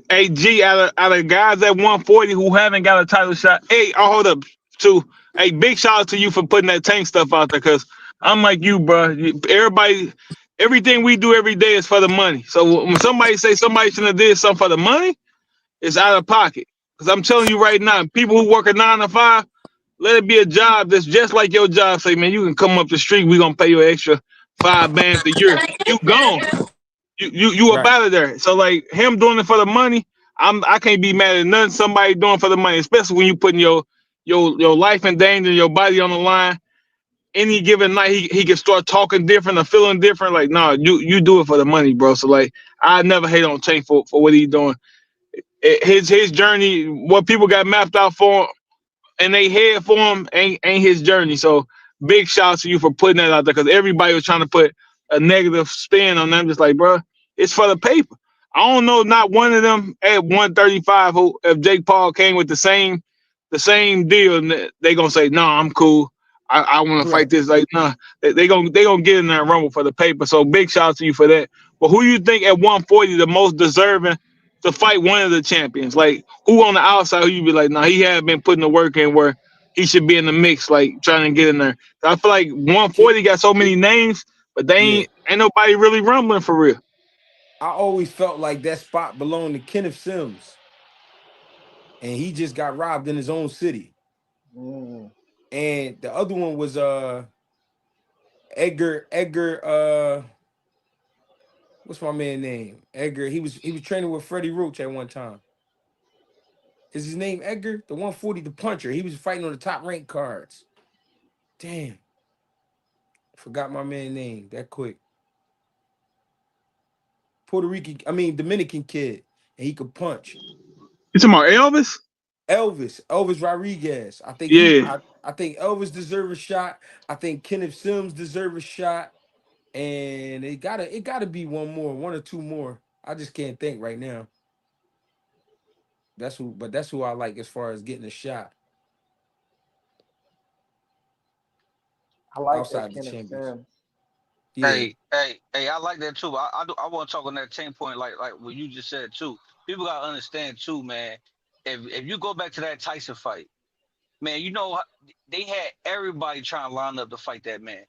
AG out of guys at 140 who haven't got a title shot. Hey, I'll hold up too. Hey, big shout out to you for putting that tank stuff out there because I'm like you, bro. Everybody, everything we do every day is for the money. So when somebody say somebody shouldn't have did something for the money, it's out of pocket. Because I'm telling you right now, people who work a 9 to 5, let it be a job that's just like your job. Say, man, you can come up the street. We gonna pay you an extra 5 bands a year. You gone you up Right. out of there. So like him doing it for the money, I can't be mad at nothing somebody doing for the money, especially when you putting your life in danger, your body on the line. Any given night he can start talking different or feeling different. Like, nah, you do it for the money, bro. So like I never hate on Tank for what he's doing. His journey, what people got mapped out for and they head for him ain't his journey. So big shout out to you for putting that out there because everybody was trying to put a negative spin on them. Just like, bro, it's for the paper. I don't know, not one of them at 135 who if Jake Paul came with the same deal, they gonna say, no, I'm cool. I want to fight Right. this. Like, nah, they gonna get in there and rumble for the paper. So big shout out to you for that. But who you think at 140 the most deserving to fight one of the champions? Like who on the outside who you be like, nah, he hadn't been putting the work in where he should be in the mix, like trying to get in there. I feel like Ki- 140 got so many names, but they Yeah, ain't nobody really rumbling for real. I always felt like that spot belonged to Kenneth Sims, and he just got robbed in his own city. Mm. And the other one was Edgar what's my man name? Edgar. He was training with Freddie Roach at one time. Is his name Edgar? The 140, the puncher. He was fighting on the top ranked cards. Damn, forgot my man name that quick. Puerto Rican, I mean Dominican kid, and he could punch. You talking about Elvis? Elvis Rodriguez. Yeah. I think Elvis deserves a shot. I think Kenneth Sims deserves a shot. And it gotta be one or two more. I just can't think right now. That's who I like as far as getting a shot I like that outside the Kenneth champions. Sims. Yeah. Hey, I like that too. I want to talk on that 10 point, like what you just said too. People gotta understand too, man. If you go back to that Tyson fight, man, they had everybody trying to line up to fight that man.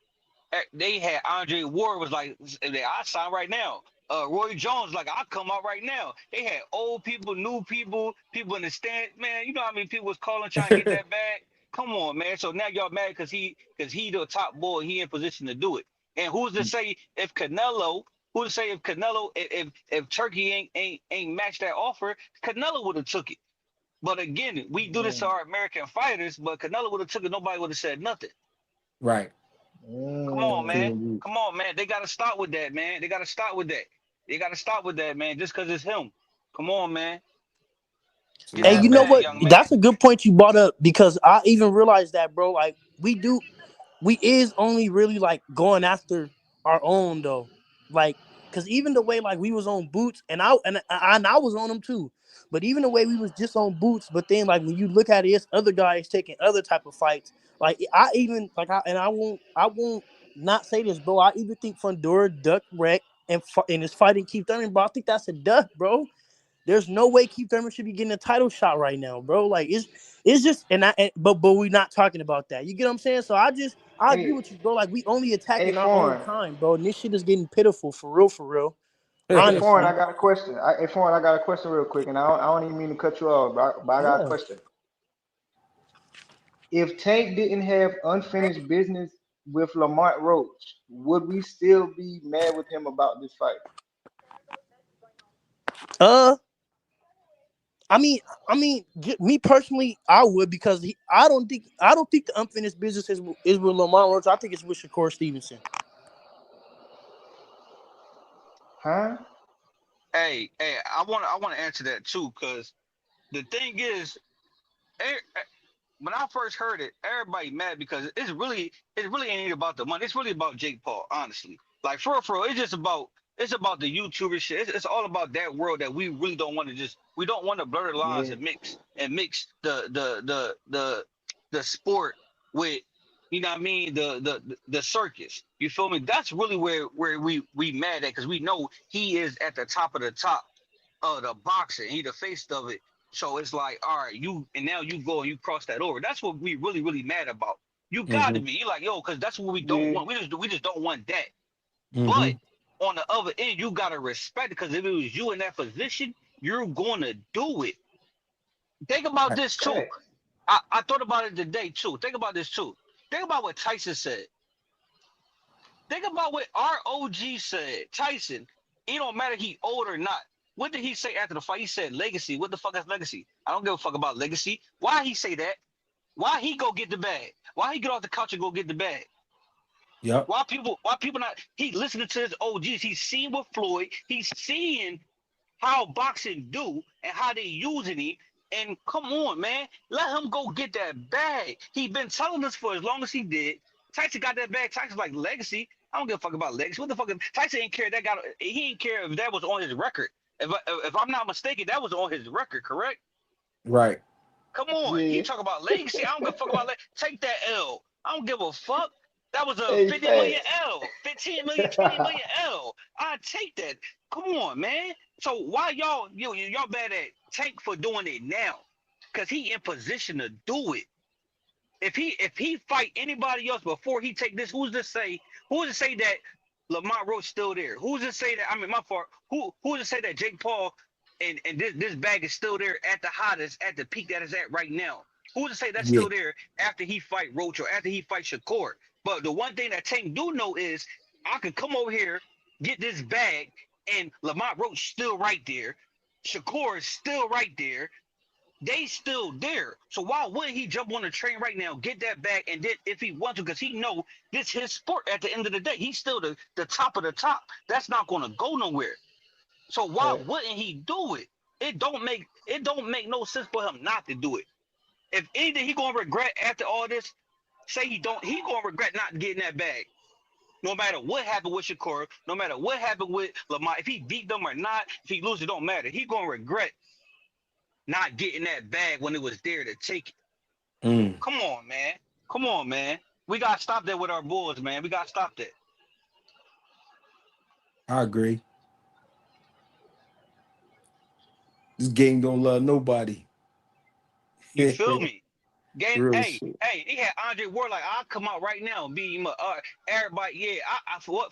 They had Andre Ward was like, I sign right now. Roy Jones like, I come out right now. They had old people, new people, people in the stand. Man, you know how many people was calling trying to get that bag? Come on, man. So now y'all mad because he the top boy, he in position to do it. And who's to say if Canelo if Turkey ain't matched that offer, Canelo would have took it. But again, we do this to Mm. our American fighters, but Canelo would have took it. Nobody would have said nothing. Right. Come on, man. Mm. Come on, man. They gotta stop with that, man. They gotta stop with that. They gotta stop with that, man. Just cause it's him. Come on, man. It's a Get Hey, lot you that of know bag, what? young man. That's a good point you brought up because I even realized that, bro. Like we is only really like going after our own though, like because even the way like we was on Boots and I was on them too, but even the way we was just on Boots, but then like when you look at it, it's other guys taking other type of fights. Like I even like I won't not say this, bro. I even think Fundora duck wreck and is fighting Keith Thurman, bro. I think that's a duck, bro. There's no way Keith Thurman should be getting a title shot right now, bro. Like it's just but we're not talking about that. You get what I'm saying? So I agree Hey, with you, bro. Like we only hey, attacking our own foreign. kind, bro. And this shit is getting pitiful for real, for real. Hey, foreign. Honestly. I got a question. Hey, foreign. I got a question real quick, and I don't even mean to cut you off, but I got a Yeah. question. If Tank didn't have unfinished business with Lamont Roach, would we still be mad with him about this fight? Uh me personally, I would because I don't think the unfinished business is with Lamar Roach. I think it's with Shakur Stevenson. Huh? Hey, I wanna answer that too, cause the thing is, when I first heard it, everybody mad because it really ain't about the money. It's really about Jake Paul, honestly. Like for real, it's about the YouTuber shit. It's all about that world that we really don't want to we don't want to blur the lines Yeah. and mix the sport with, you know what I mean, the circus. You feel me? That's really where we mad at, because we know he is at the top of the top of the boxing. He the face of it. So it's like, all right, and now you go and you cross that over. That's what we really mad about. You got hmm to be. You like, yo, because that's what we don't Yeah. want. We just don't want that. hmm But on the other end, you gotta respect it, because if it was you in that position, you're gonna do it. Think about this too. Facts. I thought about it today too. Think about this too. Think about what Tyson said. Think about what ROG said. Tyson, it don't matter if he old or not. What did he say after the fight? He said legacy. What the fuck is legacy? I don't give a fuck about legacy. Why he say that? Why he go get the bag? Why he get off the couch and go get the bag? Yep. Why people not, he listening to his OGs. He's seeing what Floyd, he's seeing how boxing do and how they using it. And come on, man, let him go get that bag. He been telling us for as long as he did. Tyson got that bag. Tyson's like legacy. I don't give a fuck about legacy. What the fuck? Tyson ain't care. He ain't care if that was on his record. If I'm not mistaken, that was on his record, correct? Right. Come on. He Yeah. talk about legacy. I don't give a fuck about legacy. Take that L. I don't give a fuck. That was a Hey, 50 million facts. L, 15 million, 20 million L. I take that. Come on, man. So why y'all bad at Tank for doing it now? Cause he in position to do it. If he fight anybody else before he take this, who's to say that Lamont Roach still there? Who's to say that, I mean, my fault. Who's to say that Jake Paul and this bag is still there at the hottest, at the peak that is at right now? Who's to say that's Yeah. still there after he fight Roach or after he fight Shakur? But the one thing that Tank do know is, I can come over here, get this bag, and Lamont Roach still right there. Shakur is still right there. They still there. So why wouldn't he jump on the train right now, get that bag, and then if he wants to, because he know this his sport at the end of the day. He's still the top of the top. That's not gonna go nowhere. So why Facts. wouldn't he do it? It don't make no sense for him not to do it. If anything, he gonna regret after all this. Say he gonna regret not getting that bag. No matter what happened with Shakur, no matter what happened with Lamar, if he beat them or not, if he loses, it don't matter. He gonna regret not getting that bag when it was there to take it. Mm. Come on, man. Come on, man. We gotta stop that with our boys, man. We gotta stop that. I agree. This game don't love nobody. You feel me? Game, Real hey, shit. hey, he had Andre Ward, like, I'll come out right now and beat him up. Everybody, yeah,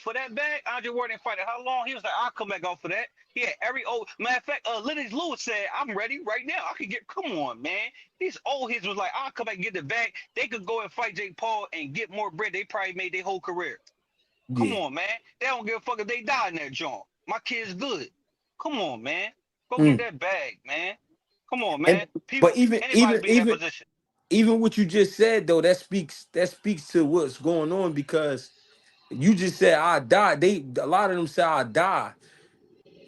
for that bag, Andre Ward didn't fight it. How long? He was like, I'll come back off for that. Yeah, every old matter of fact, Lennox Lewis said, I'm ready right now. I can get, come on, man. These old heads was like, I'll come back and get the bag. They could go and fight Jake Paul and get more bread. They probably made their whole career. Come Yeah. on, man. They don't give a fuck if they die in that joint. My kid's good. Come on, man. Go get Mm. that bag, man. Come on, man. And People, but even anybody even be in that even position. even what you just said though, that speaks to what's going on because you just said I die. A lot of them say I die.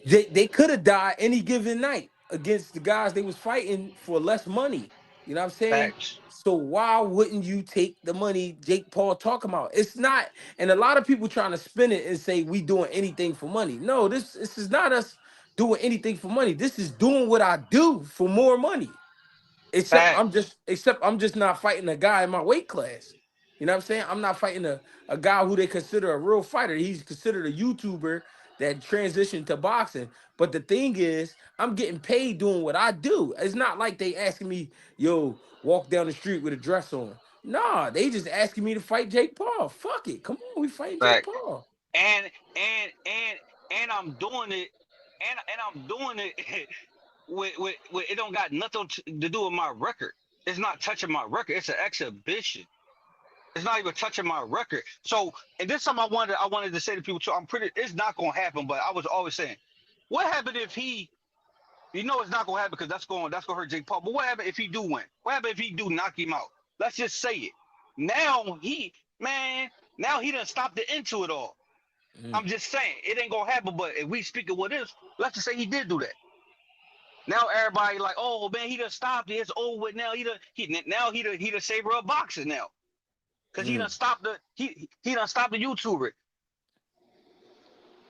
They could have died any given night against the guys they was fighting for less money. You know what I'm saying? Facts. So why wouldn't you take the money Jake Paul talking about? It's not, and a lot of people trying to spin it and say we doing anything for money. No, this is not us doing anything for money. This is doing what I do for more money. Facts. Except I'm just not fighting a guy in my weight class. You know what I'm saying? I'm not fighting a guy who they consider a real fighter. He's considered a YouTuber that transitioned to boxing. But the thing is, I'm getting paid doing what I do. It's not like they asking me, yo, walk down the street with a dress on. Nah, they just asking me to fight Jake Paul. Fuck it. Come on, we fighting Jake Facts. Paul. And and and and I'm doing it, and I'm doing it with it don't got nothing to do with my record. It's not touching my record. It's an exhibition. It's not even touching my record. So, and this time I wanted to say to people too. I'm pretty. It's not gonna happen. But I was always saying, what happened if he? You know, it's not gonna happen because that's gonna hurt Jake Paul. But what happened if he do win? What happened if he do knock him out? Let's just say it. Now man, now he done stopped the end to it all. Mm, I'm just saying it ain't gonna happen. But if we speak of what is, let's just say he did do that. Now everybody like, oh man, he done stopped it. It's over with now. He the savior of boxing now. Cause he done mm, stopped he done stopped the YouTuber.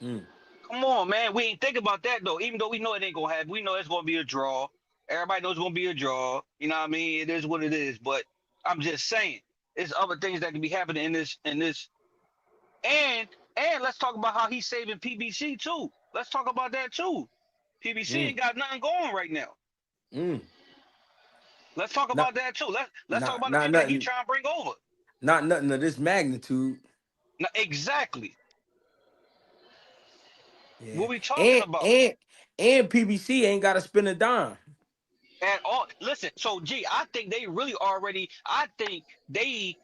mm. Come on, man. We ain't think about that though. Even though we know it ain't gonna happen. We know it's gonna be a draw. Everybody knows it's gonna be a draw. You know what I mean? It is what it is. But I'm just saying, there's other things that can be happening in this. And let's talk about how he's saving PBC too. Let's talk about that too. PBC Mm, ain't got nothing going right now. mm. Let's talk Not, about that too. Let's talk not, about the not people that he nothing. trying to bring over. Not nothing of this magnitude. Now, exactly. Yeah, What we talking and about? and and PBC ain't got to spend a dime. At all. Listen, so G, I think they really already. I think they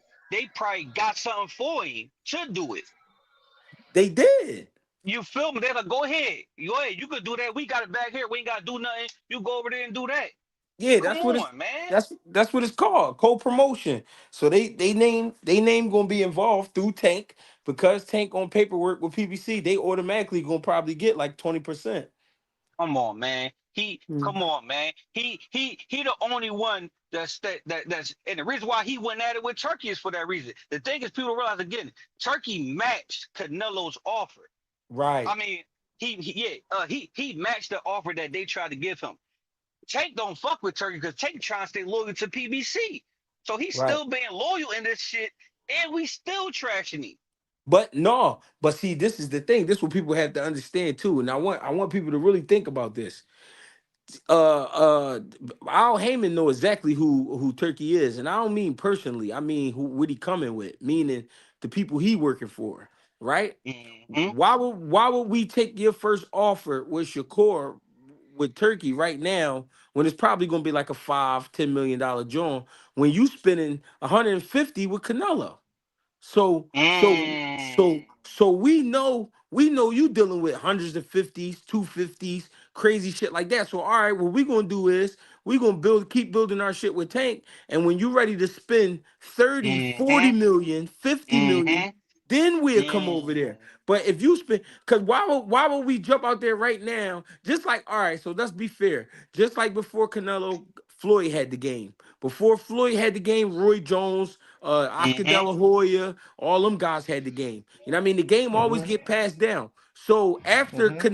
probably got something for him to do it. They did. You feel me? They're like, go ahead, go ahead. You could do that. We got it back here. We ain't got to do nothing. You go over there and do that. Yeah, Come on, man. that's what it's called, co-promotion. So they name gonna be involved through Tank because Tank on paperwork with PBC, they automatically gonna probably get like 20%. Come on, man. Mm. Come on, man. He the only one that's and the reason why he went at it with Turkey is for that reason. The thing is, people realize again, Turkey matched Canelo's offer. I Right, mean, he matched the offer that they tried to give him. Tank don't fuck with Turkey because Tank trying to stay loyal to PBC. So he's right. still being loyal in this shit, and we still trashing him. But no, but see, this is the thing. This is what people have to understand too. And I want people to really think about this. uh Al Heyman know exactly who Turkey is, and I don't mean personally. I mean who what he coming with, meaning the people he working for, right? Mm-hmm. Why would we take your first offer with Shakur with Turkey right now when it's probably gonna be like a 5-10 million dollar joint when you spending 150 with Canelo? So we know you dealing with hundreds of fifties, 250s, crazy shit like that. So all right, what we gonna do is we gonna keep building our shit with Tank. And when you ready to spend 30, Mm-hmm. 40 million, 50 million, Mm-hmm. then we'll come over there. Mm-hmm. But if you spend, because why would we jump out there right now? Just like, all right, so let's be fair. Just like before Canelo, Floyd had the game. Before Floyd had the game, Roy Jones, Oscar De Mm-hmm. La Hoya, all them guys had the game. You know what I mean? The game always Mhm. get passed down. So Mhm.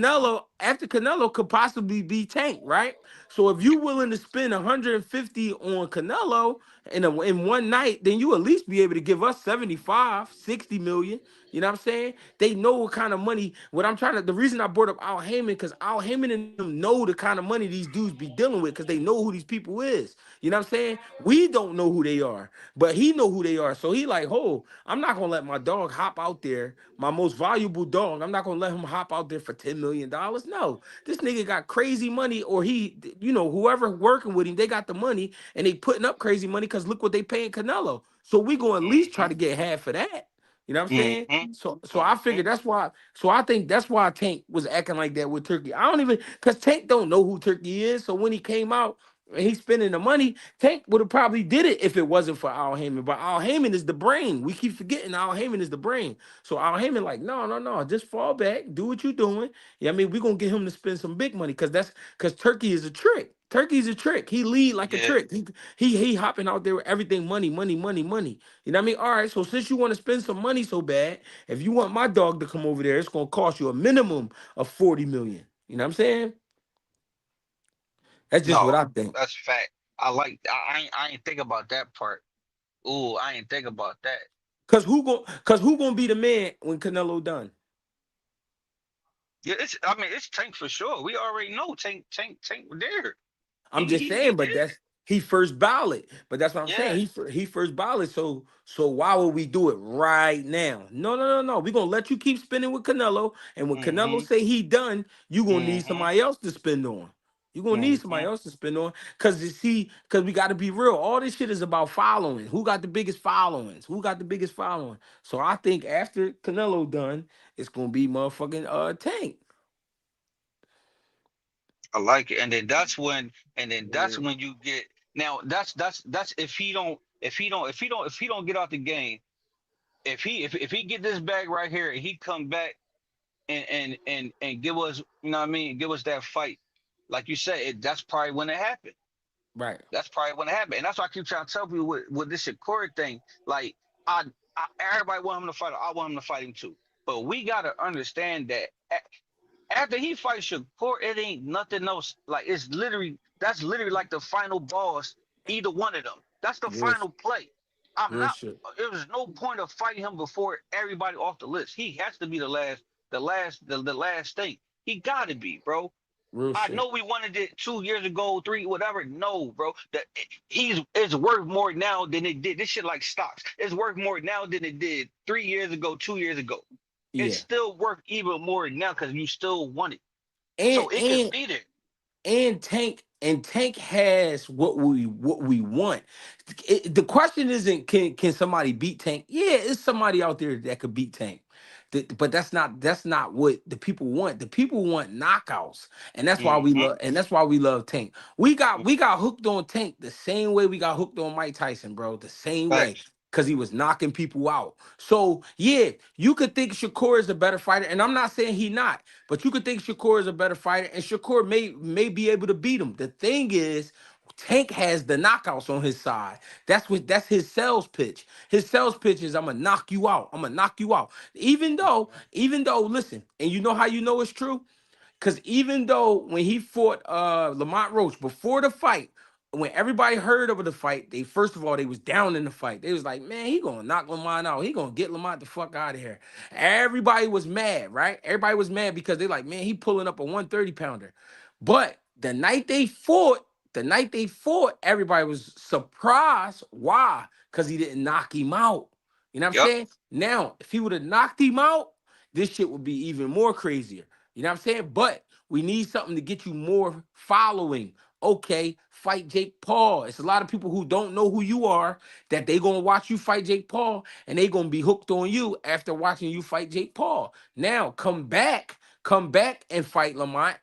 After Canelo could possibly be Tank, right? So if you willing to spend 150 on Canelo in one night, then you at least be able to give us 75, 60 million. You know what I'm saying? They know what kind of money. The reason I brought up Al Heyman, because Al Heyman and them know the kind of money these dudes be dealing with because they know who these people is. You know what I'm saying? We don't know who they are, but he know who they are. So he like, oh, I'm not gonna let my dog hop out there, my most valuable dog. I'm not gonna let him hop out there for $10 million. No, this nigga got crazy money, or whoever working with him, they got the money and they putting up crazy money because look what they paying Canelo. So we gonna at least try to get half of that. You know what I'm saying? Mm-hmm. So I figured that's why. So I think that's why Tank was acting like that with Turkey. I don't even because Tank don't know who Turkey is. So when he came out, and he's spending the money. Tank would have probably did it if it wasn't for Al Heyman. But Al Heyman is the brain. We keep forgetting Al Heyman is the brain. So Al Heyman like, no, no, no, just fall back, do what you're doing. Yeah, I mean, we're gonna get him to spend some big money because Turkey is a trick. Turkey's a trick. He lead like a Yeah. trick. He hopping out there with everything money, money, money, money. You know what I mean? All right, so since you want to spend some money so bad, if you want my dog to come over there, it's gonna cost you a minimum of 40 million. You know what I'm saying? That's just what No, I think. that's fact. I ain't think about that part. Ooh, I ain't think about that. Cause who gonna be the man when Canelo done? Yeah, it's Tank for sure. We already know Tank there. I'm just He saying, but there. that's he first ballot. But that's what I'm saying. Yeah. He first ballot. So why would we do it right now? No, no, no, no. We're gonna let you keep spending with Canelo. And when Canelo Mm-hmm. say he done, you gonna need Mm-hmm. somebody else to spend on. You're gonna need Mm-hmm. somebody else to spend on. Cause you see, cause we gotta be real. All this shit is about following. Who got the biggest followings? Who got the biggest following? So I think after Canelo done, it's gonna be motherfucking Tank. I like it. And then that's Yeah. when you get now that's if he don't get out the game, if he get this bag right here and he come back and give us, you know what I mean, give us that fight, like you said, that's probably when it happened. Right. That's probably when it happened. And that's why I keep trying to tell people with this Shakur thing, like I, everybody want him to fight, I want him to fight him too. But we gotta understand that after he fights Shakur, it ain't nothing else. Like that's literally like the final boss. Either one of them. That's the Real, final play. I'm real not. shit. There was no point of fighting him before everybody off the list. He has to be the last thing. He got to be, bro. Real I shit. know we wanted it 2 years ago, three, whatever. No, bro. It's worth more now than it did. This shit like stocks. It's worth more now than it did 3 years ago, 2 years ago. It's Yeah. still worth even more now because you still want it. And So it could and be there. and Tank has what we want. The question isn't can somebody beat Tank? Yeah, it's somebody out there that could beat Tank. But that's not what the people want. The people want knockouts, and Mm-hmm. that's why we love Tank. We got hooked on Tank the same way we got hooked on Mike Tyson, bro. The same way. Facts. Because he was knocking people out. So yeah, you could think Shakur is a better fighter, and I'm not saying he not. But you could think Shakur is a better fighter, and Shakur may be able to beat him. The thing is, Tank has the knockouts on his side. That's his sales pitch. His sales pitch is I'm gonna knock you out. I'm gonna knock you out. Even though, listen, and you know how you know it's true? Because even though when he fought Lamont Roach before the fight, when everybody heard of the fight, they first of all they was down in the fight. They was like, man, he gonna knock Lamont out. He gonna get Lamont the fuck out of here. Everybody was mad, right? Everybody was mad because they like, man, he pulling up a 130 pounder. But the night they fought, everybody was surprised. Why? Because he didn't knock him out. You know what I'm Yep. saying? Now, if he would have knocked him out, this shit would be even more crazier. You know what I'm saying? But we need something to get you more following. Okay, fight Jake Paul. It's a lot of people who don't know who you are that they gonna watch you fight Jake Paul and they gonna be hooked on you after watching you fight Jake Paul. Now come back and fight Lamont.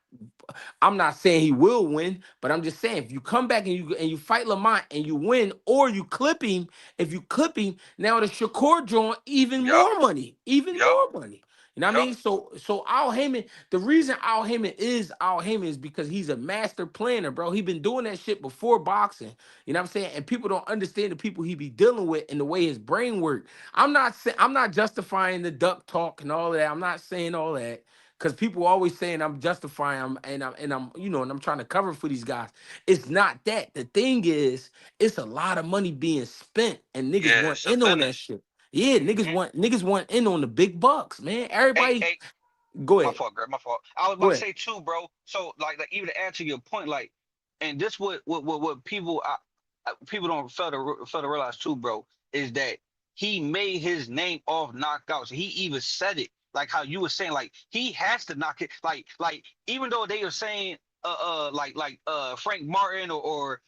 I'm not saying he will win, but I'm just saying if you come back and you fight Lamont and you win, or you clip him, if you clip him, now the Shakur drawing even Yep. more money, even Yep. more money. You know what I Yep. mean? So Al Heyman, the reason Al Heyman is because he's a master planner, bro. He been doing that shit before boxing. You know what I'm saying? And people don't understand the people he be dealing with and the way his brain work. I'm not justifying the duck talk and all that. I'm not saying all that. Because people always saying I'm justifying and I'm trying to cover for these guys. It's not that. The thing is, it's a lot of money being spent and niggas Yeah, want it's a in on that business. shit. Yeah, niggas Mm-hmm. want in on the big bucks, man. Hey, Everybody, hey, go my ahead. fault, Greg. My fault. I was Go about to ahead. say too, bro. So like even to add to your point, like, and this what people people don't fail to realize too, bro, is that he made his name off knockouts. He even said it, like how you were saying, like he has to knock it, like even though they are saying Frank Martin or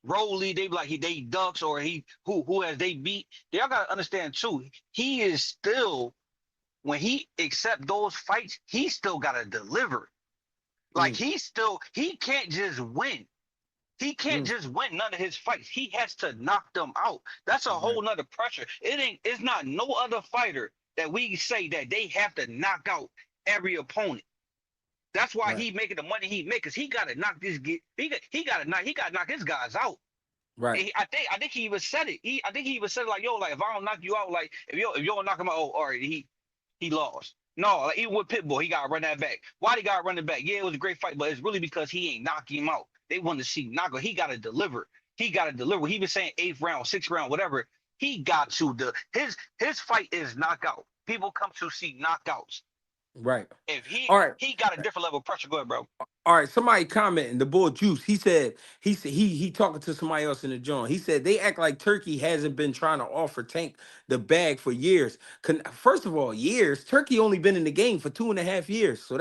Rowley, they be like they ducks or he who has they beat. Y'all gotta understand too. He is still when he accept those fights, he still gotta deliver. Like Mm, he can't just win. He can't Mm, just win none of his fights. He has to knock them out. That's a right. whole nother pressure. It's not no other fighter that we say that they have to knock out every opponent. That's why Right. he making the money he make, cause he gotta knock this he gotta knock his guys out. Right. I think he even said it. I think he even said it like, yo, like if I don't knock you out, like if you don't knock him out, oh, all right, he lost. No, like even with Pitbull, he got to run that back. Why he got to run it back? Yeah, it was a great fight, but it's really because he ain't knocking him out. They want to see Naga. He got to deliver. He got to deliver. He was saying eighth round, sixth round, whatever. He got to his fight is knockout. People come to see knockouts. Right. If he All right. he got a different level of pressure, go ahead, bro. All right, somebody commenting the bull juice. He talking to somebody else in the joint. He said they act like Turkey hasn't been trying to offer Tank the bag for years. First of all, years. Turkey only been in the game for 2.5 years, so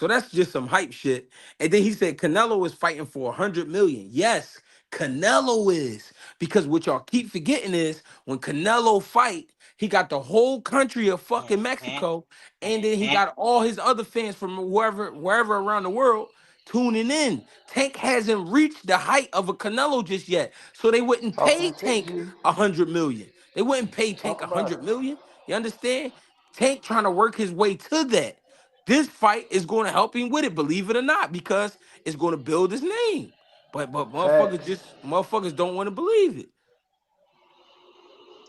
that's just some hype shit. And then he said Canelo is fighting for 100 million. Yes, Canelo is, because what y'all keep forgetting is when Canelo fight, he got the whole country of fucking Mm-hmm, Mexico, and then he mm-hmm, got all his other fans from wherever around the world tuning in. Tank hasn't reached the height of a Canelo just yet, so they wouldn't Talk pay that shit, Tank G. 100 million. They wouldn't pay Tank Talk a about it. hundred million. You understand? Tank trying to work his way to that. This fight is going to help him with it, believe it or not, because it's going to build his name. But Facts. motherfuckers don't want to believe it.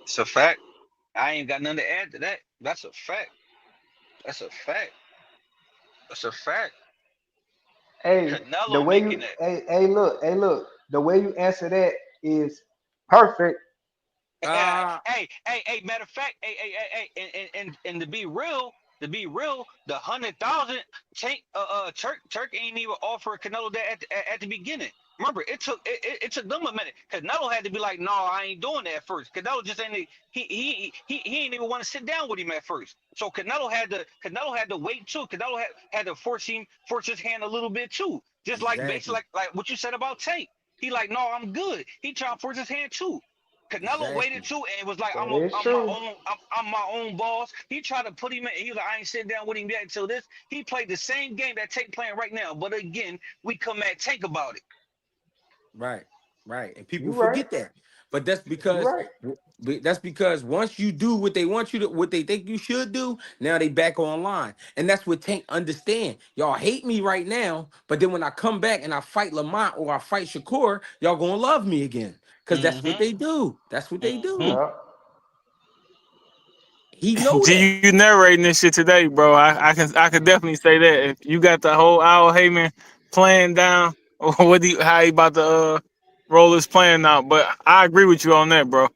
it's a fact. I ain't got nothing to add to that. That's a fact. That's a fact. That's a fact. Hey, the Canelo way making you, it. hey, look, the way you answer that is perfect. Uh Hey, matter of fact, and to be real, the 100,000 Tank Turk ain't even offer Canelo that at the beginning. Remember, it took them a minute. Canelo had to be like, no, I ain't doing that at first. Canelo just ain't he ain't even want to sit down with him at first. So Canelo had to wait too. Canelo had to force his hand a little bit too. Just like basically exactly. like what you said about Tank. He like, no, I'm good. He trying to force his hand too. Canelo waited Exactly. too, and it was like That is I'm my true. own I'm my own boss. He tried to put him in. He was like, I ain't sitting down with him yet until this. He played the same game that Tank playing right now, but again, we come at Tank about it. Right, right, and people You right. forget that. But that's You because right. once you do what they want you to, what they think you should do, now they back online, and that's what Tank understand. Y'all hate me right now, but then when I come back and I fight Lamont or I fight Shakur, y'all gonna love me again, because that's what Mm-hmm. they do. That's what they Mm-hmm. do. Yeah. He know G, that. you narrating this shit today, bro. I can definitely say that. If you got the whole Al Heyman plan down, or how he about to roll his plan out. But I agree with you on that, bro.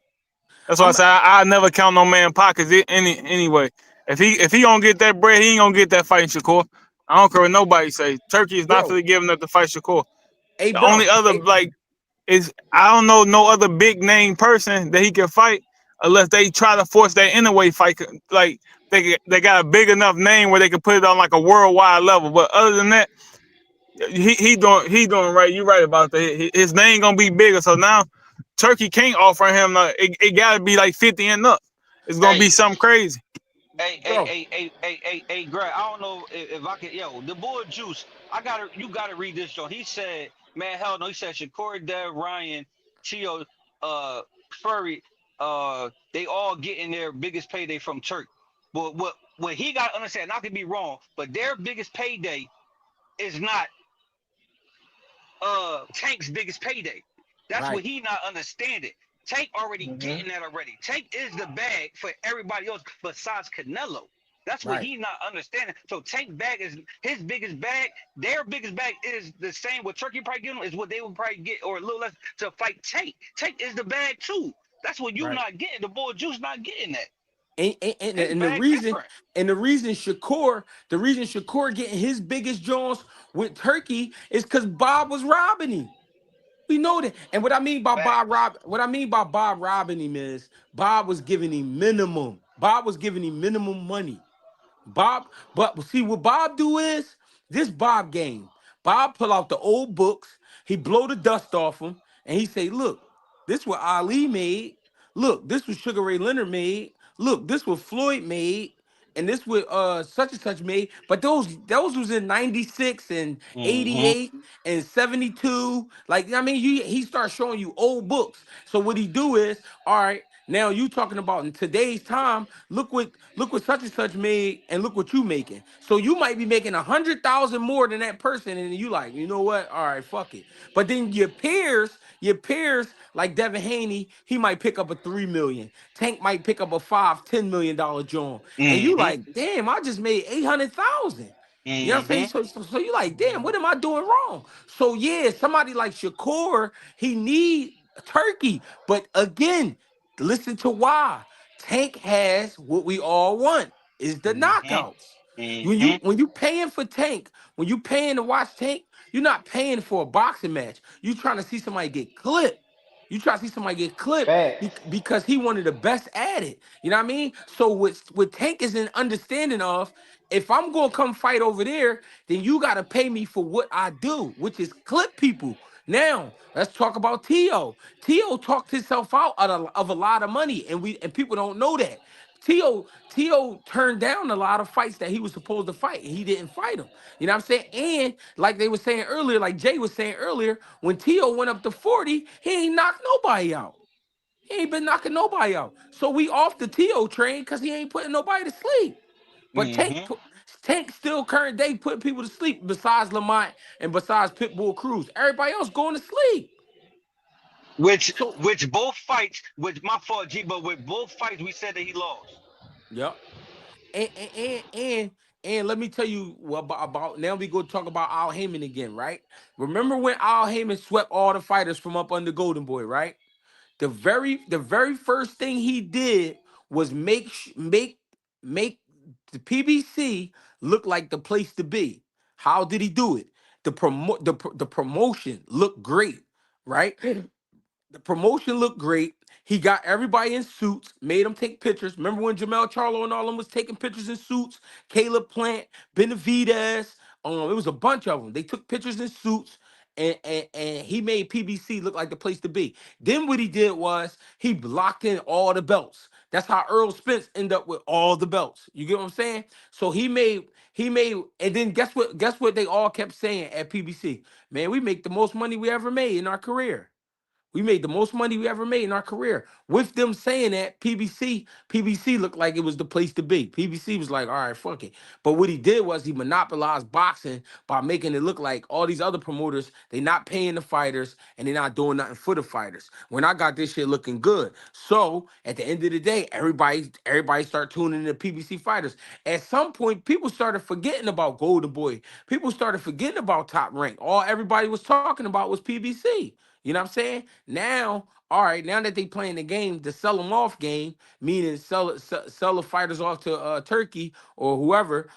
That's why I I'm say I never count no man pockets anyway. If he don't get that bread, he ain't gonna get that fight in Shakur. I don't care what nobody say. Turkey is not bro. really giving up the fight Shakur. Hey, The only bro. other Hey, like is I don't know no other big name person that he can fight unless they try to force that in fight. Like they got a big enough name where they can put it on like a worldwide level. But other than that, he doing right. You right about that. His name gonna be bigger. So now Turkey can't offer him. It gotta be like 50 and up. It's gonna be Hey, something crazy. bro. Greg. I don't know if I can. Yo, the boy Juice. You gotta read this, Joe. He said, man, hell no. He said Shakur, Dev, Ryan, Chio, uh, Furry, they all getting their biggest payday from Turk. But what he got to understand, not to be wrong, but their biggest payday is not Tank's biggest payday. That's what Right, he not understanding. Tank already Hmm. getting that already. Tank is the bag for everybody else besides Canelo. That's what right, he not understanding. So Tank bag is his biggest bag. Their biggest bag is the same. What Turkey probably getting is what they would probably get or a little less to fight Tank. Tank is the bag too. That's what you right. not getting. The boy Juice not getting that. And, His and the bag reason different. and the reason Shakur getting his biggest jaws with Turkey is because Bob was robbing him. We know that. And Facts. what I mean by Bob robbing him is Bob was giving him minimum. Bob was giving him minimum money. Bob, but see what Bob do is this Bob game. Bob pull out the old books, he blow the dust off them, and he say, "Look, this what Ali made. Look, this was Sugar Ray Leonard made. Look, this what Floyd made." and this with such and such made, but those was in 96 and Mm-hmm. 88 and 72. Like I mean, he starts showing you old books. So what he do is, all right, now you talking about in today's time, look what such and such made and look what you making. So you might be making 100,000 more than that person, and you like, you know what? All right, fuck it. But then your peers like Devin Haney, he might pick up a 3 million. Tank might pick up a $5-10 million joint. And you Mm-hmm. like, damn, I just made 800,000. You know what I'm saying? Mm-hmm. So you like, damn, what am I doing wrong? So yeah, somebody like Shakur, he need Turkey. But again, listen to why. Tank has what we all want is the Mm-hmm. knockouts. When Mm-hmm. you paying for Tank, when you paying to watch Tank, you're not paying for a boxing match. You trying to see somebody get clipped. You try to see somebody get clipped Facts. because he one of the best at it. You know what I mean? So what Tank is an understanding of, if I'm gonna come fight over there, then you gotta pay me for what I do, which is clip people. Now let's talk about Tio. Tio talked himself out of a lot of money, and people don't know that. Tio turned down a lot of fights that he was supposed to fight, and he didn't fight them. You know what I'm saying? And like they were saying earlier, like Jay was saying earlier, when Tio went up to 40, he ain't knocked nobody out. He ain't been knocking nobody out. So we off the Tio train because he ain't putting nobody to sleep. But Mm-hmm. Tank still current day putting people to sleep besides Lamont and besides Pitbull Cruz. Everybody else going to sleep. Which So which both fights, which my fault, G, but with both fights we said that he lost. yep. And let me tell you about now we go talk about Al Heyman again, right? Remember when Al Heyman swept all the fighters from up under Golden Boy, right? The very first thing he did was make the PBC look like the place to be. How did he do it? The promotion looked great, right? The promotion looked great. He got everybody in suits, made them take pictures. Remember when Jamel Charlo and all them was taking pictures in suits? Caleb Plant, Benavidez, it was a bunch of them. They took pictures in suits, and he made PBC look like the place to be. Then what he did was he blocked in all the belts. That's how Earl Spence ended up with all the belts. You get what I'm saying? So he made, and then guess what? Guess what they all kept saying at PBC? Man, we make the most money we ever made in our career. We made the most money we ever made in our career. With them saying that, PBC looked like it was the place to be. PBC was like, all right, fuck it. But what he did was he monopolized boxing by making it look like all these other promoters, they not paying the fighters and they're not doing nothing for the fighters. When I got this shit looking good. So at the end of the day, everybody start tuning in to PBC fighters. At some point, people started forgetting about Golden Boy. People started forgetting about Top Rank. All everybody was talking about was PBC. You know what I'm saying? Now, all right, now that they playing the game, the sell them off game, meaning sell the fighters off to Turkey or whoever.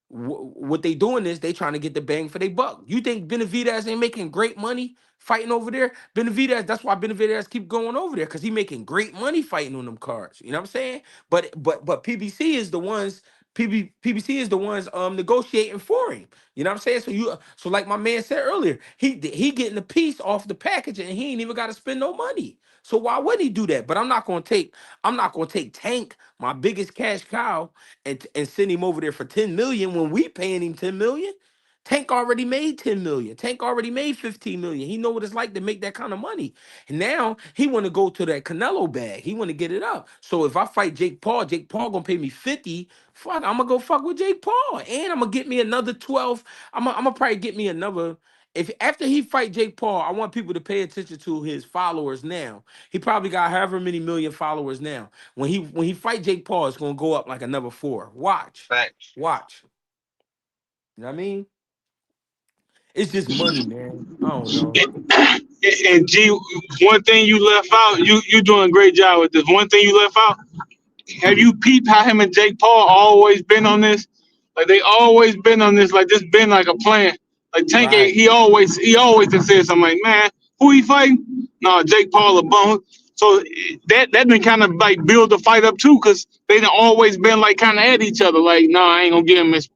What they doing is they trying to get the bang for their buck. You think Benavidez ain't making great money fighting over there? Benavidez, that's why Benavidez keep going over there because he making great money fighting on them cards. You know what I'm saying? But PBC is the ones. PBC is the ones negotiating for him. You know what I'm saying? So like my man said earlier, he getting a piece off the package and he ain't even got to spend no money. So why would he do that? But I'm not gonna take Tank, my biggest cash cow, and send him over there for 10 million when we paying him 10 million. Tank already made 10 million. Tank already made 15 million. He know what it's like to make that kind of money. And now he want to go to that Canelo bag. He want to get it up. So if I fight Jake Paul gonna pay me 50. Fuck, I'm gonna go fuck with Jake Paul. And I'm gonna get me another 12. I'm gonna probably get me another. If after he fight Jake Paul, I want people to pay attention to his followers now. He probably got however many million followers now. When he fight Jake Paul, it's gonna go up like another 4. Watch. Facts. Watch. You know what I mean? It's just money, man. I don't know. And G, one thing you left out, you doing a great job with this. One thing you left out, have you peeped how him and Jake Paul always been on this? Like they always been on this. Like this been like a plan. Like Tank, Right. he always done said something like, man, who he fighting? No, Jake Paul a bum. So that been kind of like build the fight up too, cause they done always been like kind of at each other. Like, no, I ain't gonna give him this.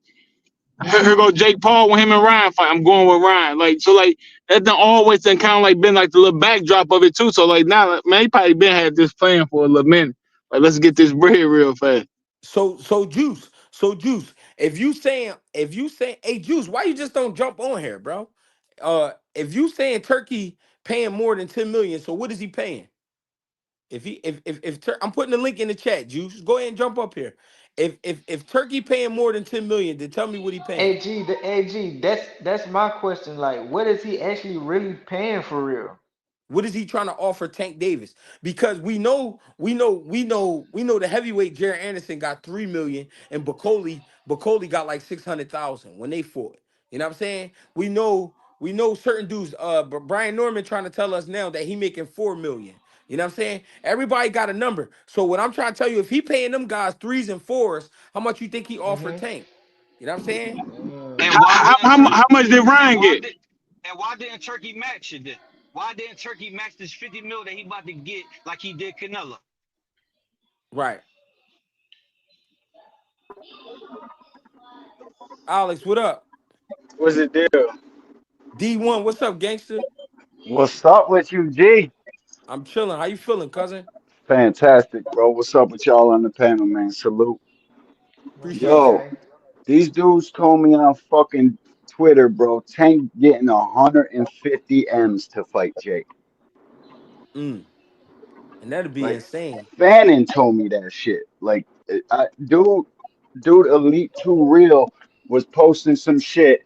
Here go Jake Paul when him and Ryan fight. I'm going with Ryan. Like so, like that done always done kind of like been like the little backdrop of it too. So like now, like, man, he probably been had this plan for a little minute. Like let's get this bread real fast. So Juice. So Juice, if you saying, hey Juice, why you just don't jump on here, bro? If you saying Turkey paying more than 10 million, so what is he paying? If he if I'm putting the link in the chat, Juice, go ahead and jump up here. If Turkey paying more than 10 million, then tell me what he paying. AG, that's my question. Like, what is he actually really paying for real? What is he trying to offer Tank Davis? Because we know the heavyweight Jared Anderson got 3 million and Bacoli got like 600,000 when they fought. You know what I'm saying? We know certain dudes. But Brian Norman trying to tell us now that he making 4 million. You know what I'm saying? Everybody got a number. So what I'm trying to tell you, if he paying them guys threes and fours, how much you think he offered Mm-hmm. Tank? You know what I'm saying? And why didn't How Turkey? much did And Ryan why get? did? And why didn't Turkey match it then? Why didn't Turkey match this 50 mil that he about to get like he did Canelo? Right. Alex, what up? What's the deal? D1, what's up, gangster? What's up with you, G? I'm chilling. How you feeling, cousin? Fantastic, bro. What's up with y'all on the panel, man? Salute. What's up, Appreciate you. Yo, gang? these dudes told me on fucking Twitter, bro. Tank getting 150 M's to fight Jake. Mm. And that'd be Like, insane. Fannin told me that shit. Like, dude, Elite Two Real was posting some shit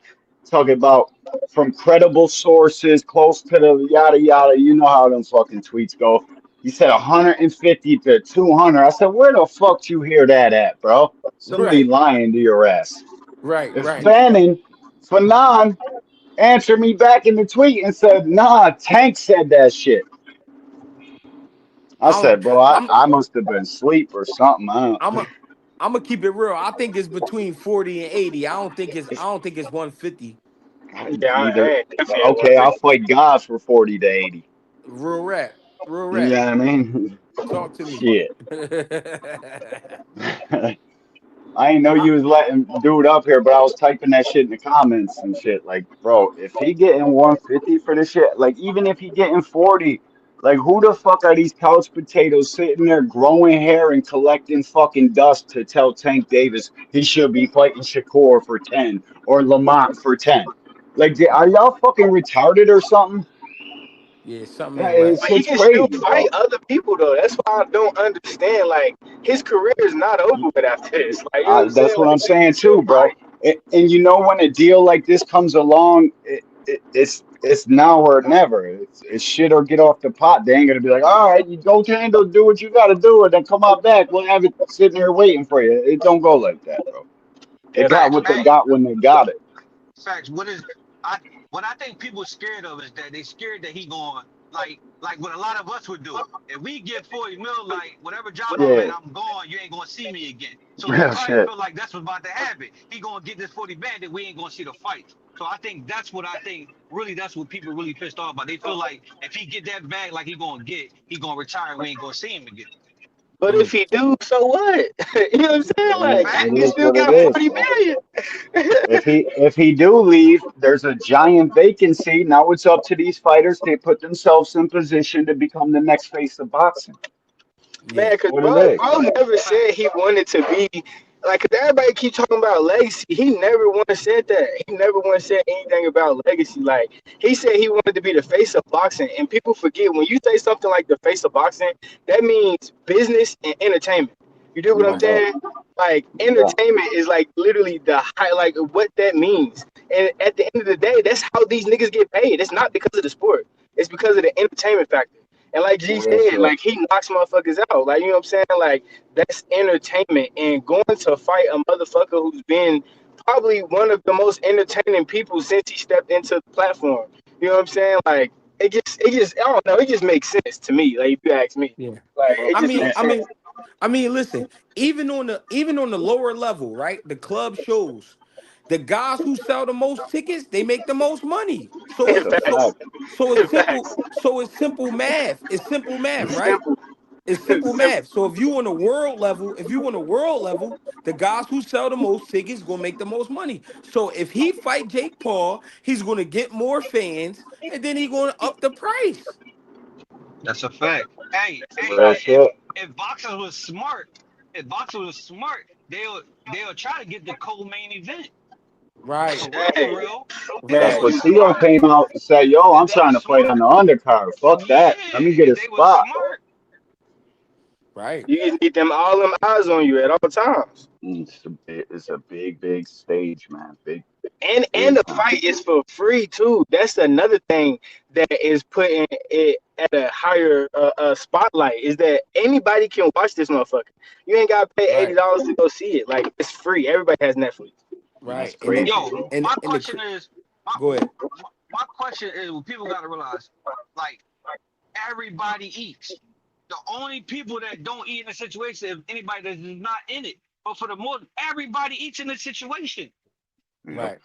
talking about from credible sources close to the yada yada. You know how them fucking tweets go. He said 150 to 200. I said, where the fuck you hear that at, bro? Somebody Right. lying to your ass. Right. If Right. Fanon answered me back in the tweet and said, nah, Tank said that shit. I I don't said, bro, I, I'm I must have been asleep or something. I'm a I'm gonna keep it real. I think it's between 40 and 80. I don't think it's 150. Yeah, I Neither. ain't definitely at Okay, I'll 150. fight God for 40 to 80. Real rap. Real You rap. know what I mean? Talk to me. Shit. I, I ain't know you was letting dude up here, but I was typing that shit in the comments and shit. Like, bro, if he getting 150 for this shit, like even if he getting 40, like who the fuck are these couch potatoes sitting there growing hair and collecting fucking dust to tell Tank Davis he should be fighting Shakur for 10 or Lamont for 10? Like, are y'all fucking retarded or something? yeah, something Yeah, ain't right. it's But he just can still crazy, fight bro. other people though. That's why I don't understand. Like his career is not over with after this. Like you know what I'm saying? That's what Like I'm he can saying still too, bro. fight. And you know when a deal like this comes along, it's now or never. It's shit or get off the pot. They ain't gonna be like, all right, you go handle, do what you gotta do, and then come out back. We'll have it sitting here waiting for you. It don't go like that, bro. They Yeah, got Facts, what they man. got when they got it. Facts. I what I think people scared of is that they scared that he going like what a lot of us would do. If we get 40 mil, like whatever job I'm Yeah, at, I'm going. You ain't gonna see me again. So he real probably shit. feel like that's what's about to happen. He gonna get this 40 band that we ain't gonna see the fight. So I think that's what I think. Really, that's what people really pissed off about. They feel like if he get that bag, like he gonna retire. And we ain't gonna see him again. but if Mm. he do, so what? You know what I'm saying? Like It he is Facts. still what it got is, 40 bro. million. If he do leave, there's a giant vacancy. Now it's up to these fighters. They put themselves in position to become the next face of boxing. Man, Yeah. because What it bro, is. bro never said Facts. he wanted to be like. Cause everybody keep talking about legacy. He never once said that. He never once said anything about legacy. Like he said he wanted to be the face of boxing, and people forget when you say something like the face of boxing, that means business and entertainment. You do what No I'm Right. doubt. saying? Like No doubt. entertainment is like literally the high, like what that means. And at the end of the day, that's how these niggas get paid. It's not because of the sport. It's because of the entertainment factor. And like G Real said, shit. like he knocks motherfuckers out. Like you know what I'm saying? Like that's entertainment. And going to fight a motherfucker who's been probably one of the most entertaining people since he stepped into the platform. You know what I'm saying? Like it just I don't know, it just makes sense to me. Like if you ask me. Yeah. Like Well, it I just mean, makes I sense. mean, I mean, listen, even on the lower level, right? The club shows the guys who sell the most tickets, they make the most money. So In that's it's a so facts. fact. so it's In simple. facts. So it's simple math. It's simple math, It's right? simple. It's simple It's simple. math. So if you on a world level, the guys who sell the most tickets gonna make the most money. So if he fight Jake Paul, he's gonna get more fans, and then he gonna up the price. That's a fact. Hey, Real if shit. if boxers was smart, if boxers was smart, they'll try to get the co-main event. Right. For Hey, real. If they That's Right. were what Theo smart, came out and said, "Yo, if I'm they were trying to fight on smart, the undercard. Fuck yeah. that. Let me get a If they were spot." smart, Right. you just need them all them eyes on you at all times. It's a big stage, man. And Big the time. fight is for free too. That's another thing that is putting it at a higher spotlight. Is that anybody can watch this motherfucker. You ain't gotta pay Right. $80 to go see it. Like it's free. Everybody has Netflix. That's Right. crazy, yo, bro. my And the question is, my, go ahead. my question is, what people got to realize, like everybody eats. The only people that don't eat in a situation is anybody that is not in it. But for the most, everybody eats in the situation. Yep. Right.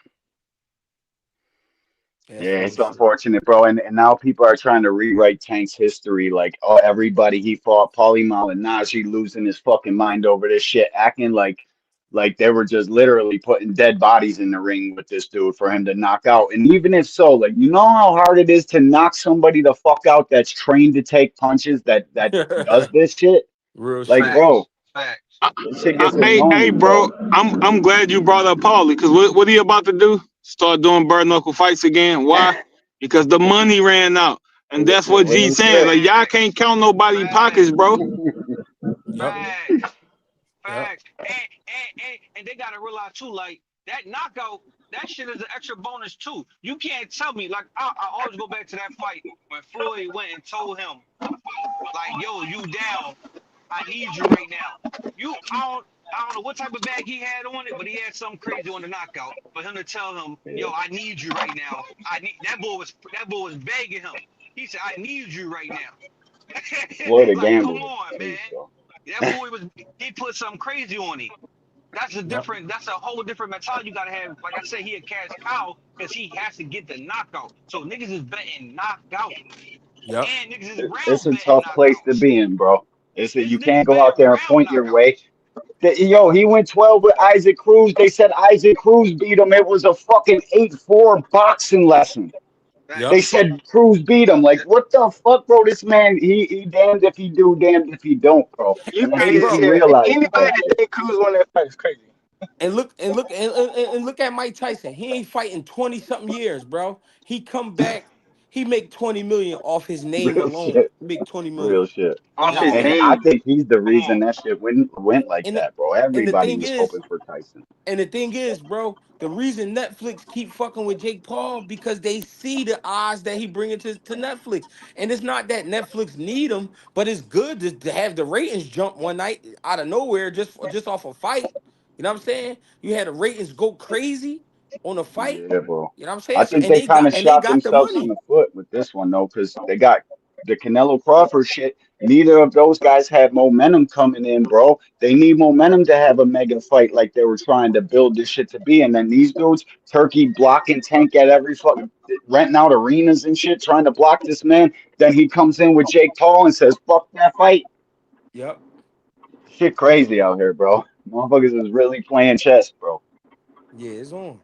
Yeah, that's Yeah, real it's shit. unfortunate, bro. And now people are trying to rewrite Tank's history. Like, oh, everybody he fought, Paulie Malignaggi losing his fucking mind over this shit, acting like they were just literally putting dead bodies in the ring with this dude for him to knock out. And even if so, like, you know how hard it is to knock somebody the fuck out that's trained to take punches that does this shit? Real Like, shit. bro, Facts, facts. this shit gets Hey, annoying, bro. bro, I'm glad you brought up Paulie, because what he about to do? Start doing bare knuckle fights again. Why? Because the money ran out, and that's what Real G's saying. shit. Like y'all can't Facts, count nobody pockets, facts, bro. Yep. facts, Yep. facts. And they gotta realize too, like that knockout, that shit is an extra bonus too. You can't tell me, like I always go back to that fight when Floyd went and told him, like, yo, you down. I need you right now. I don't know what type of bag he had on it, but he had something crazy on the knockout for him to tell him, yo, I need you right now. I need that boy was begging him. He said, I need you right now. Floyd a Like, come gambler on, too, man. so. That boy was he put something crazy on him. Yep. That's a whole different mentality you gotta have. Like I said, he a cash cow because he has to get the knockout. So niggas is betting knockout. Yep. And niggas is It's round a betting tough place to knockouts. be in, bro. It's You can't niggas go out betting there and round point your way. knockouts. Yo, he went 12 with Isaac Cruz. They said Isaac Cruz beat him. It was a fucking 8-4 boxing lesson. They Yep. Facts. said Cruz beat him. Like, what the fuck, bro? This man, he damned if he do, damned if he don't, bro. You And Hey, crazy until as he bro. hell. realizes Anybody that that shit. think Cruz won that fight is crazy. And look at Mike Tyson. He ain't fighting 20 something years, bro. He come back, he make 20 million off his name Real alone. shit. He make 20 Real million. shit. Off Come his on, And man. I name. think he's the Come on. reason that shit went like And the, that, bro. and the Everybody thing was is, hoping for Tyson. And the thing is, bro, the reason Netflix keep fucking with Jake Paul because they see the odds that he bringing to Netflix, and it's not that Netflix need him, but it's good to have the ratings jump one night out of nowhere just off a fight. You know what I'm saying? You had the ratings go crazy on a fight. Yeah, bro. You know what I'm I saying? So think they kind of and they shot got the themselves in money. the foot with this one though, because they got the Canelo Crawford shit. Neither of those guys had momentum coming in, bro. They need momentum to have a mega fight like they were trying to build this shit to be. And then these dudes, Turkey blocking Tank at every fucking renting out arenas and shit, trying to block this man. Then he comes in with Jake Paul and says, "Fuck that fight." Yep. Shit crazy out here, bro. Motherfuckers is really playing chess, bro. Yeah, it's on.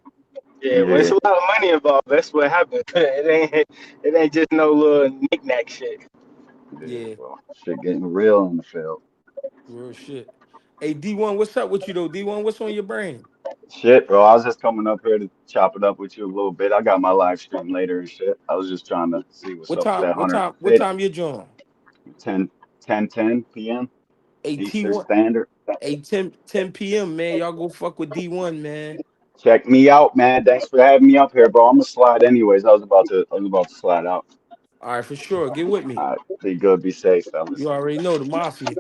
Yeah, when it's Yeah, a lot of money involved, that's what happens. It ain't just no little knick-knack shit. yeah, Yeah, bro. Shit getting real in the field. real shit. Hey, D1, what's up with you though? D1, what's on your brain? Shit, bro. I was just coming up here to chop it up with you a little bit. I got my live stream later and shit. I was just trying to see what's What up with time? that What time? What 150, time you join? 10 p.m. Hey, Eastern T1. Standard. Hey, 10 p.m., man. Y'all go fuck with D1, man. Check me out, man. Thanks for having me up here, bro. I'm gonna slide anyways. I was about to slide out. All right, for sure. Get with me. All right, be good, be safe, You fellas. already know the mafia.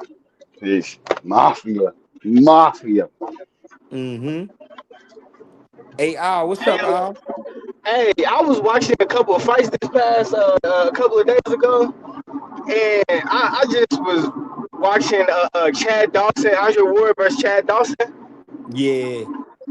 Peace. Mafia. Mafia. Mm-hmm. Hey, Al, what's Hey, up, Al? hey, I was watching a couple of fights this past a couple of days ago, and I just was watching Chad Dawson, Andre Ward versus Chad Dawson. Yeah.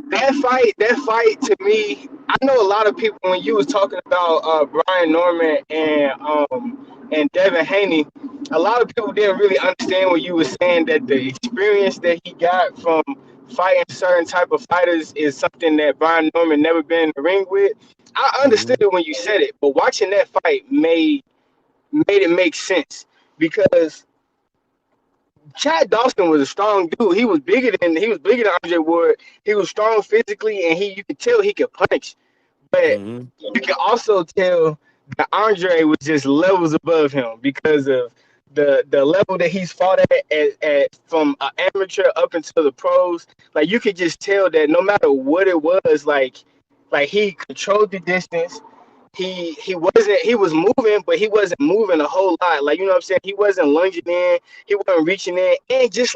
That fight to me, I know a lot of people when you was talking about Brian Norman and Devin Haney, a lot of people didn't really understand when you were saying that the experience that he got from fighting certain type of fighters is something that Brian Norman never been in the ring with. I Mm-hmm. understood it when you said it, but watching that fight made it make sense because Chad Dawson was a strong dude. He was bigger than Andre Ward. He was strong physically, and you could tell he could punch. But Mm-hmm. you can also tell that Andre was just levels above him because of the level that he's fought at from an amateur up until the pros. Like you could just tell that no matter what it was, like he controlled the distance. He was moving, but he wasn't moving a whole lot. Like you know what I'm saying? He wasn't lunging in, he wasn't reaching in, and just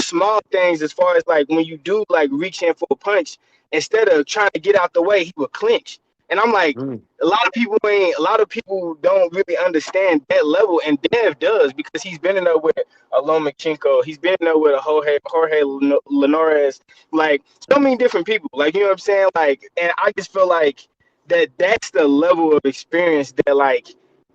small things as far as like when you do like reach in for a punch, instead of trying to get out the way, he would clinch. And I'm like, a lot of people don't really understand that level, and Dev does because he's been in there with a Lomachenko, he's been in there with a Jorge Linares, like so many different people. Like you know what I'm saying? Like, and I just feel like that's the level of experience that like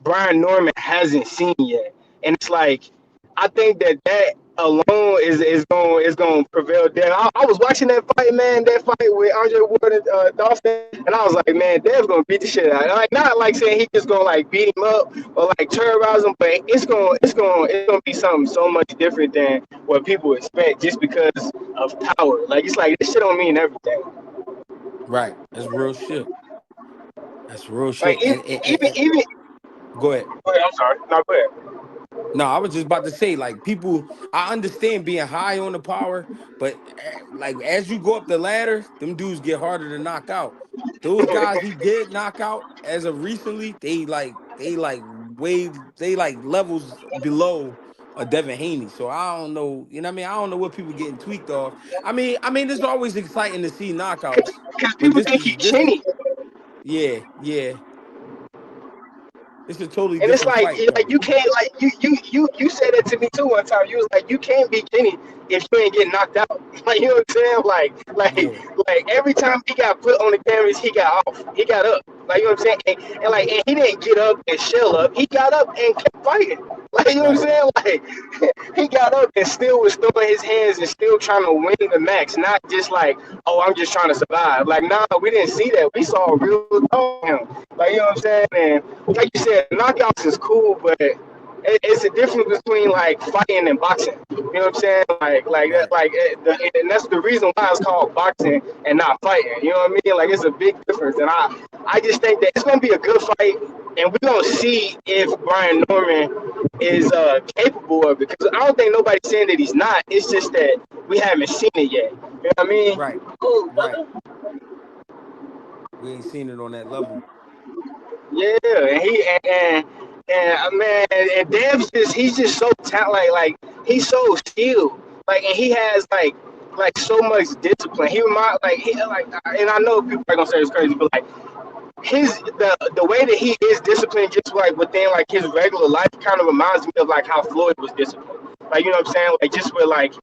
Brian Norman hasn't seen yet, and it's like I think that alone is going to prevail there. I was watching that fight with Andre Ward and Dawson, and I was like, man, Dev's gonna beat the shit out. Like not like saying he's just gonna like beat him up or like terrorize him, but it's gonna be something so much different than what people expect just because of power. Like it's like this shit don't mean everything. Right. That's real shit. That's real Like shit. even even Go ahead. go ahead, I'm sorry. No, go ahead. No, I was just about to say, like, people, I understand being high on the power, but like as you go up the ladder, them dudes get harder to knock out. Those guys he did knock out as of recently, they like levels below a Devin Haney. So I don't know, you know what I mean? I don't know what people getting tweaked off. I mean, it's always exciting to see knockouts, Because but people think he's this is chinny. yeah. It's a totally And it's different fight like though. you can't like you said that to me too one time. You was like you can't be Kenny if you ain't getting knocked out. Like you know what I'm saying? Yeah, Like every time he got put on the canvas, he got off. He got up. Like you know what I'm saying? And he didn't get up and shell up. He got up and kept fighting. Like you know what I'm right, saying? Like he got up and still was throwing his hands and still trying to win the match, not just like, oh, I'm just trying to survive. Like, nah, we didn't see that. We saw a real dog in him. Like, you know what I'm saying? And like you said, knockouts is cool, but it's a difference between like fighting and boxing. You know what I'm saying? right. And that's the reason why it's called boxing and not fighting. You know what I mean? Like it's a big difference, and I just think that it's gonna be a good fight, and we're gonna see if Brian Norman is capable of it. Because I don't think nobody's saying that he's not. It's just that we haven't seen it yet. You know what I mean? Right. Right. We ain't seen it on that level. Yeah, and man, and Dev's he's just so talented. Like he's so skilled. Like and he has like so much discipline. He remind like he like, and I know people are gonna say it's crazy, but like the way that he is disciplined, just like within like his regular life, kind of reminds me of like how Floyd was disciplined. Like you know what I'm saying? Like just with like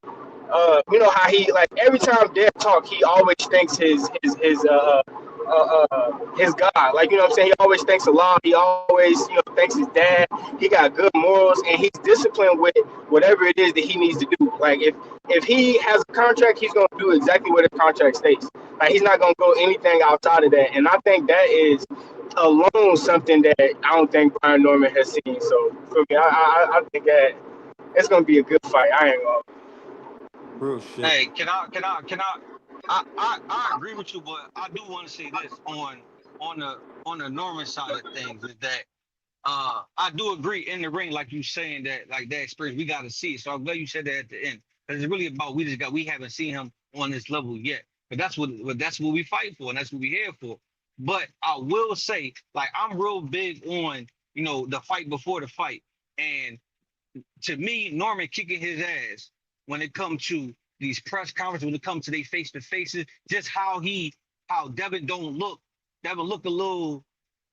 you know how he like every time Dev talk, he always thanks his God. Like you know what I'm saying? He always thanks Allah. He always thanks his dad. He got good morals and he's disciplined with whatever it is that he needs to do. Like if he has a contract, he's gonna do exactly what his contract states. Like he's not gonna go anything outside of that. And I think that is alone something that I don't think Brian Norman has seen. So for me, I think that it's gonna be a good fight. I ain't gonna. Real shit. Hey, I agree with you, but I do want to say this on the Norman side of things is that I do agree in the ring, like you saying that like that experience we got to see. So I'm glad you said that at the end because it's really about we haven't seen him on this level yet. But that's what we fight for and that's what we here for. But I will say like I'm real big on the fight before the fight and to me, Norman kicking his ass when it comes to these press conferences, when it comes to their face to faces, just how Devin don't look. Devin look a little.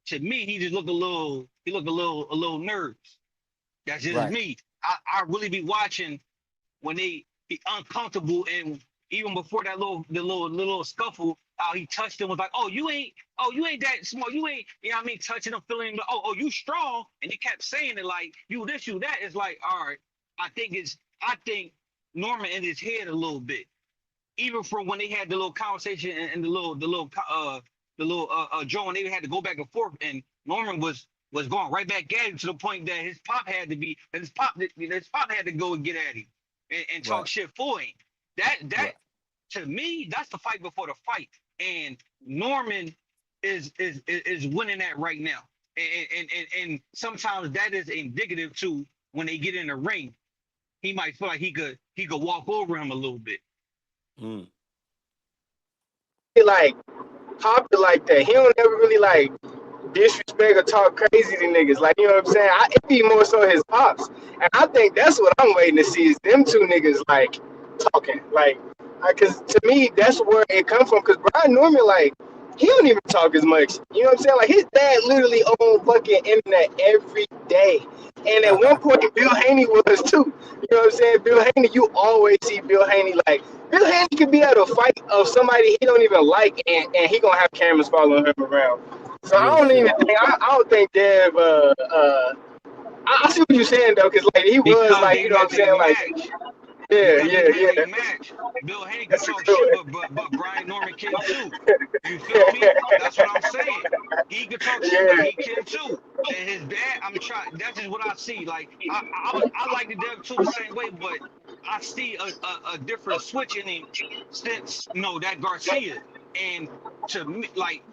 To me, he just look a little. He look a little nervous. That's just Right. me. I really be watching when they be uncomfortable and even before that little scuffle, how he touched him was like, you ain't that small, you ain't, what I mean, touching him, feeling him, you strong, and he kept saying it like you this, you that. It's like, all right, I think Norman in his head a little bit, even from when they had the little conversation and the little Joe and they had to go back and forth, and Norman was going right back at him to the point that his pop had to go and get at him. and talk Right. shit for him. That Right. to me, that's the fight before the fight. And Norman is winning that right now. And sometimes that is indicative to when they get in the ring, he might feel like he could walk over him a little bit. Mm. Like pop it like that. He don't ever really like disrespect or talk crazy to niggas. Like, you know what I'm saying? It be more so his pops. And I think that's what I'm waiting to see is them two niggas, like, talking. Like, because to me, that's where it come from. Because Brian Norman, like, he don't even talk as much. You know what I'm saying? Like, his dad literally on fucking internet every day. And at one point, Bill Haney was too. You know what I'm saying? Bill Haney, you always see Bill Haney, like, Bill Haney could be at a fight of somebody he don't even like, and he gonna have cameras following him around. So I Real don't even shit. think I don't think Dev. I see what you're saying though, because like he was Because like, they you know what I'm met they saying, like match. yeah, Because they yeah, met they yeah. match. Bill Haney could That's a talk good shit, one. but Brian Norman can too. You feel me? That's what I'm saying. He could talk shit, but Yeah, he can too. And his dad, I'm trying. That's just what I see. Like I like the Dev too the same way, but I see a different switch in him since that Garcia. And to me, like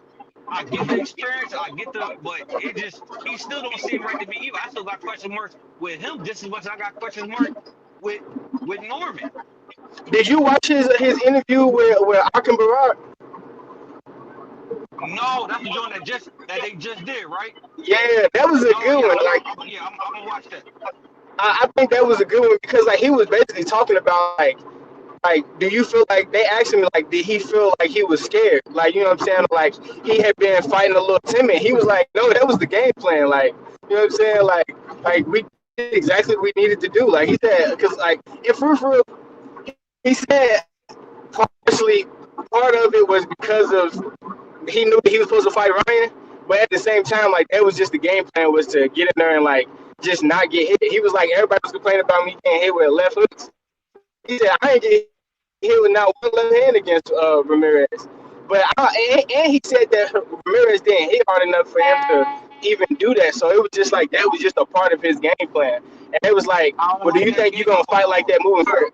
I get the experience, I get but it just he still don't seem right to me either. I still got question marks with him just as much as I got question marks with Norman. did you watch his interview with Akim Barak? No, that's the joint that they just did, right? Yeah, that was a No, good yeah, one. Like I'm gonna watch that. I think that was a good one because like he was basically talking about like, do you feel like they asked him like, did he feel like he was scared? Like, you know what I'm saying? Like he had been fighting a little timid. He was like, no, that was the game plan. Like, you know what I'm saying? Like we did exactly what we needed to do. Like he said, because like if for real, he said partially part of it was because of he knew he was supposed to fight Ryan, but at the same time, like that was just the game plan was to get in there and like just not get hit. He was like everybody was complaining about me getting hit with left hooks. He said I ain't get hit with not one left hand against Ramirez. But and he said that Ramirez didn't hit hard enough for him to even do that. So it was just like that was just a part of his game plan. And it was like, I don't well, do like you that think you're game. My gonna fault, fight my like fault. that moving forward?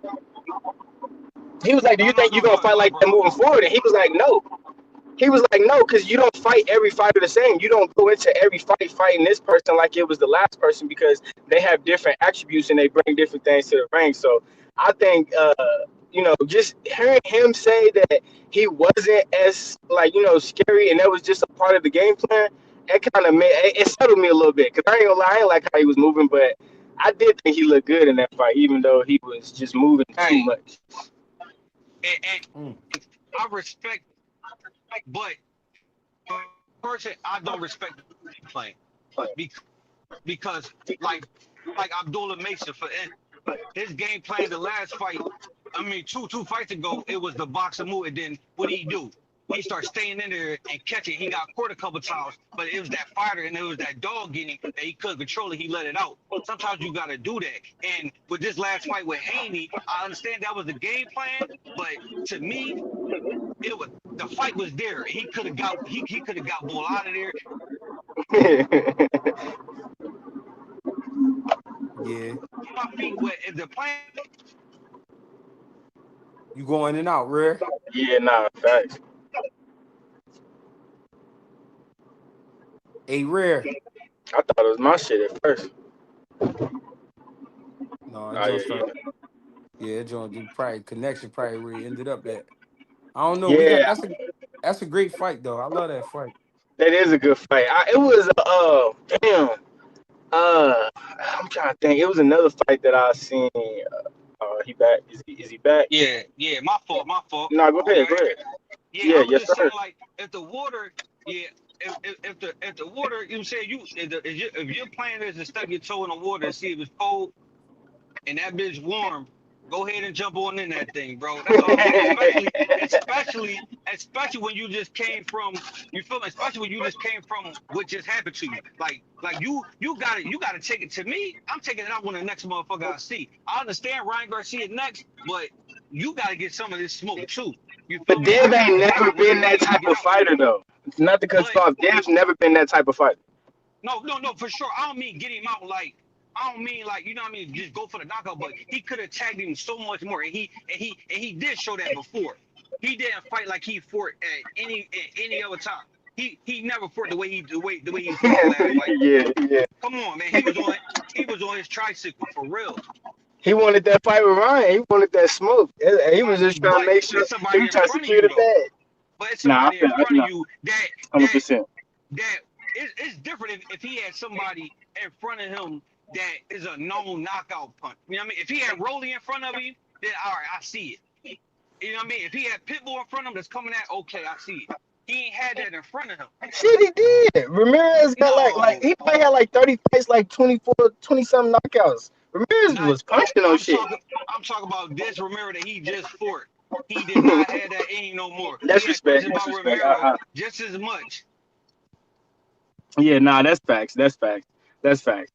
He was like, do No, you no, think you're no. gonna Go ahead, fight go ahead, like bro. that Go ahead. moving forward? And he was like, no. He was like, no, because you don't fight every fighter the same. You don't go into every fight fighting this person like it was the last person because they have different attributes and they bring different things to the ring. So I think, just hearing him say that he wasn't as like scary and that was just a part of the game plan, it kind of made it settled me a little bit. Cause I ain't gonna lie, I ain't like how he was moving, but I did think he looked good in that fight, even though he was just moving too Hey, much. and Mm. I respect, but person I don't respect the playing because like Abdullah Mason for his game plan the last fight. I mean, two fights ago, it was the boxer move, and then what did he do? He started staying in there and catching. He got caught a couple times, but it was that fighter and it was that dog getting that he couldn't control it. He let it out. Sometimes you got to do that. And with this last fight with Haney, I understand that was the game plan, but to me, it was the fight was there. He could have got Bull out of there. Yeah. My feet wet. If the plan You go in and out, rare. Yeah, nah, facts. A rare. I thought it was my shit at first. No, it Oh don't yeah, start. Yeah, it don't do probably connection probably where he ended up at. I don't know. yeah, We got yeah. that's a great fight though. I love that fight. That is a good fight. It was damn. I'm trying to think. It was another fight that I seen. He back? Is he back? yeah, my fault, my fault. No, go Yeah, ahead, go ahead. yeah, Yeah, I was yes just saying sir. like if the water, yeah, if the water, you say if your plan is to stuck your toe in the water and see if it's cold and that bitch warm, go ahead and jump on in that thing, bro. That's all I'm saying. Especially when you just came from, you feel me? Especially when you just came from what just happened to you. Like you gotta take it. To me, I'm taking it out when the next motherfucker I see. I understand Ryan Garcia next, but you gotta get some of this smoke too. You feel But me? Dev I got ain't the never fight with been him. that He gotta type get of out. fighter though. It's not to cut But you off. Dev's never been that type of fighter. no, for sure. I don't mean get him out like. I don't mean like, you know what I mean, just go for the knockout, but he could have tagged him so much more, and he did show that before. He didn't fight like he fought at any other time. He never fought the way he fought that last fight. Yeah, yeah. Come on, man. He was on his tricycle for real. He wanted that fight with Ryan. He wanted that smoke. And he was Right. just trying to But make sure it's he somebody was in trying to front of secure you the though. bag. But it's Nah, I somebody feel in it. front of No, you that that 100%. that it's different if he had somebody in front of him that is a known knockout punch. You know what I mean? If he had Rolly in front of him, then all right, I see it. You know what I mean? If he had Pitbull in front of him that's coming at, okay, I see it. He ain't had that in front of him. Shit, he did. Ramirez got like No, he probably had like 30 fights, like 24, 20 something knockouts. Ramirez not. was punching on I'm shit. talking. I'm talking about this Romero that he just fought. He did not have that in him no more. We That's had respect. questions That's about respect. Romero just as much. Yeah, nah, that's facts. That's facts. That's facts.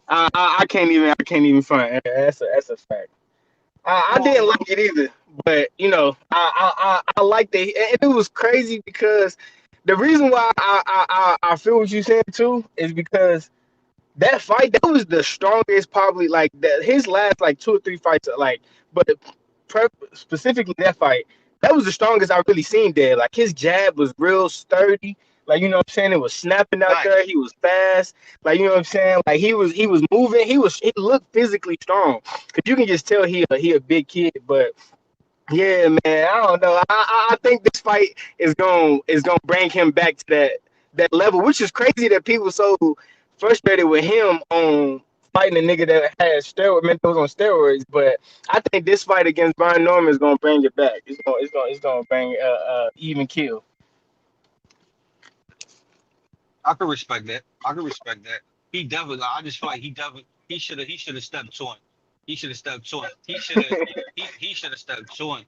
I can't even front. That's a fact. I Come on, didn't bro. like it either, but you know, I liked it, and it was crazy because the reason why I feel what you're saying too is because that fight that was the strongest probably like that his last like 2 or 3 fights like but specifically that fight that was the strongest I really seen there. Like his jab was real sturdy, like you know what I'm saying, it was snapping out Nice. there, he was fast, like you know what I'm saying, like he was moving, he looked physically strong because you can just tell he a big kid. But yeah, man, I don't know. I think this fight is gonna bring him back to that level, which is crazy that people so frustrated with him on fighting a nigga that has mentos on steroids. But I think this fight against Brian Norman is gonna bring it back. It's gonna bring even kill. I can respect that. I can respect that. He definitely. I just feel like he should have stepped to him. He should have stepped to him. He should have stepped to him.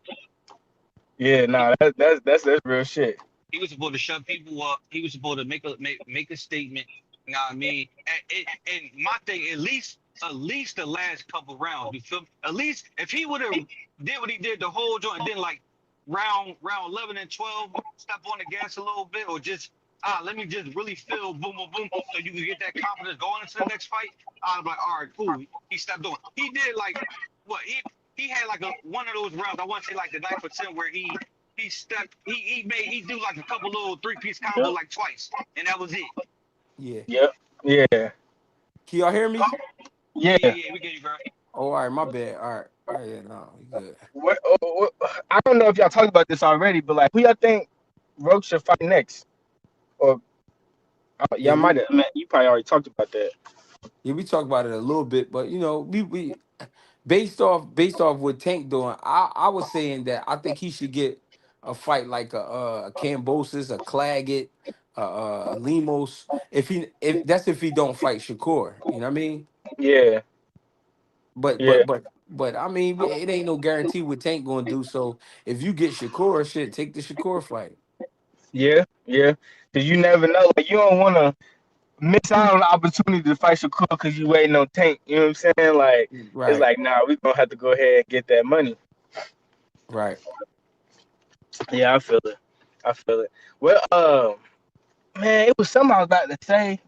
Yeah, He, nah, that's real shit. he was supposed to shut people up. He was supposed to make a statement. You know what I mean? And my thing, at least the last couple rounds. You feel me? At least if he would have did what he did the whole joint, and then like round 11 and 12, step on the gas a little bit, or just let me just really feel boom boom boom, so you can get that confidence going into the next fight. I'd be like, all right, cool. He stepped on. He did like what he had like one of those rounds. I want to say like the 9% where he stepped. He do like a couple little three-piece combo Yep, like twice, and that was it. Yeah. yep, yeah, Can y'all hear me? Yeah, yeah, yeah. yeah. We get you, bro. Oh, all right, my bad. All right. All right, yeah, no, you good. I don't know if y'all talked about this already, but like, who y'all think Roach should fight next? Or Yeah, y'all we might have. I mean, you probably already talked about that. yeah, we talked about it a little bit, but you know, we based off what Tank doing, I was saying that I think he should get a fight like a Cambosis, a Claggett, a Lemos. If he don't fight Shakur, you know what I mean? Yeah, But yeah, but but but I mean, it ain't no guarantee what Tank gonna do. So if you get Shakur, shit, take the Shakur fight. yeah, yeah. Cause you never know. Like you don't want to miss out on the opportunity to fight Shakur because you waiting on Tank. You know what I'm saying? Like it's Right, like, nah, we gonna have to go ahead and get that money. right. Yeah, I feel it. I feel it. Well, man, it was something I was about to say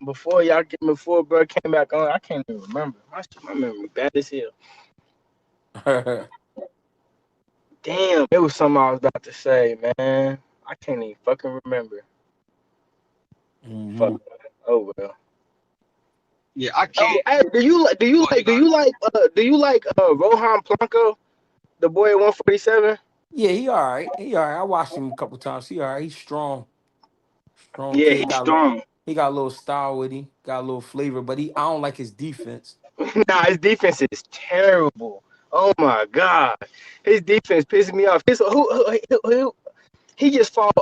before bro came back on. I can't even remember. My memory bad as hell. Damn, it was something I was about to say, man. I can't even fucking remember. hmm Fuck. Oh well. Yeah, I Oh, can't. hey, Go ahead. You got it. do you like Rohan Blanco, the boy at 147? Yeah, he all right. He all right. I watched him a couple times. He all right. He's strong. Strong Yeah, kid. he's strong. He got a little style with him. Got a little flavor, but I don't like his defense. Nah, his defense is terrible. Oh my god, his defense pisses me off. He just fought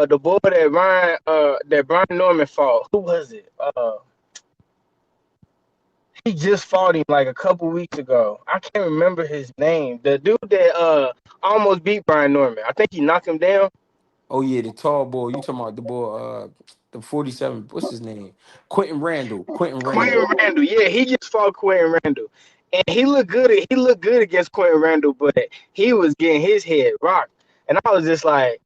the boy that Brian Norman fought. Who was it? He just fought him like a couple weeks ago. I can't remember his name. The dude that almost beat Brian Norman. I think he knocked him down. Oh yeah, the tall boy. You talking about the boy? The 47. What's his name? Quentin Randall. Quentin Quentin Randall. Randall. Yeah, he just fought Quentin Randall. And he looked good against Quentin Randall, but he was getting his head rocked. And I was just like,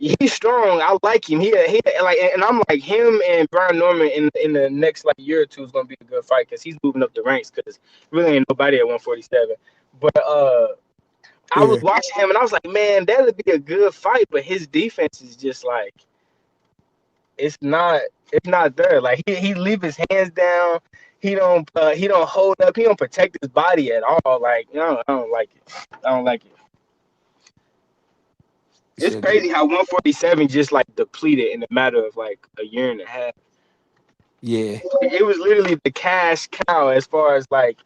He's strong. I like him. He like, and I'm like him and Brian Norman in the next like year or two is gonna be a good fight because he's moving up the ranks because really ain't nobody at 147. But I was Yeah, watching him and I was like, man, that would be a good fight. But his defense is just like it's not there. Like he leave his hands down. He don't hold up. He don't protect his body at all. Like I don't like it. I don't like it. he It's said the crazy how 147 just like depleted in a matter of like a year and a half. yeah, It was literally the cash cow as far as like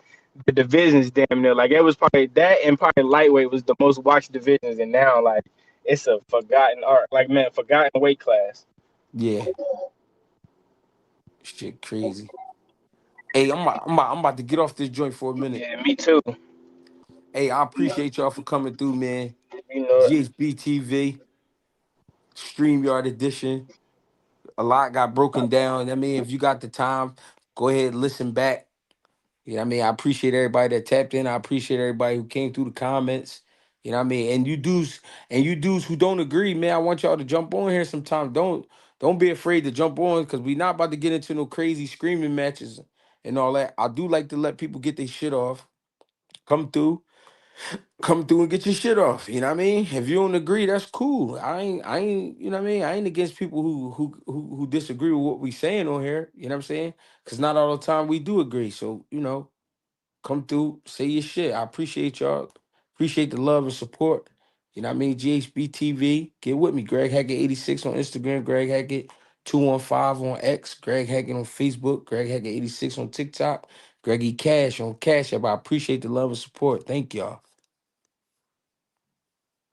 the divisions damn near. Like it was probably that and probably lightweight was the most watched divisions, and now like it's a forgotten art. Like man, forgotten weight class. yeah. Shit, crazy. Hey, I'm about to get off this joint for a minute. Yeah, me too. Hey, I appreciate y'all for coming through, man. You know, GHB TV, StreamYard edition. A lot got broken down. I mean, if you got the time, go ahead and listen back. You know what I mean? I appreciate everybody that tapped in. I appreciate everybody who came through the comments. You know what I mean? And you dudes who don't agree, man, I want y'all to jump on here sometime. Don't be afraid to jump on because we not about to get into no crazy screaming matches and all that. I do like to let people get their shit off. Come through. Come through and get your shit off. You know what I mean? If you don't agree, that's cool. I ain't, you know what I mean? I ain't against people who disagree with what we saying on here. You know what I'm saying? Because not all the time we do agree. So, come through, say your shit. I appreciate y'all. Appreciate the love and support. You know what I mean? GHB TV. Get with me. Greg Hackett 86 on Instagram. Greg Hackett 215 on X. Greg Hackett on Facebook. Greg Hackett 86 on TikTok. GregieCash on Cash App. I appreciate the love and support. Thank y'all.